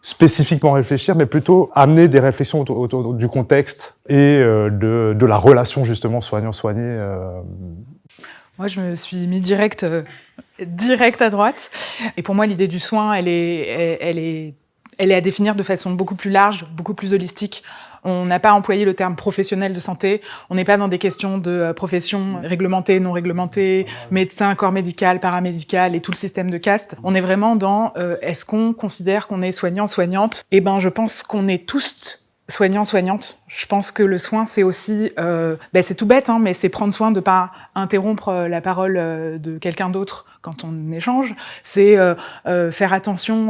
spécifiquement réfléchir, mais plutôt amener des réflexions autour du contexte et de la relation justement soignant-soigné. Moi, je me suis mis direct à droite. Et pour moi, l'idée du soin, elle est à définir de façon beaucoup plus large, beaucoup plus holistique. On n'a pas employé le terme professionnel de santé. On n'est pas dans des questions de profession réglementée, non réglementée, médecin, corps médical, paramédical et tout le système de caste. On est vraiment dans est-ce qu'on considère qu'on est soignant, soignante? Eh ben, je pense qu'on est tous soignants, soignantes. Je pense que le soin, c'est aussi, c'est tout bête, mais c'est prendre soin de pas interrompre la parole de quelqu'un d'autre quand on échange. C'est faire attention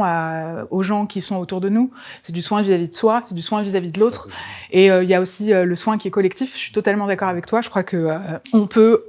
aux gens qui sont autour de nous. C'est du soin vis-à-vis de soi, c'est du soin vis-à-vis de l'autre. Et il y a aussi le soin qui est collectif. Je suis totalement d'accord avec toi. Je crois que on peut,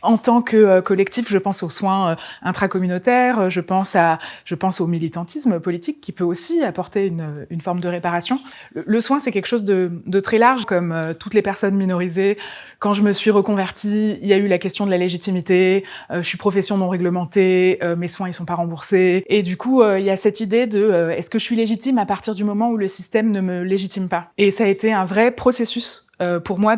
en tant que collectif, je pense aux soins intracommunautaires, je pense au militantisme politique qui peut aussi apporter une forme de réparation. Le soin, c'est quelque chose de très large, comme toutes les personnes minorisées. Quand je me suis reconvertie, il y a eu la question de la légitimité. Je suis profession non réglementée, mes soins ils sont pas remboursés. Et du coup, il y a cette idée de est-ce que je suis légitime à partir du moment où le système ne me légitime pas? Et ça a été un vrai processus pour moi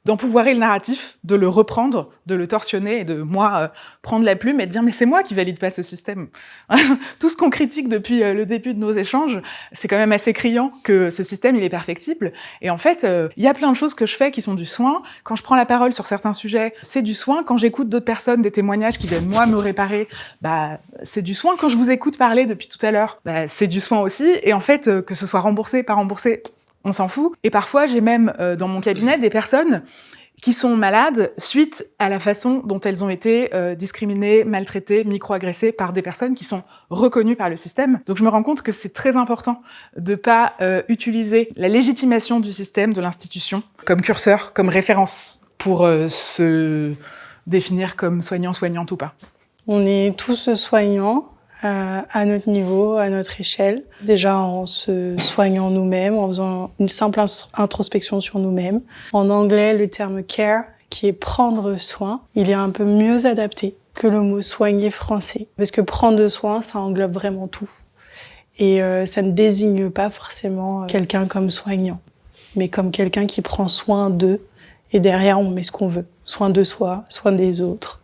d'empouvoirer le narratif, de le reprendre, de le torsionner et de moi prendre la plume et de dire mais c'est moi qui valide pas ce système. Tout ce qu'on critique depuis le début de nos échanges, c'est quand même assez criant que ce système il est perfectible. Et en fait, il y a plein de choses que je fais qui sont du soin. Quand je prends la parole sur certains sujets, c'est du soin. Quand j'écoute d'autres personnes, des témoignages qui viennent moi me réparer, c'est du soin. Quand je vous écoute parler depuis tout à l'heure, c'est du soin aussi. Et en fait, que ce soit remboursé, pas remboursé, on s'en fout. Et parfois, j'ai même dans mon cabinet des personnes qui sont malades suite à la façon dont elles ont été discriminées, maltraitées, micro-agressées par des personnes qui sont reconnues par le système. Donc je me rends compte que c'est très important de pas utiliser la légitimation du système, de l'institution, comme curseur, comme référence pour se définir comme soignant, soignante ou pas. On est tous soignants. À notre niveau, à notre échelle. Déjà en se soignant nous-mêmes, en faisant une simple introspection sur nous-mêmes. En anglais, le terme care, qui est prendre soin, il est un peu mieux adapté que le mot soigner français. Parce que prendre soin, ça englobe vraiment tout. Et ça ne désigne pas forcément quelqu'un comme soignant, mais comme quelqu'un qui prend soin d'eux. Et derrière, on met ce qu'on veut. Soin de soi, soin des autres.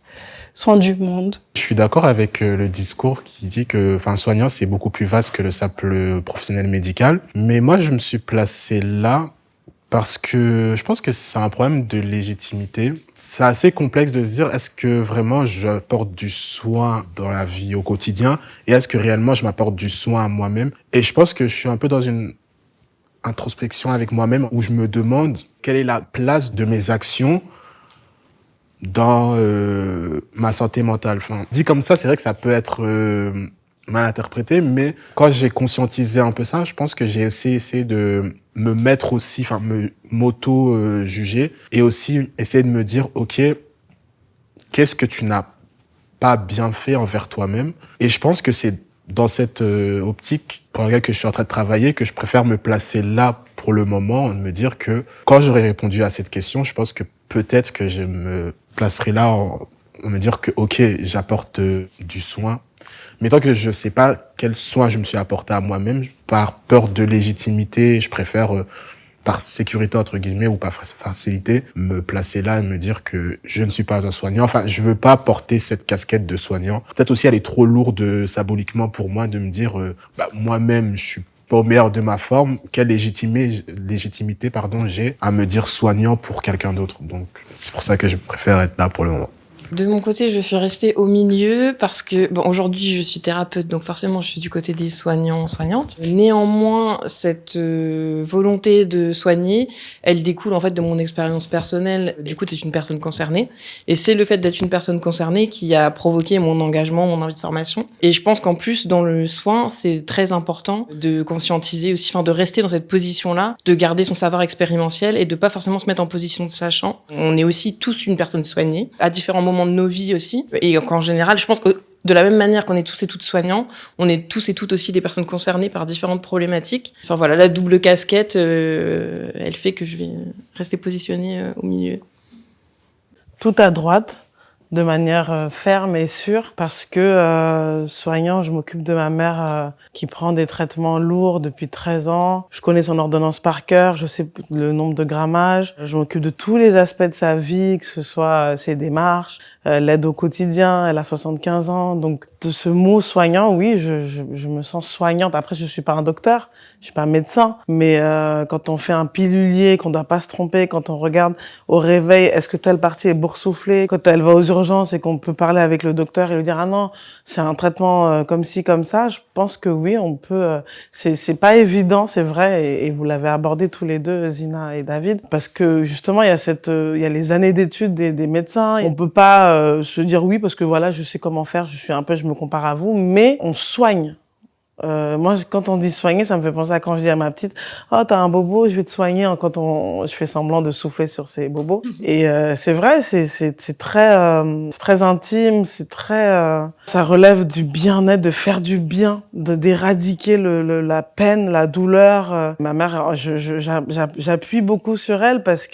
Soin du monde. Je suis d'accord avec le discours qui dit que soignant, c'est beaucoup plus vaste que le simple professionnel médical. Mais moi, je me suis placé là parce que je pense que c'est un problème de légitimité. C'est assez complexe de se dire, est-ce que vraiment j'apporte du soin dans la vie au quotidien et est-ce que réellement je m'apporte du soin à moi-même? Et je pense que je suis un peu dans une introspection avec moi-même où je me demande quelle est la place de mes actions dans ma santé mentale. Dit comme ça, c'est vrai que ça peut être mal interprété, mais quand j'ai conscientisé un peu ça, je pense que j'ai essayé de me mettre aussi, m'auto-juger et aussi essayer de me dire, ok, qu'est-ce que tu n'as pas bien fait envers toi-même? Et je pense que c'est dans cette optique pour laquelle que je suis en train de travailler que je préfère me placer là pour le moment, me dire que quand j'aurai répondu à cette question, je pense que peut-être que je me placerai là en me dire que ok, j'apporte du soin, mais tant que je sais pas quel soin je me suis apporté à moi-même, par peur de légitimité, je préfère par sécurité entre guillemets ou par facilité me placer là et me dire que je ne suis pas un soignant. Je veux pas porter cette casquette de soignant. Peut-être aussi elle est trop lourde symboliquement pour moi de me dire moi-même je suis pas au meilleur de ma forme, quelle légitimité j'ai à me dire soignant pour quelqu'un d'autre. Donc, c'est pour ça que je préfère être là pour le moment. De mon côté, je suis restée au milieu parce que, aujourd'hui, je suis thérapeute, donc forcément, je suis du côté des soignants, soignantes. Néanmoins, cette volonté de soigner, elle découle en fait de mon expérience personnelle. Du coup, t'es une personne concernée. Et c'est le fait d'être une personne concernée qui a provoqué mon engagement, mon envie de formation. Et je pense qu'en plus, dans le soin, c'est très important de conscientiser aussi, de rester dans cette position-là, de garder son savoir expérimentiel et de pas forcément se mettre en position de sachant. On est aussi tous une personne soignée, à différents moments de nos vies aussi. Et qu'en général, je pense que de la même manière qu'on est tous et toutes soignants, on est tous et toutes aussi des personnes concernées par différentes problématiques. La double casquette, elle fait que je vais rester positionnée au milieu. Tout à droite, de manière ferme et sûre, parce que soignant, je m'occupe de ma mère qui prend des traitements lourds depuis 13 ans. Je connais son ordonnance par cœur, je sais le nombre de grammages. Je m'occupe de tous les aspects de sa vie, que ce soit ses démarches, l'aide au quotidien. Elle a 75 ans, donc de ce mot soignant, oui, je me sens soignante. Après, je suis pas un docteur, je suis pas un médecin, mais quand on fait un pilulier, qu'on doit pas se tromper, quand on regarde au réveil, est-ce que telle partie est boursouflée, quand elle va aux urgences et qu'on peut parler avec le docteur et lui dire ah non, c'est un traitement comme ci comme ça, je pense que oui, on peut. C'est pas évident, c'est vrai, et vous l'avez abordé tous les deux, Zina et David, parce que justement il y a les années d'études des médecins. On peut pas se dire oui parce que voilà, je sais comment faire, je me compare à vous, mais on soigne. Moi, quand on dit soigner, ça me fait penser à quand je dis à ma petite, oh, t'as un bobo, je vais te soigner, quand je fais semblant de souffler sur ses bobos. Et c'est vrai, c'est très intime, c'est très, ça relève du bien-être, de faire du bien, d'éradiquer la peine, la douleur. Ma mère, j'appuie beaucoup sur elle parce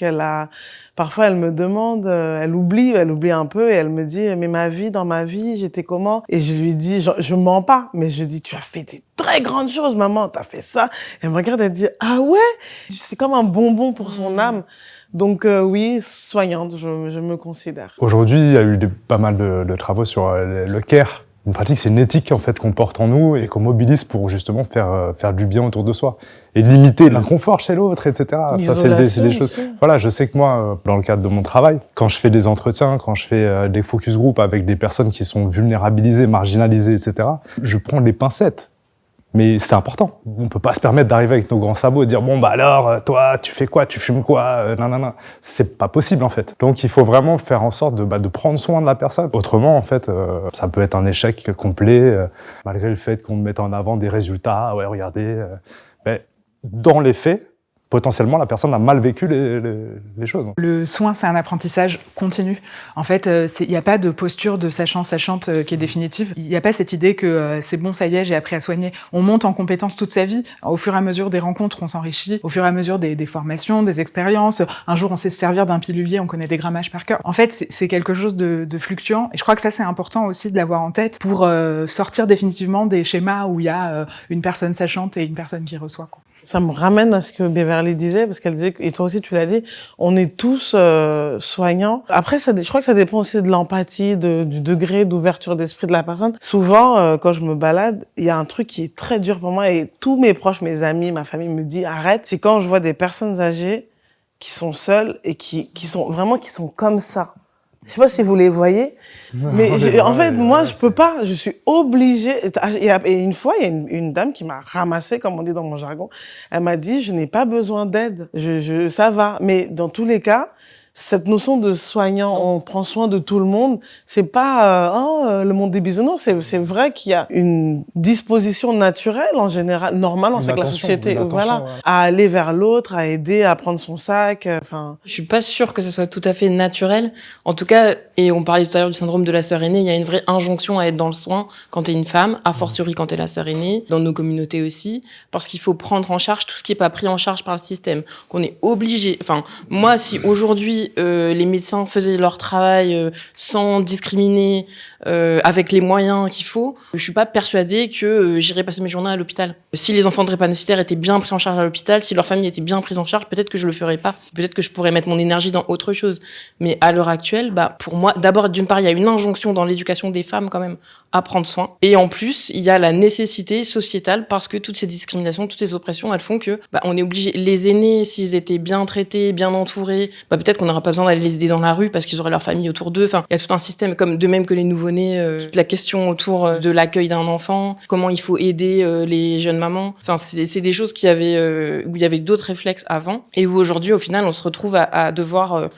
parfois, elle me demande, elle oublie un peu et elle me dit, mais dans ma vie, j'étais comment? Et je lui dis, je mens pas, mais je dis, tu as fait des très grande chose, maman, t'as fait ça. Elle me regarde, elle dit, ah ouais? C'est comme un bonbon pour son âme. Donc oui, soignante, je me considère. Aujourd'hui, il y a eu pas mal de travaux sur le care. Une pratique, c'est une éthique en fait qu'on porte en nous et qu'on mobilise pour justement faire du bien autour de soi et limiter l'inconfort chez l'autre, etc. Ça, c'est des choses. Voilà, je sais que moi, dans le cadre de mon travail, quand je fais des entretiens, quand je fais des focus group avec des personnes qui sont vulnérabilisées, marginalisées, etc., je prends les pincettes. Mais c'est important. On peut pas se permettre d'arriver avec nos grands sabots et dire bon bah alors toi tu fais quoi, tu fumes quoi, nanana. C'est pas possible en fait. Donc il faut vraiment faire en sorte de prendre soin de la personne. Autrement en fait ça peut être un échec complet malgré le fait qu'on mette en avant des résultats. Ouais regardez. Mais dans les faits, potentiellement, la personne a mal vécu les choses. Le soin, c'est un apprentissage continu. En fait, il n'y a pas de posture de sachante qui est définitive. Il n'y a pas cette idée que c'est bon, ça y est, j'ai appris à soigner. On monte en compétence toute sa vie. Au fur et à mesure des rencontres, on s'enrichit. Au fur et à mesure des formations, des expériences. Un jour, on sait se servir d'un pilulier, on connaît des grammages par cœur. En fait, c'est quelque chose de fluctuant. Et je crois que ça, c'est important aussi de l'avoir en tête pour sortir définitivement des schémas où il y a une personne sachante et une personne qui reçoit, quoi. Ça me ramène à ce que Beverly disait, parce qu'elle disait, et toi aussi tu l'as dit, on est tous soignants. Après, je crois que ça dépend aussi de l'empathie, du degré d'ouverture d'esprit de la personne. Souvent, quand je me balade, il y a un truc qui est très dur pour moi, et tous mes proches, mes amis, ma famille me disent arrête. C'est quand je vois des personnes âgées qui sont seules et qui sont comme ça. Je sais pas si vous les voyez, mais en fait, moi, je peux pas. Je suis obligée. Et une fois, il y a une dame qui m'a ramassée, comme on dit dans mon jargon. Elle m'a dit, je n'ai pas besoin d'aide. Ça va. Mais dans tous les cas, cette notion de soignant, on prend soin de tout le monde, c'est pas le monde des bisounours. C'est vrai qu'il y a une disposition naturelle en général, normale avec la société, voilà, à aller vers l'autre, à aider, à prendre son sac. Enfin, je suis pas sûre que ce soit tout à fait naturel. En tout cas, et on parlait tout à l'heure du syndrome de la sœur aînée, il y a une vraie injonction à être dans le soin quand t'es une femme, a fortiori quand t'es la sœur aînée, dans nos communautés aussi, parce qu'il faut prendre en charge tout ce qui est pas pris en charge par le système, qu'on est obligé. Enfin, moi, si aujourd'hui les médecins faisaient leur travail sans discriminer, avec les moyens qu'il faut, je suis pas persuadée que j'irais passer mes journées à l'hôpital. Si les enfants drépanocytaires étaient bien pris en charge à l'hôpital, si leur famille était bien prise en charge, peut-être que je le ferais pas. Peut-être que je pourrais mettre mon énergie dans autre chose. Mais à l'heure actuelle, pour moi, d'abord, d'une part, il y a une injonction dans l'éducation des femmes quand même à prendre soin. Et en plus, il y a la nécessité sociétale parce que toutes ces discriminations, toutes ces oppressions, elles font que on est obligé. Les aînés, s'ils étaient bien traités, bien entourés, peut-être qu'on n'aura pas besoin d'aller les aider dans la rue parce qu'ils auraient leur famille autour d'eux. Enfin, il y a tout un système, comme de même que les nouveau-nés, toute la question autour de l'accueil d'un enfant, comment il faut aider les jeunes mamans. Enfin, c'est des choses où il y avait d'autres réflexes avant et où aujourd'hui, au final, on se retrouve à devoir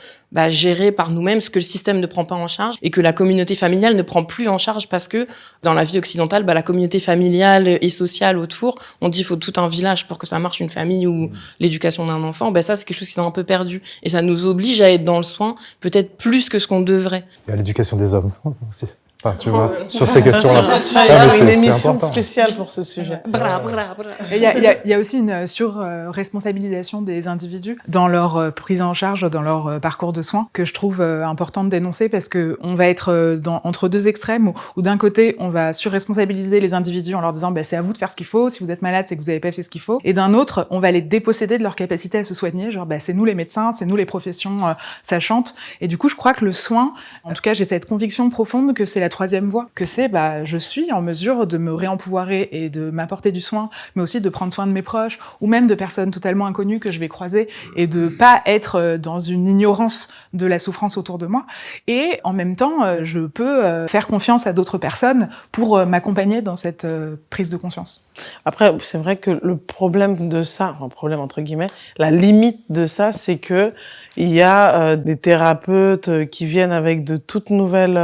gérer par nous-mêmes ce que le système ne prend pas en charge et que la communauté familiale ne prend plus en charge parce que dans la vie occidentale, la communauté familiale et sociale autour, on dit il faut tout un village pour que ça marche, une famille ou l'éducation d'un enfant. Ça, c'est quelque chose qui s'est un peu perdu et ça nous oblige à être dans le soin peut-être plus que ce qu'on devrait. Il y a l'éducation des hommes aussi. Enfin, tu vois, sur ces questions-là. Il y a une émission spéciale pour ce sujet. Il y a aussi une sur-responsabilisation des individus dans leur prise en charge, dans leur parcours de soins, que je trouve important de dénoncer parce que on va être entre deux extrêmes où d'un côté, on va sur-responsabiliser les individus en leur disant c'est à vous de faire ce qu'il faut, si vous êtes malade, c'est que vous n'avez pas fait ce qu'il faut. Et d'un autre, on va les déposséder de leur capacité à se soigner, genre c'est nous les médecins, c'est nous les professions sachantes. Et du coup, je crois que le soin, en tout cas, j'ai cette conviction profonde que c'est la troisième voie, que c'est je suis en mesure de me réempouvoirer et de m'apporter du soin, mais aussi de prendre soin de mes proches ou même de personnes totalement inconnues que je vais croiser et de pas être dans une ignorance de la souffrance autour de moi. Et en même temps, je peux faire confiance à d'autres personnes pour m'accompagner dans cette prise de conscience. Après, c'est vrai que le problème de ça, enfin problème entre guillemets, la limite de ça, c'est que il y a des thérapeutes qui viennent avec de toutes nouvelles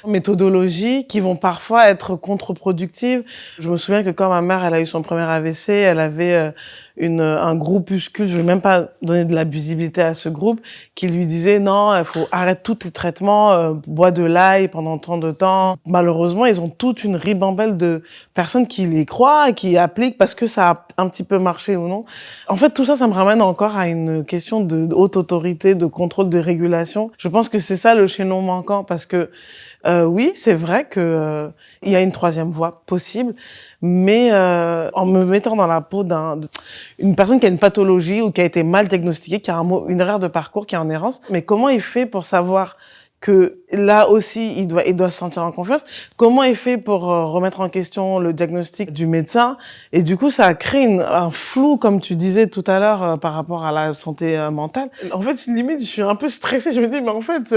méthodologies qui vont parfois être contre-productives. Je me souviens que quand ma mère, elle a eu son premier AVC, elle avait un groupuscule, je vais même pas donner de la visibilité à ce groupe, qui lui disait non, il faut arrêter tous les traitements, bois de l'ail pendant tant de temps. Malheureusement, ils ont toute une ribambelle de personnes qui les croient, qui appliquent parce que ça a un petit peu marché ou non. En fait, tout ça, ça me ramène encore à une question de haute autorité, de contrôle, de régulation. Je pense que c'est ça le chaînon manquant parce que Oui, c'est vrai que il y a une troisième voie possible, mais en me mettant dans la peau d'une personne qui a une pathologie ou qui a été mal diagnostiquée, qui a une erreur de parcours, qui est en errance, mais comment il fait pour savoir que là aussi, il doit se sentir en confiance? Comment il fait pour remettre en question le diagnostic du médecin? Et du coup, ça a créé un flou, comme tu disais tout à l'heure, par rapport à la santé mentale. En fait, limite, je suis un peu stressée. Je me dis, mais en fait,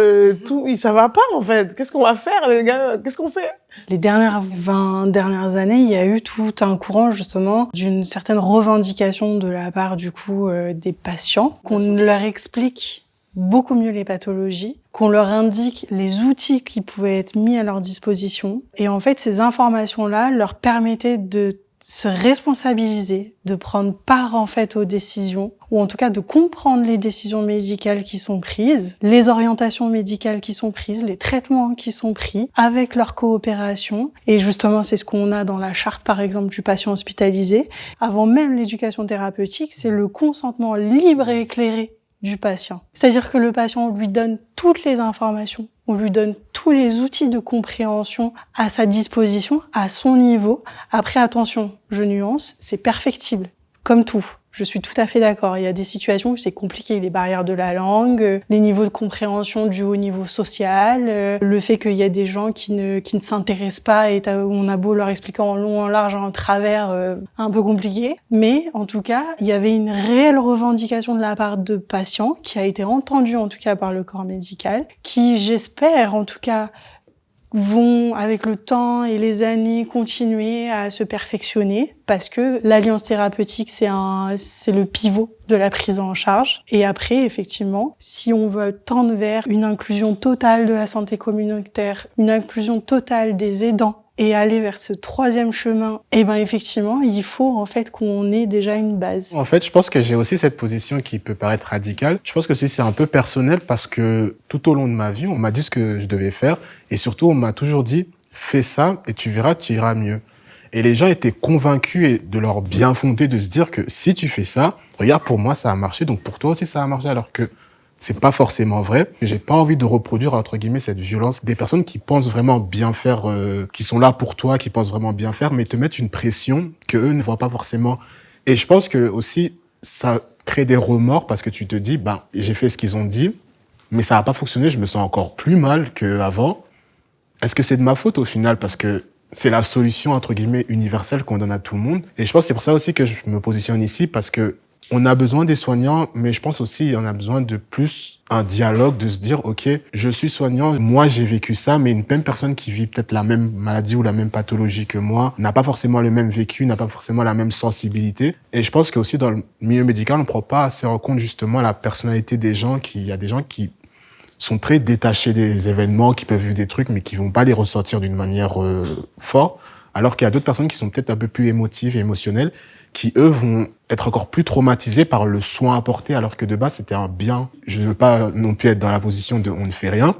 ça va pas, en fait. Qu'est-ce qu'on va faire, les gars? Qu'est-ce qu'on fait? Les 20 dernières années, il y a eu tout un courant, justement, d'une certaine revendication de la part, du coup, des patients, qu'on leur explique beaucoup mieux les pathologies, qu'on leur indique les outils qui pouvaient être mis à leur disposition. Et en fait, ces informations-là leur permettaient de se responsabiliser, de prendre part en fait aux décisions, ou en tout cas de comprendre les décisions médicales qui sont prises, les orientations médicales qui sont prises, les traitements qui sont pris, avec leur coopération. Et justement, c'est ce qu'on a dans la charte, par exemple, du patient hospitalisé. Avant même l'éducation thérapeutique, c'est le consentement libre et éclairé du patient. C'est-à-dire que le patient, on lui donne toutes les informations, on lui donne tous les outils de compréhension à sa disposition, à son niveau. Après, attention, je nuance, c'est perfectible, comme tout. Je suis tout à fait d'accord. Il y a des situations où c'est compliqué, les barrières de la langue, les niveaux de compréhension du haut niveau social, le fait qu'il y a des gens qui ne s'intéressent pas et on a beau leur expliquer en long, en large, en travers, un peu compliqué. Mais en tout cas, il y avait une réelle revendication de la part de patients qui a été entendue en tout cas par le corps médical, qui, j'espère en tout cas, vont, avec le temps et les années, continuer à se perfectionner parce que l'alliance thérapeutique, c'est le pivot de la prise en charge. Et après, effectivement, si on veut tendre vers une inclusion totale de la santé communautaire, une inclusion totale des aidants et aller vers ce troisième chemin, eh ben, effectivement, il faut, en fait, qu'on ait déjà une base. En fait, je pense que j'ai aussi cette position qui peut paraître radicale. Je pense que c'est un peu personnel parce que tout au long de ma vie, on m'a dit ce que je devais faire et surtout, on m'a toujours dit, fais ça et tu verras, tu iras mieux. Et les gens étaient convaincus de leur bien fondé de se dire que si tu fais ça, regarde, pour moi, ça a marché, donc pour toi aussi, ça a marché, alors que c'est pas forcément vrai. J'ai pas envie de reproduire, entre guillemets, cette violence des personnes qui pensent vraiment bien faire, qui sont là pour toi, qui pensent vraiment bien faire, mais te mettent une pression que eux ne voient pas forcément. Et je pense que aussi, ça crée des remords parce que tu te dis, ben, j'ai fait ce qu'ils ont dit, mais ça a pas fonctionné, je me sens encore plus mal qu'avant. Est-ce que c'est de ma faute au final? Parce que c'est la solution, entre guillemets, universelle qu'on donne à tout le monde. Et je pense que c'est pour ça aussi que je me positionne ici parce que on a besoin des soignants, mais je pense aussi on a besoin de plus un dialogue, de se dire, OK, je suis soignant, moi j'ai vécu ça, mais une même personne qui vit peut-être la même maladie ou la même pathologie que moi n'a pas forcément le même vécu, n'a pas forcément la même sensibilité. Et je pense qu'aussi dans le milieu médical, on prend pas assez en compte justement la personnalité des gens, il y a des gens qui sont très détachés des événements, qui peuvent vivre des trucs, mais qui vont pas les ressentir d'une manière forte, alors qu'il y a d'autres personnes qui sont peut-être un peu plus émotives et émotionnelles, qui, eux, vont être encore plus traumatisés par le soin apporté, alors que de base, c'était un bien. Je ne veux pas non plus être dans la position de on ne fait rien,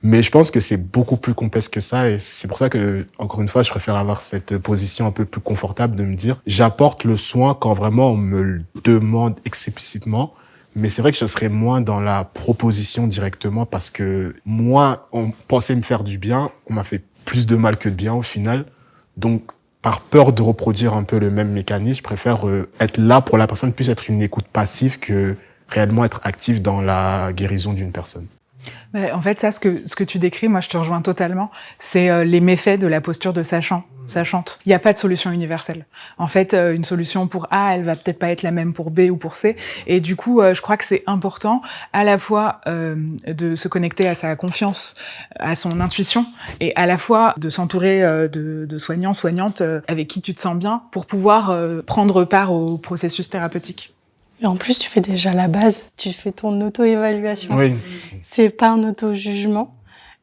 mais je pense que c'est beaucoup plus complexe que ça, et c'est pour ça que, encore une fois, je préfère avoir cette position un peu plus confortable de me dire, j'apporte le soin quand vraiment on me le demande explicitement, mais c'est vrai que je serais moins dans la proposition directement, parce que moi, on pensait me faire du bien, on m'a fait plus de mal que de bien au final, donc par peur de reproduire un peu le même mécanisme, je préfère être là pour la personne, plus être une écoute passive que réellement être active dans la guérison d'une personne. Mais en fait, ça, ce que tu décris, moi, je te rejoins totalement. C'est les méfaits de la posture de sachante. Il n'y a pas de solution universelle. En fait, une solution pour A, elle va peut-être pas être la même pour B ou pour C. Et du coup, je crois que c'est important à la fois de se connecter à sa confiance, à son intuition, et à la fois de s'entourer de soignants, soignantes avec qui tu te sens bien pour pouvoir prendre part au processus thérapeutique. Et en plus, tu fais déjà la base. Tu fais ton auto-évaluation. Oui. C'est pas un auto-jugement.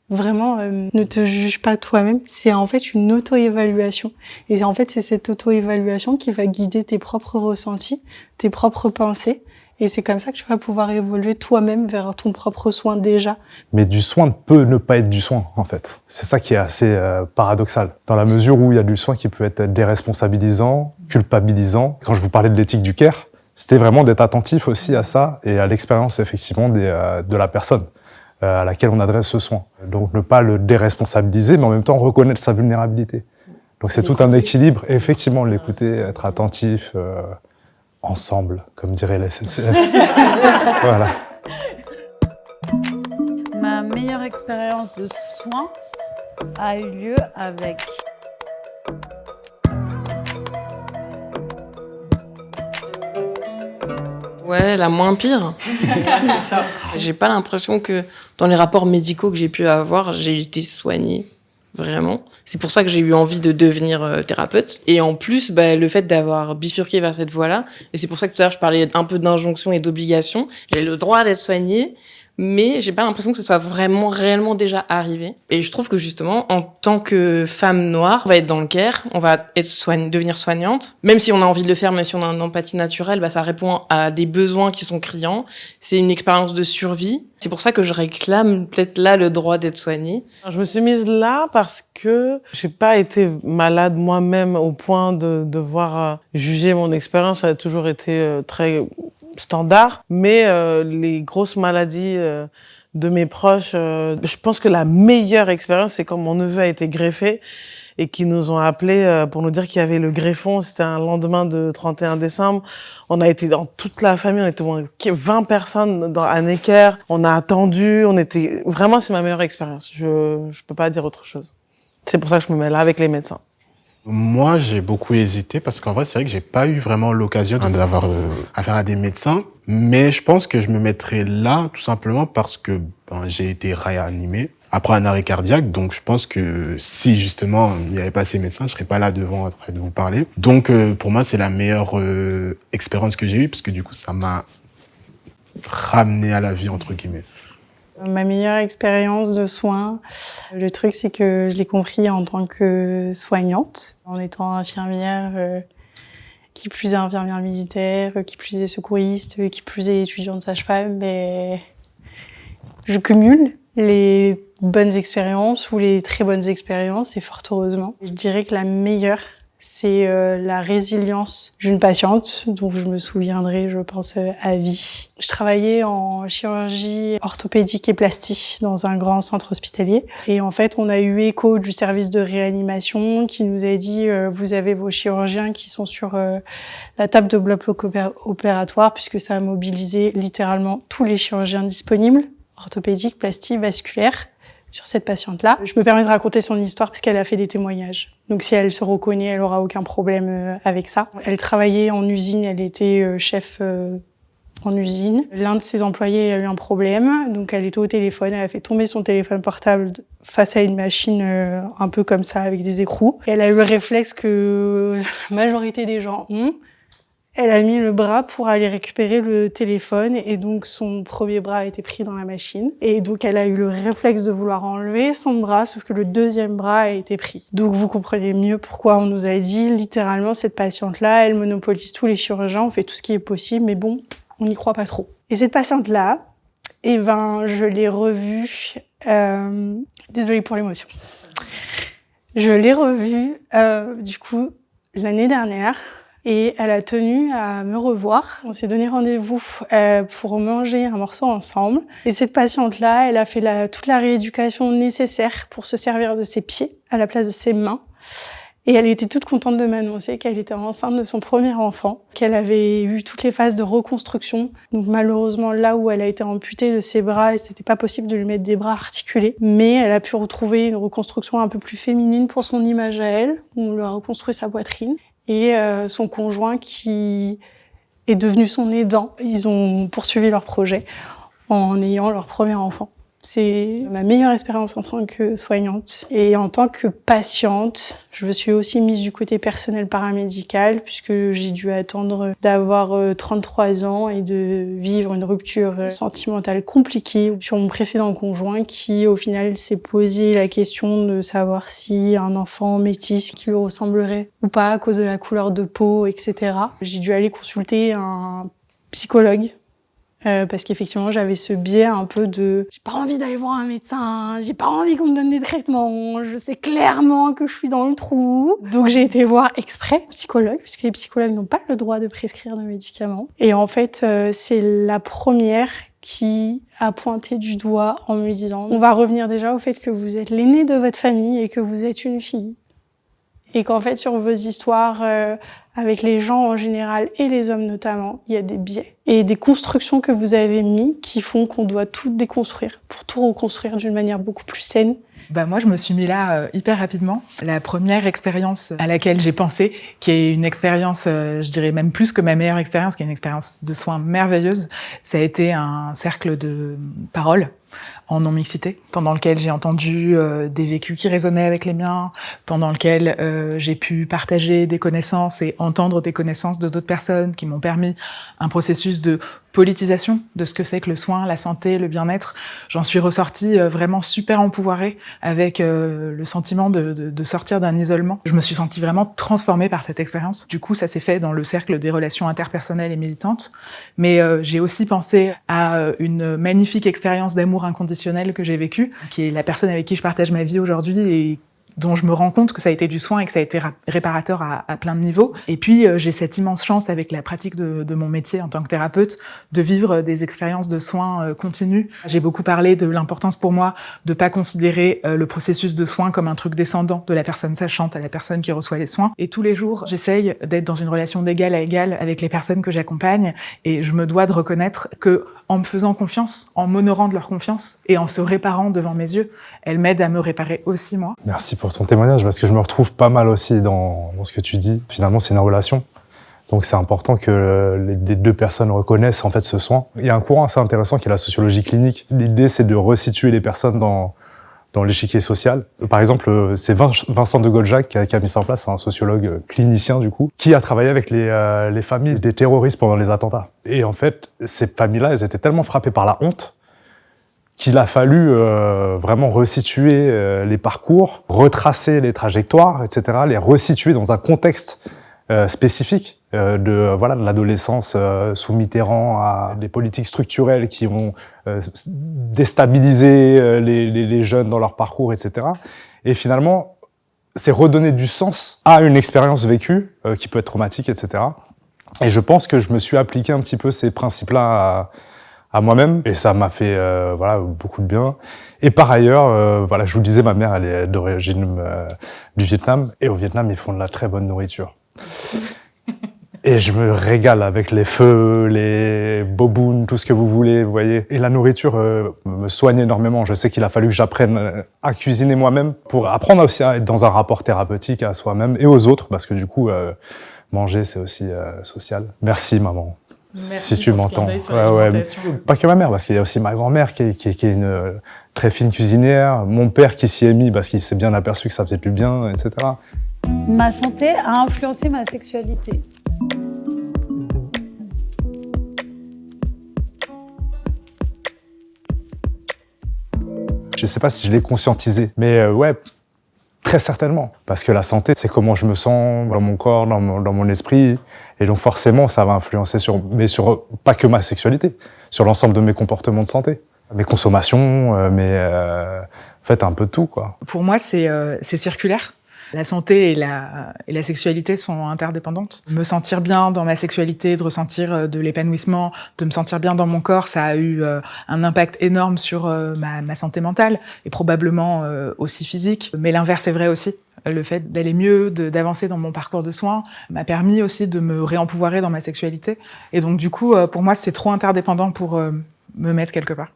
Vraiment, ne te juge pas toi-même. C'est en fait une auto-évaluation. Et en fait, c'est cette auto-évaluation qui va guider tes propres ressentis, tes propres pensées. Et c'est comme ça que tu vas pouvoir évoluer toi-même vers ton propre soin déjà. Mais du soin peut ne pas être du soin, en fait. C'est ça qui est assez paradoxal. Dans la mesure où il y a du soin qui peut être déresponsabilisant, culpabilisant. Quand je vous parlais de l'éthique du care, c'était vraiment d'être attentif aussi à ça et à l'expérience, effectivement, de la personne. à laquelle on adresse ce soin. Donc ne pas le déresponsabiliser, mais en même temps reconnaître sa vulnérabilité. Donc c'est tout un équilibre, et effectivement l'écouter, être attentif, ensemble, comme dirait la SNCF. Voilà. Ma meilleure expérience de soins a eu lieu avec... Ouais, la moins pire. J'ai pas l'impression que dans les rapports médicaux que j'ai pu avoir, j'ai été soignée. Vraiment. C'est pour ça que j'ai eu envie de devenir thérapeute. Et en plus, le fait d'avoir bifurqué vers cette voie-là, et c'est pour ça que tout à l'heure je parlais un peu d'injonction et d'obligation, j'ai le droit d'être soignée, mais j'ai pas l'impression que ce soit vraiment réellement déjà arrivé. Et je trouve que justement, en tant que femme noire, on va être dans le care, on va devenir soignante. Même si on a envie de le faire, même si on a une empathie naturelle, ça répond à des besoins qui sont criants. C'est une expérience de survie. C'est pour ça que je réclame peut-être là le droit d'être soignée. Je me suis mise là parce que j'ai pas été malade moi-même au point de devoir juger mon expérience. Ça a toujours été très standard, mais les grosses maladies de mes proches, je pense que la meilleure expérience, c'est quand mon neveu a été greffé et qu'ils nous ont appelés pour nous dire qu'il y avait le greffon. C'était un lendemain de 31 décembre. On a été dans toute la famille, on était 20 personnes à Necker. On a attendu, vraiment, c'est ma meilleure expérience. Je peux pas dire autre chose. C'est pour ça que je me mets là avec les médecins. Moi, j'ai beaucoup hésité parce qu'en vrai, c'est vrai que j'ai pas eu vraiment l'occasion d'avoir affaire à des médecins. Mais je pense que je me mettrais là tout simplement parce que j'ai été réanimé après un arrêt cardiaque. Donc, je pense que si justement il n'y avait pas ces médecins, je serais pas là devant en train de vous parler. Donc, pour moi, c'est la meilleure expérience que j'ai eue parce que du coup, ça m'a ramené à la vie, entre guillemets. Ma meilleure expérience de soins, le truc c'est que je l'ai compris en tant que soignante, en étant infirmière, qui plus est infirmière militaire, qui plus est secouriste, qui plus est étudiante sage-femme, mais je cumule les bonnes expériences ou les très bonnes expériences et fort heureusement. Je dirais que la meilleure, c'est la résilience d'une patiente dont je me souviendrai, je pense, à vie. Je travaillais en chirurgie orthopédique et plastique dans un grand centre hospitalier. Et en fait, on a eu écho du service de réanimation qui nous a dit vous avez vos chirurgiens qui sont sur la table de bloc opératoire, puisque ça a mobilisé littéralement tous les chirurgiens disponibles, orthopédiques, plastiques, vasculaires, sur cette patiente-là. Je me permets de raconter son histoire parce qu'elle a fait des témoignages. Donc si elle se reconnaît, elle aura aucun problème avec ça. Elle travaillait en usine, elle était chef en usine. L'un de ses employés a eu un problème, donc elle était au téléphone, elle a fait tomber son téléphone portable face à une machine un peu comme ça avec des écrous. Et elle a eu le réflexe que la majorité des gens ont. Elle a mis le bras pour aller récupérer le téléphone et donc son premier bras a été pris dans la machine. Et donc elle a eu le réflexe de vouloir enlever son bras, sauf que le deuxième bras a été pris. Donc vous comprenez mieux pourquoi on nous a dit littéralement cette patiente-là, elle monopolise tous les chirurgiens, on fait tout ce qui est possible, mais bon, on n'y croit pas trop. Et cette patiente-là, je l'ai revue, désolée pour l'émotion, je l'ai revue du coup l'année dernière. Et elle a tenu à me revoir. On s'est donné rendez-vous pour manger un morceau ensemble. Et cette patiente-là, elle a fait toute la rééducation nécessaire pour se servir de ses pieds à la place de ses mains. Et elle était toute contente de m'annoncer qu'elle était enceinte de son premier enfant, qu'elle avait eu toutes les phases de reconstruction. Donc malheureusement, là où elle a été amputée de ses bras, et c'était pas possible de lui mettre des bras articulés. Mais elle a pu retrouver une reconstruction un peu plus féminine pour son image à elle, où on lui a reconstruit sa poitrine. Et son conjoint qui est devenu son aidant. Ils ont poursuivi leur projet en ayant leur premier enfant. C'est ma meilleure expérience en tant que soignante. Et en tant que patiente, je me suis aussi mise du côté personnel paramédical puisque j'ai dû attendre d'avoir 33 ans et de vivre une rupture sentimentale compliquée sur mon précédent conjoint qui, au final, s'est posé la question de savoir si un enfant métis qui lui ressemblerait ou pas à cause de la couleur de peau, etc. J'ai dû aller consulter un psychologue. Parce qu'effectivement, j'avais ce biais un peu de j'ai pas envie d'aller voir un médecin, j'ai pas envie qu'on me donne des traitements, je sais clairement que je suis dans le trou. Donc j'ai été voir exprès psychologue, puisque les psychologues n'ont pas le droit de prescrire de médicaments. Et en fait, c'est la première qui a pointé du doigt en me disant « On va revenir déjà au fait que vous êtes l'aîné de votre famille et que vous êtes une fille. » Et qu'en fait, sur vos histoires avec les gens en général et les hommes notamment, il y a des biais et des constructions que vous avez mis qui font qu'on doit tout déconstruire pour tout reconstruire d'une manière beaucoup plus saine. Moi, je me suis mis là hyper rapidement. La première expérience à laquelle j'ai pensé, qui est une expérience, je dirais même plus que ma meilleure expérience, qui est une expérience de soins merveilleuse, ça a été un cercle de parole en non-mixité, pendant lequel j'ai entendu des vécus qui résonnaient avec les miens, pendant lequel j'ai pu partager des connaissances et entendre des connaissances de d'autres personnes qui m'ont permis un processus de politisation de ce que c'est que le soin, la santé, le bien-être. J'en suis ressortie vraiment super empouvoirée avec le sentiment de sortir d'un isolement. Je me suis sentie vraiment transformée par cette expérience. Du coup, ça s'est fait dans le cercle des relations interpersonnelles et militantes. Mais j'ai aussi pensé à une magnifique expérience d'amour inconditionnel que j'ai vécue, qui est la personne avec qui je partage ma vie aujourd'hui et dont je me rends compte que ça a été du soin et que ça a été réparateur à plein de niveaux. Et puis, j'ai cette immense chance avec la pratique de mon métier en tant que thérapeute de vivre des expériences de soins continues. J'ai beaucoup parlé de l'importance pour moi de pas considérer le processus de soins comme un truc descendant de la personne sachante à la personne qui reçoit les soins. Et tous les jours, j'essaye d'être dans une relation d'égal à égal avec les personnes que j'accompagne et je me dois de reconnaître que en me faisant confiance, en m'honorant de leur confiance et en se réparant devant mes yeux, elles m'aident à me réparer aussi moi. Merci pour ton témoignage, parce que je me retrouve pas mal aussi dans ce que tu dis. Finalement, c'est une relation. Donc c'est important que les deux personnes reconnaissent en fait ce soin. Il y a un courant assez intéressant qui est la sociologie clinique. L'idée, c'est de resituer les personnes dans l'échiquier social. Par exemple, c'est Vincent de Goljac qui a mis ça en place, c'est un sociologue clinicien du coup, qui a travaillé avec les familles des terroristes pendant les attentats. Et en fait, ces familles-là, elles étaient tellement frappées par la honte qu'il a fallu vraiment resituer les parcours, retracer les trajectoires, etc., les resituer dans un contexte spécifique de l'adolescence sous Mitterrand à des politiques structurelles qui vont déstabiliser les jeunes dans leur parcours, etc. Et finalement, c'est redonner du sens à une expérience vécue qui peut être traumatique, etc. Et je pense que je me suis appliqué un petit peu ces principes-là à moi-même, et ça m'a fait beaucoup de bien. Et par ailleurs, je vous le disais, ma mère, elle est d'origine du Vietnam, et au Vietnam, ils font de la très bonne nourriture. Et je me régale avec les feux, les bobounes, tout ce que vous voulez, vous voyez. Et la nourriture me soigne énormément. Je sais qu'il a fallu que j'apprenne à cuisiner moi-même pour apprendre aussi à être dans un rapport thérapeutique à soi-même et aux autres, parce que du coup, manger, c'est aussi social. Merci, maman. Merci si tu m'entends. Pas que ma mère, parce qu'il y a aussi ma grand-mère qui est une très fine cuisinière, mon père qui s'y est mis parce qu'il s'est bien aperçu que ça faisait du bien, etc. Ma santé a influencé ma sexualité. Je sais pas si je l'ai conscientisé, mais très certainement. Parce que la santé, c'est comment je me sens dans mon corps, dans mon esprit. Et donc forcément, ça va influencer sur pas que ma sexualité, sur l'ensemble de mes comportements de santé. Mes consommations, en fait, un peu de tout, quoi. Pour moi, c'est circulaire. La santé et la sexualité sont interdépendantes. Me sentir bien dans ma sexualité, de ressentir de l'épanouissement, de me sentir bien dans mon corps, ça a eu un impact énorme sur ma santé mentale et probablement aussi physique. Mais l'inverse est vrai aussi. Le fait d'aller mieux, d'avancer dans mon parcours de soins m'a permis aussi de me réempouvoirer dans ma sexualité. Et donc du coup, pour moi, c'est trop interdépendant pour me mettre quelque part.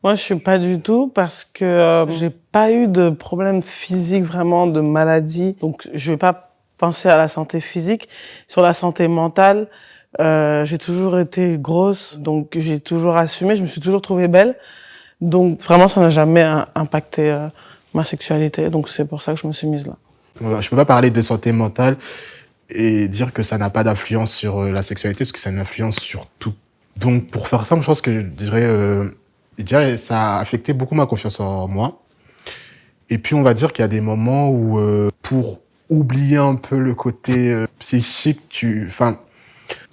Moi, je suis pas du tout parce que j'ai pas eu de problème physique, vraiment, de maladie. Donc, je vais pas penser à la santé physique. Sur la santé mentale, j'ai toujours été grosse, donc j'ai toujours assumé. Je me suis toujours trouvée belle. Donc, vraiment, ça n'a jamais impacté ma sexualité. Donc, c'est pour ça que je me suis mise là. Je peux pas parler de santé mentale et dire que ça n'a pas d'influence sur la sexualité, parce que ça a une influence sur tout. Donc, pour faire simple, je pense que je dirais ça a affecté beaucoup ma confiance en moi. Et puis, on va dire qu'il y a des moments où, pour oublier un peu le côté psychique, tu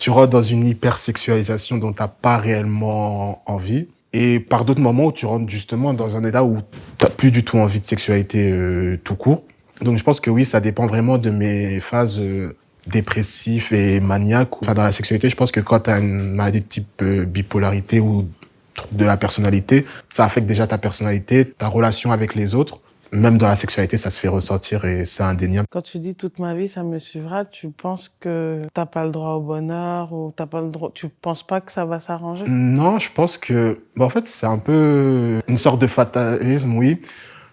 rentres dans une hypersexualisation dont t'as pas réellement envie. Et par d'autres moments où tu rentres justement dans un état où t'as plus du tout envie de sexualité tout court. Donc, je pense que oui, ça dépend vraiment de mes phases dépressives et maniaques. Enfin, dans la sexualité, je pense que quand t'as une maladie de type bipolarité ou de la personnalité. Ça affecte déjà ta personnalité, ta relation avec les autres. Même dans la sexualité, ça se fait ressentir et c'est indéniable. Quand tu dis toute ma vie, ça me suivra, tu penses que t'as pas le droit au bonheur ou t'as pas le droit, tu penses pas que ça va s'arranger? Non, je pense que, en fait, c'est un peu une sorte de fatalisme, oui.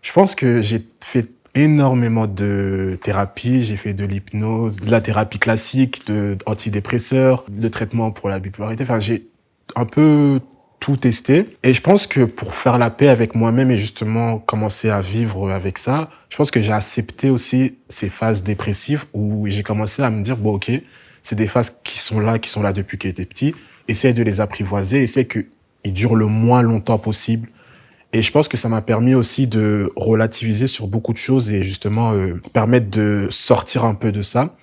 Je pense que j'ai fait énormément de thérapie, j'ai fait de l'hypnose, de la thérapie classique, de antidépresseurs, de traitement pour la bipolarité. Enfin, j'ai un peu tout testé. Et je pense que pour faire la paix avec moi-même et justement commencer à vivre avec ça, je pense que j'ai accepté aussi ces phases dépressives où j'ai commencé à me dire, bon, ok, c'est des phases qui sont là depuis que j'étais petit. Essaye de les apprivoiser, essaye qu'ils durent le moins longtemps possible. Et je pense que ça m'a permis aussi de relativiser sur beaucoup de choses et justement permettre de sortir un peu de ça.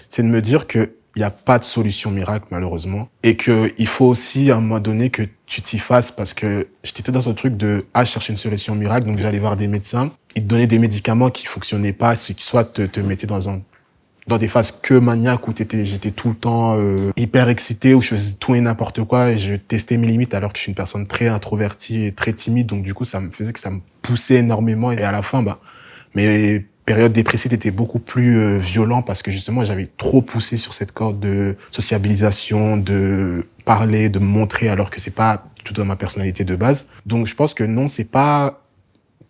C'est de me dire que il n'y a pas de solution miracle, malheureusement. Et qu'il faut aussi, à un moment donné, que tu t'y fasses parce que j'étais dans ce truc de chercher une solution miracle. Donc, j'allais voir des médecins. Ils te donnaient des médicaments qui fonctionnaient pas, ce qui soit te mettaient dans des phases que maniaques où j'étais tout le temps hyper excité, où je faisais tout et n'importe quoi et je testais mes limites alors que je suis une personne très introvertie et très timide. Donc, du coup, ça me faisait que ça me poussait énormément. Et à la fin, mes périodes dépressives étaient beaucoup plus violentes parce que justement, j'avais trop poussé sur cette corde de sociabilisation, de parler, de me montrer alors que c'est pas tout dans ma personnalité de base. Donc, je pense que non, c'est pas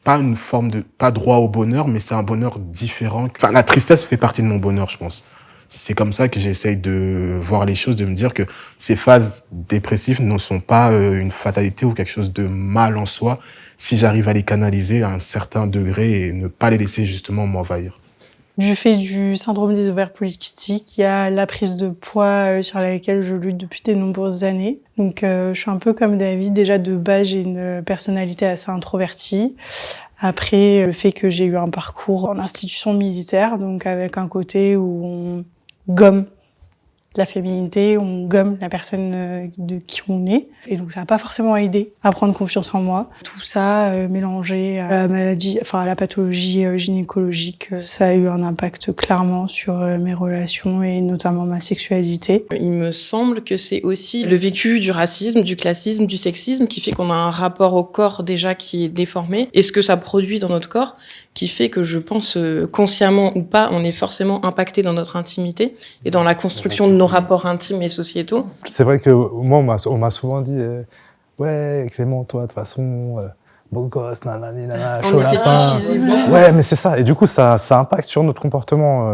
une forme de, pas droit au bonheur, mais c'est un bonheur différent. Enfin, la tristesse fait partie de mon bonheur, je pense. C'est comme ça que j'essaye de voir les choses, de me dire que ces phases dépressives ne sont pas une fatalité ou quelque chose de mal en soi, si j'arrive à les canaliser à un certain degré et ne pas les laisser justement m'envahir. Du fait du syndrome des ovaires polykystiques, il y a la prise de poids sur laquelle je lutte depuis de nombreuses années. Donc je suis un peu comme David, déjà de base j'ai une personnalité assez introvertie. Après, le fait que j'ai eu un parcours en institution militaire, donc avec un côté où on gomme la féminité, on gomme la personne de qui on est. Et donc ça n'a pas forcément aidé à prendre confiance en moi. Tout ça mélangé à la maladie, enfin à la pathologie gynécologique, ça a eu un impact clairement sur mes relations et notamment ma sexualité. Il me semble que c'est aussi le vécu du racisme, du classisme, du sexisme qui fait qu'on a un rapport au corps déjà qui est déformé et ce que ça produit dans notre corps qui fait que je pense consciemment ou pas, on est forcément impacté dans notre intimité et dans la construction de nos rapports intimes et sociétaux. C'est vrai que moi, on m'a souvent dit ouais, Clément, toi, de toute façon, beau gosse, nanani, nanana, chaud lapin. Ouais, mais c'est ça. Et du coup, ça impacte sur notre comportement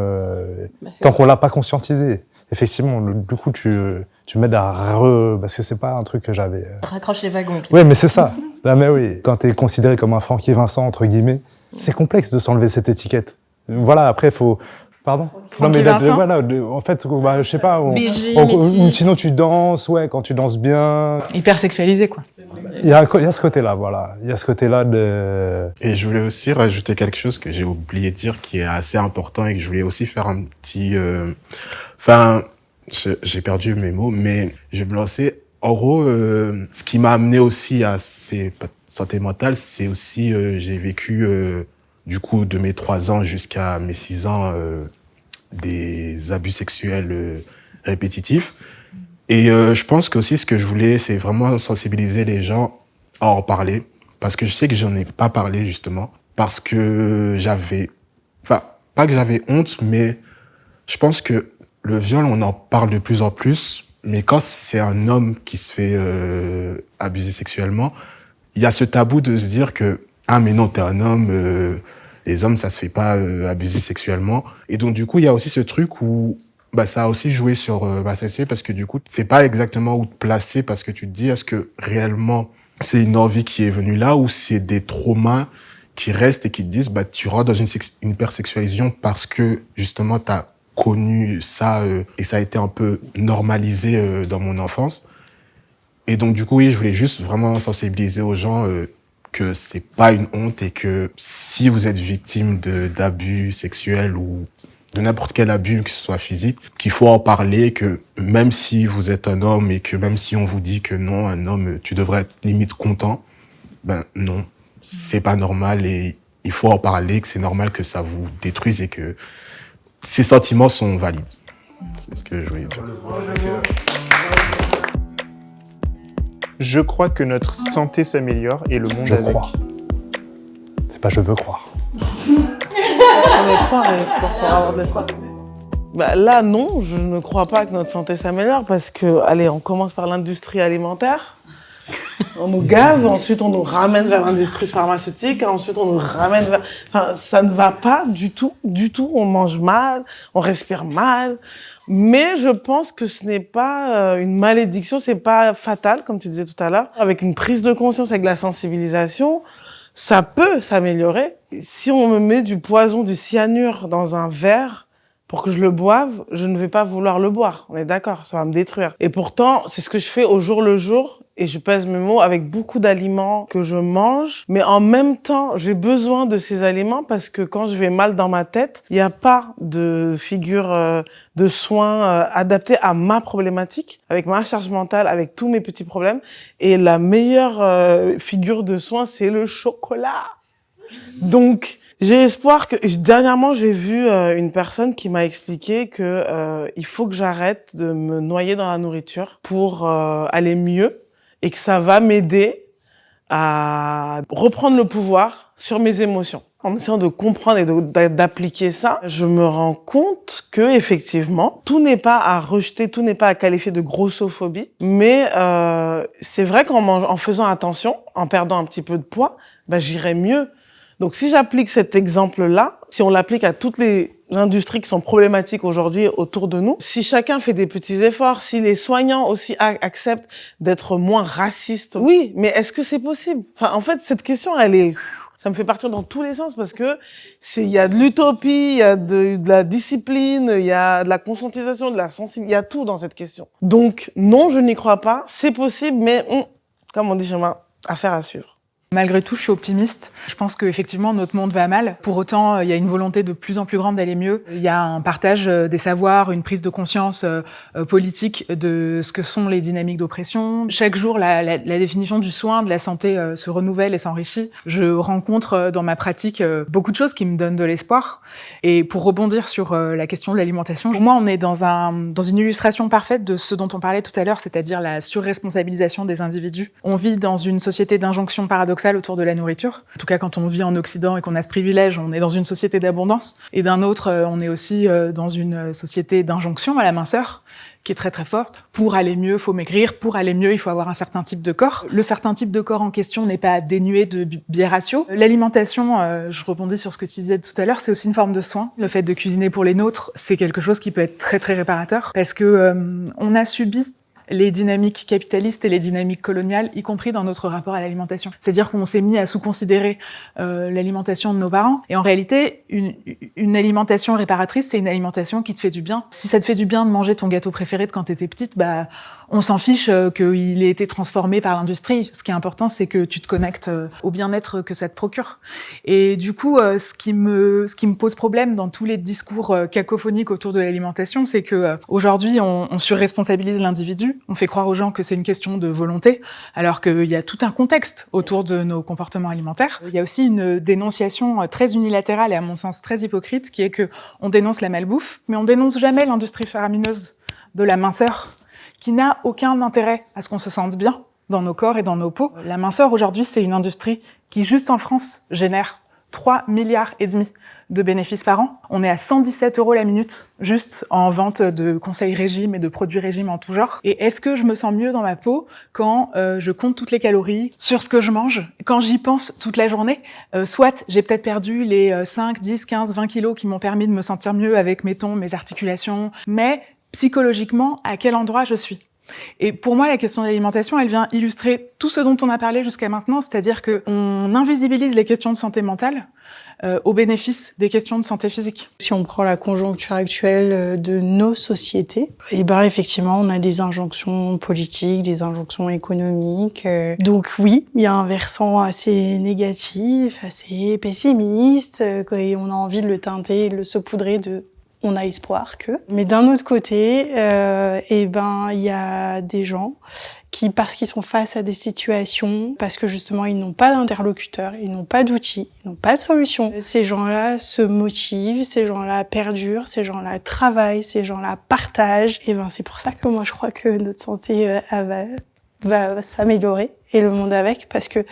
tant qu'on l'a pas conscientisé. Effectivement, du coup, tu m'aides à parce que c'est pas un truc que j'avais. Raccroche les wagons. Ouais, mais c'est ça. Ah, mais oui, quand t'es considéré comme un Francky Vincent entre guillemets, c'est complexe de s'enlever cette étiquette. Voilà, après faut. Pardon. Non mais voilà, en fait, je sais pas. Sinon tu danses, ouais, quand tu danses bien. Hyper sexualisé, quoi. Il y a ce côté-là, voilà. Il y a ce côté-là de. Et je voulais aussi rajouter quelque chose que j'ai oublié de dire qui est assez important et que je voulais aussi faire un petit. J'ai perdu mes mots, mais je vais me lancer. En gros, ce qui m'a amené aussi à ces santé mentale, c'est aussi j'ai vécu du coup de mes 3 ans jusqu'à mes 6 ans des abus sexuels répétitifs. Et je pense que aussi ce que je voulais, c'est vraiment sensibiliser les gens à en parler, parce que je sais que j'en ai pas parlé justement, parce que pas que j'avais honte, mais je pense que le viol, on en parle de plus en plus, mais quand c'est un homme qui se fait abuser sexuellement, il y a ce tabou de se dire que ah mais non, t'es un homme, les hommes ça se fait pas abuser sexuellement. Et donc du coup il y a aussi ce truc où ça a aussi joué sur ma sexualité, parce que du coup c'est pas exactement où te placer, parce que tu te dis est-ce que réellement c'est une envie qui est venue là ou c'est des traumas qui restent et qui te disent tu rentres dans une hypersexualisation parce que justement t'as connu ça et ça a été un peu normalisé dans mon enfance. Et donc du coup oui, je voulais juste vraiment sensibiliser aux gens que c'est pas une honte et que si vous êtes victime d'abus sexuels ou de n'importe quel abus, que ce soit physique, qu'il faut en parler, que même si vous êtes un homme et que même si on vous dit que non, un homme, tu devrais être limite content, non, c'est pas normal et il faut en parler, que c'est normal que ça vous détruise et que ces sentiments sont valides. C'est ce que je voulais dire. Je crois que notre santé s'améliore et le monde Je avec. crois. C'est pas je veux croire. On est croire et c'est pour avoir de l'espoir. Bah, là, non, je ne crois pas que notre santé s'améliore parce que, allez, on commence par l'industrie alimentaire. On nous gave, ensuite on nous ramène vers l'industrie pharmaceutique, ensuite on nous ramène vers... Enfin, ça ne va pas du tout. On mange mal, on respire mal. Mais je pense que ce n'est pas une malédiction, c'est pas fatal, comme tu disais tout à l'heure. Avec une prise de conscience, avec la sensibilisation, ça peut s'améliorer. Si on me met du poison, du cyanure dans un verre pour que je le boive, je ne vais pas vouloir le boire. On est d'accord, ça va me détruire. Et pourtant, c'est ce que je fais au jour le jour. Et je pèse mes mots avec beaucoup d'aliments que je mange. Mais en même temps, j'ai besoin de ces aliments parce que quand je vais mal dans ma tête, il n'y a pas de figure de soins adaptée à ma problématique, avec ma charge mentale, avec tous mes petits problèmes. Et la meilleure figure de soins, c'est le chocolat. Donc, j'ai espoir que... Dernièrement, j'ai vu une personne qui m'a expliqué que il faut que j'arrête de me noyer dans la nourriture pour aller mieux. Et que ça va m'aider à reprendre le pouvoir sur mes émotions. En essayant de comprendre et d'appliquer ça, je me rends compte que effectivement, tout n'est pas à rejeter, tout n'est pas à qualifier de grossophobie. Mais c'est vrai qu'en faisant attention, en perdant un petit peu de poids, j'irai mieux. Donc si j'applique cet exemple-là, si on l'applique à toutes les industries qui sont problématiques aujourd'hui autour de nous, si chacun fait des petits efforts, si les soignants aussi acceptent d'être moins racistes, oui, mais est-ce que c'est possible? Enfin, en fait, cette question, ça me fait partir dans tous les sens parce que il y a de l'utopie, il y a de la discipline, il y a de la conscientisation, de la sensibilité, il y a tout dans cette question. Donc, non, je n'y crois pas, c'est possible, mais comme on dit chez moi, affaire à suivre. Malgré tout, je suis optimiste. Je pense qu'effectivement, notre monde va mal. Pour autant, il y a une volonté de plus en plus grande d'aller mieux. Il y a un partage des savoirs, une prise de conscience politique de ce que sont les dynamiques d'oppression. Chaque jour, la définition du soin, de la santé se renouvelle et s'enrichit. Je rencontre dans ma pratique beaucoup de choses qui me donnent de l'espoir. Et pour rebondir sur la question de l'alimentation, pour moi, on est dans une illustration parfaite de ce dont on parlait tout à l'heure, c'est-à-dire la surresponsabilisation des individus. On vit dans une société d'injonction paradoxale autour de la nourriture. En tout cas, quand on vit en Occident et qu'on a ce privilège, on est dans une société d'abondance. Et d'un autre, on est aussi dans une société d'injonction à la minceur, qui est très très forte. Pour aller mieux, faut maigrir. Pour aller mieux, il faut avoir un certain type de corps. Le certain type de corps en question n'est pas dénué de biais ratios. L'alimentation, je rebondis sur ce que tu disais tout à l'heure, c'est aussi une forme de soin. Le fait de cuisiner pour les nôtres, c'est quelque chose qui peut être très très réparateur. Parce que on a subi les dynamiques capitalistes et les dynamiques coloniales, y compris dans notre rapport à l'alimentation. C'est-à-dire qu'on s'est mis à sous-considérer l'alimentation de nos parents. Et en réalité, une alimentation réparatrice, c'est une alimentation qui te fait du bien. Si ça te fait du bien de manger ton gâteau préféré de quand t'étais petite, on s'en fiche qu'il ait été transformé par l'industrie. Ce qui est important, c'est que tu te connectes au bien-être que ça te procure. Et du coup, ce qui me pose problème dans tous les discours cacophoniques autour de l'alimentation, c'est que aujourd'hui, on surresponsabilise l'individu. On fait croire aux gens que c'est une question de volonté, alors qu'il y a tout un contexte autour de nos comportements alimentaires. Il y a aussi une dénonciation très unilatérale et à mon sens très hypocrite, qui est que on dénonce la malbouffe, mais on dénonce jamais l'industrie faramineuse de la minceur, qui n'a aucun intérêt à ce qu'on se sente bien dans nos corps et dans nos peaux. La minceur, aujourd'hui, c'est une industrie qui, juste en France, génère 3,5 milliards de bénéfices par an. On est à 117 € la minute, juste en vente de conseils régime et de produits régime en tout genre. Et est-ce que je me sens mieux dans ma peau quand je compte toutes les calories sur ce que je mange? Quand j'y pense toute la journée, soit j'ai peut-être perdu les 5, 10, 15, 20 kilos qui m'ont permis de me sentir mieux avec, mettons, mes articulations, mais psychologiquement, à quel endroit je suis? Et pour moi, la question de l'alimentation, elle vient illustrer tout ce dont on a parlé jusqu'à maintenant, c'est-à-dire qu'on invisibilise les questions de santé mentale au bénéfice des questions de santé physique. Si on prend la conjoncture actuelle de nos sociétés, effectivement, on a des injonctions politiques, des injonctions économiques. Donc oui, il y a un versant assez négatif, assez pessimiste, et on a envie de le teinter, de le saupoudrer de on a espoir que. Mais d'un autre côté, il y a des gens qui, parce qu'ils sont face à des situations, parce que justement ils n'ont pas d'interlocuteur, ils n'ont pas d'outils, ils n'ont pas de solution, ces gens-là se motivent, ces gens-là perdurent, ces gens-là travaillent, ces gens-là partagent. Et c'est pour ça que moi je crois que notre santé va s'améliorer et le monde avec, parce que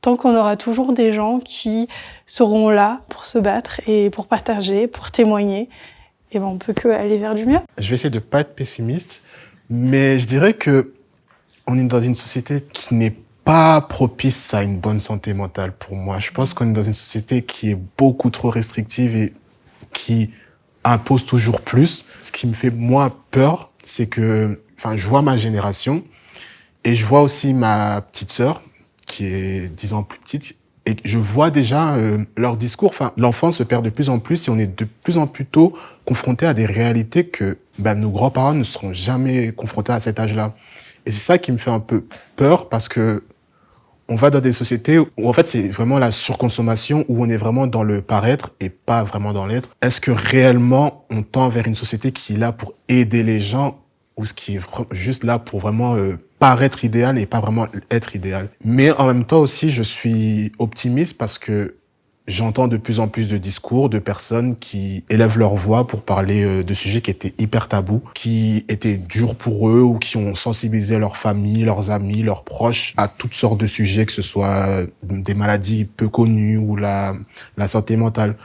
tant qu'on aura toujours des gens qui seront là pour se battre et pour partager, pour témoigner, et ben on peut que aller vers du mieux. Je vais essayer de pas être pessimiste, mais je dirais que on est dans une société qui n'est pas propice à une bonne santé mentale pour moi. Je pense qu'on est dans une société qui est beaucoup trop restrictive et qui impose toujours plus. Ce qui me fait moins peur, c'est que, je vois ma génération et je vois aussi ma petite sœur, qui est 10 ans plus petite, et je vois déjà leur discours. L'enfant se perd de plus en plus et on est de plus en plus tôt confronté à des réalités que nos grands-parents ne seront jamais confrontés à cet âge-là. Et c'est ça qui me fait un peu peur, parce que on va dans des sociétés où en fait c'est vraiment la surconsommation, où on est vraiment dans le paraître et pas vraiment dans l'être. Est-ce que réellement on tend vers une société qui est là pour aider les gens, ou ce qui est juste là pour vraiment paraître idéal et pas vraiment être idéal? Mais en même temps aussi, je suis optimiste parce que j'entends de plus en plus de discours de personnes qui élèvent leur voix pour parler de sujets qui étaient hyper tabous, qui étaient durs pour eux, ou qui ont sensibilisé leurs familles, leurs amis, leurs proches à toutes sortes de sujets, que ce soit des maladies peu connues ou la santé mentale.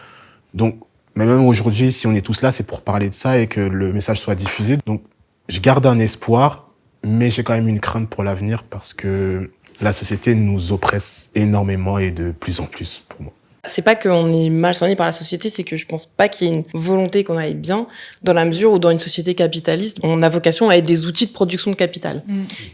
Donc, mais même aujourd'hui, si on est tous là, c'est pour parler de ça et que le message soit diffusé. Donc, je garde un espoir, mais j'ai quand même une crainte pour l'avenir, parce que la société nous oppresse énormément et de plus en plus pour moi. C'est pas qu'on est mal soigné par la société, c'est que je pense pas qu'il y ait une volonté qu'on aille bien, dans la mesure où dans une société capitaliste, on a vocation à être des outils de production de capital.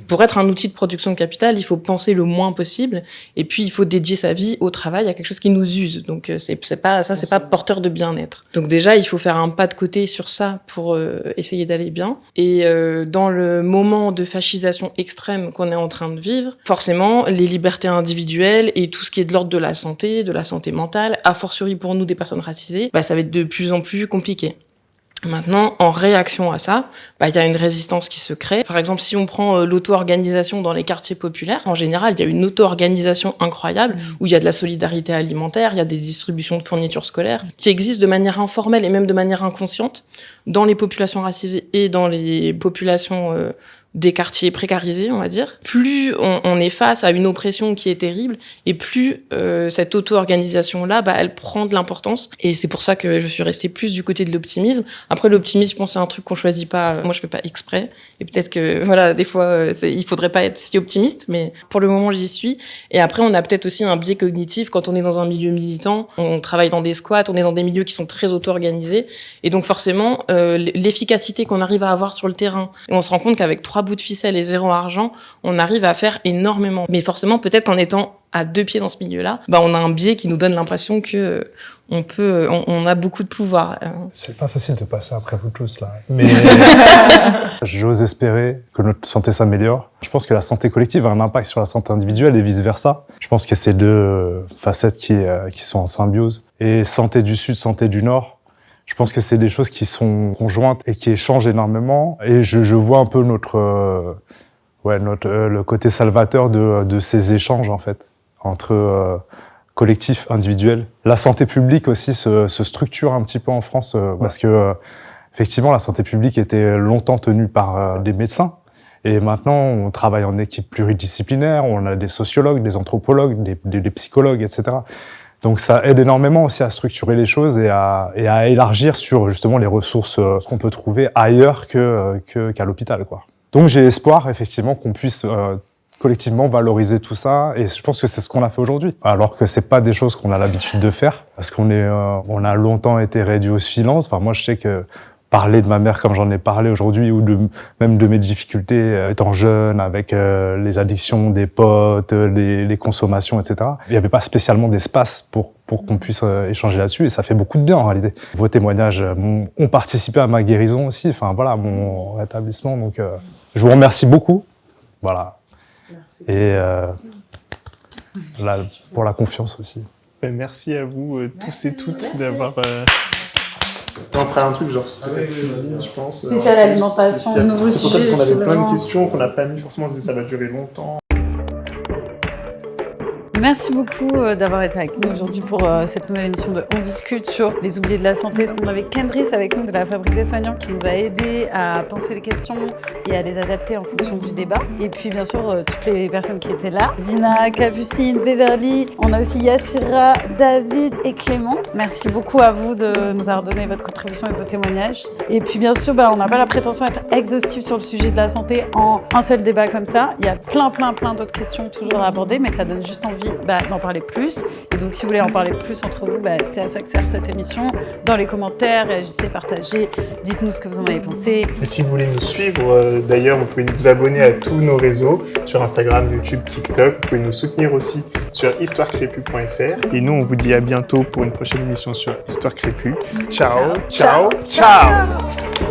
Pour être un outil de production de capital, il faut penser le moins possible, et puis il faut dédier sa vie au travail, à quelque chose qui nous use. Donc c'est pas porteur de bien-être. Donc déjà, il faut faire un pas de côté sur ça pour essayer d'aller bien. Et dans le moment de fascisation extrême qu'on est en train de vivre, forcément, les libertés individuelles et tout ce qui est de l'ordre de la santé mentale, a fortiori pour nous des personnes racisées, ça va être de plus en plus compliqué. Maintenant, en réaction à ça, il y a une résistance qui se crée. Par exemple, si on prend l'auto-organisation dans les quartiers populaires, en général, il y a une auto-organisation incroyable où il y a de la solidarité alimentaire, il y a des distributions de fournitures scolaires qui existent de manière informelle et même de manière inconsciente dans les populations racisées et dans les populations des quartiers précarisés, on va dire. Plus on est face à une oppression qui est terrible, et plus cette auto-organisation-là, elle prend de l'importance. Et c'est pour ça que je suis restée plus du côté de l'optimisme. Après, l'optimisme, je pense, c'est un truc qu'on choisit pas. Moi, je fais pas exprès. Et peut-être que, des fois, il faudrait pas être si optimiste, mais pour le moment, j'y suis. Et après, on a peut-être aussi un biais cognitif quand on est dans un milieu militant. On travaille dans des squats, on est dans des milieux qui sont très auto-organisés. Et donc, forcément, l'efficacité qu'on arrive à avoir sur le terrain, et on se rend compte qu'avec 3 bouts de ficelle et 0 argent, on arrive à faire énormément. Mais forcément, peut-être qu'en étant à 2 pieds dans ce milieu-là, on a un biais qui nous donne l'impression que on a beaucoup de pouvoir. C'est pas facile de passer après vous tous, là. Mais j'ose espérer que notre santé s'améliore. Je pense que la santé collective a un impact sur la santé individuelle et vice-versa. Je pense que c'est 2 facettes qui sont en symbiose. Et santé du Sud, santé du Nord, je pense que c'est des choses qui sont conjointes et qui échangent énormément. Et je vois un peu le côté salvateur de ces échanges, en fait, entre collectifs, individuels. La santé publique aussi se structure un petit peu en France, parce que, effectivement, la santé publique était longtemps tenue par des médecins. Et maintenant, on travaille en équipe pluridisciplinaire, on a des sociologues, des anthropologues, des psychologues, etc. Donc ça aide énormément aussi à structurer les choses et à élargir sur justement les ressources qu'on peut trouver ailleurs qu'à l'hôpital, quoi. Donc j'ai espoir effectivement qu'on puisse collectivement valoriser tout ça, et je pense que c'est ce qu'on a fait aujourd'hui. Alors que c'est pas des choses qu'on a l'habitude de faire, parce qu'on a longtemps été réduit au silence. Enfin, moi je sais que parler de ma mère comme j'en ai parlé aujourd'hui, ou même de mes difficultés étant jeune, avec les addictions des potes, les consommations, etc. Il n'y avait pas spécialement d'espace pour qu'on puisse échanger là-dessus, et ça fait beaucoup de bien en réalité. Vos témoignages ont participé à ma guérison aussi, enfin voilà, mon rétablissement. Donc je vous remercie beaucoup, voilà. Merci. Et pour la confiance aussi. Merci à vous tous et toutes d'avoir... On fera un truc genre spécial cuisine, je pense. Spécial alimentation, nouveau sujet. C'est pour ça, parce qu'on avait plein de questions qu'on n'a pas mis forcément, ça va durer longtemps. Merci beaucoup d'avoir été avec nous aujourd'hui pour cette nouvelle émission de On discute sur les oubliés de la santé. On avait Kendris avec nous de la Fabrique des Soignants qui nous a aidé à penser les questions et à les adapter en fonction du débat. Et puis bien sûr toutes les personnes qui étaient là. Zina, Capucine, Beverly, on a aussi Yassira, David et Clément. Merci beaucoup à vous de nous avoir donné votre contribution et vos témoignages. Et puis bien sûr, on n'a pas la prétention d'être exhaustif sur le sujet de la santé en un seul débat comme ça. Il y a plein d'autres questions toujours à aborder, mais ça donne juste envie d'en parler plus. Et donc si vous voulez en parler plus entre vous, c'est à ça que sert cette émission. Dans les commentaires, réagissez, partagez, dites-nous ce que vous en avez pensé. Et si vous voulez nous suivre, d'ailleurs, vous pouvez vous abonner à tous nos réseaux, sur Instagram, YouTube, TikTok. Vous pouvez nous soutenir aussi sur histoirecrépue.fr. Et nous, on vous dit à bientôt pour une prochaine émission sur Histoire Crépue. Ciao, ciao, ciao, ciao.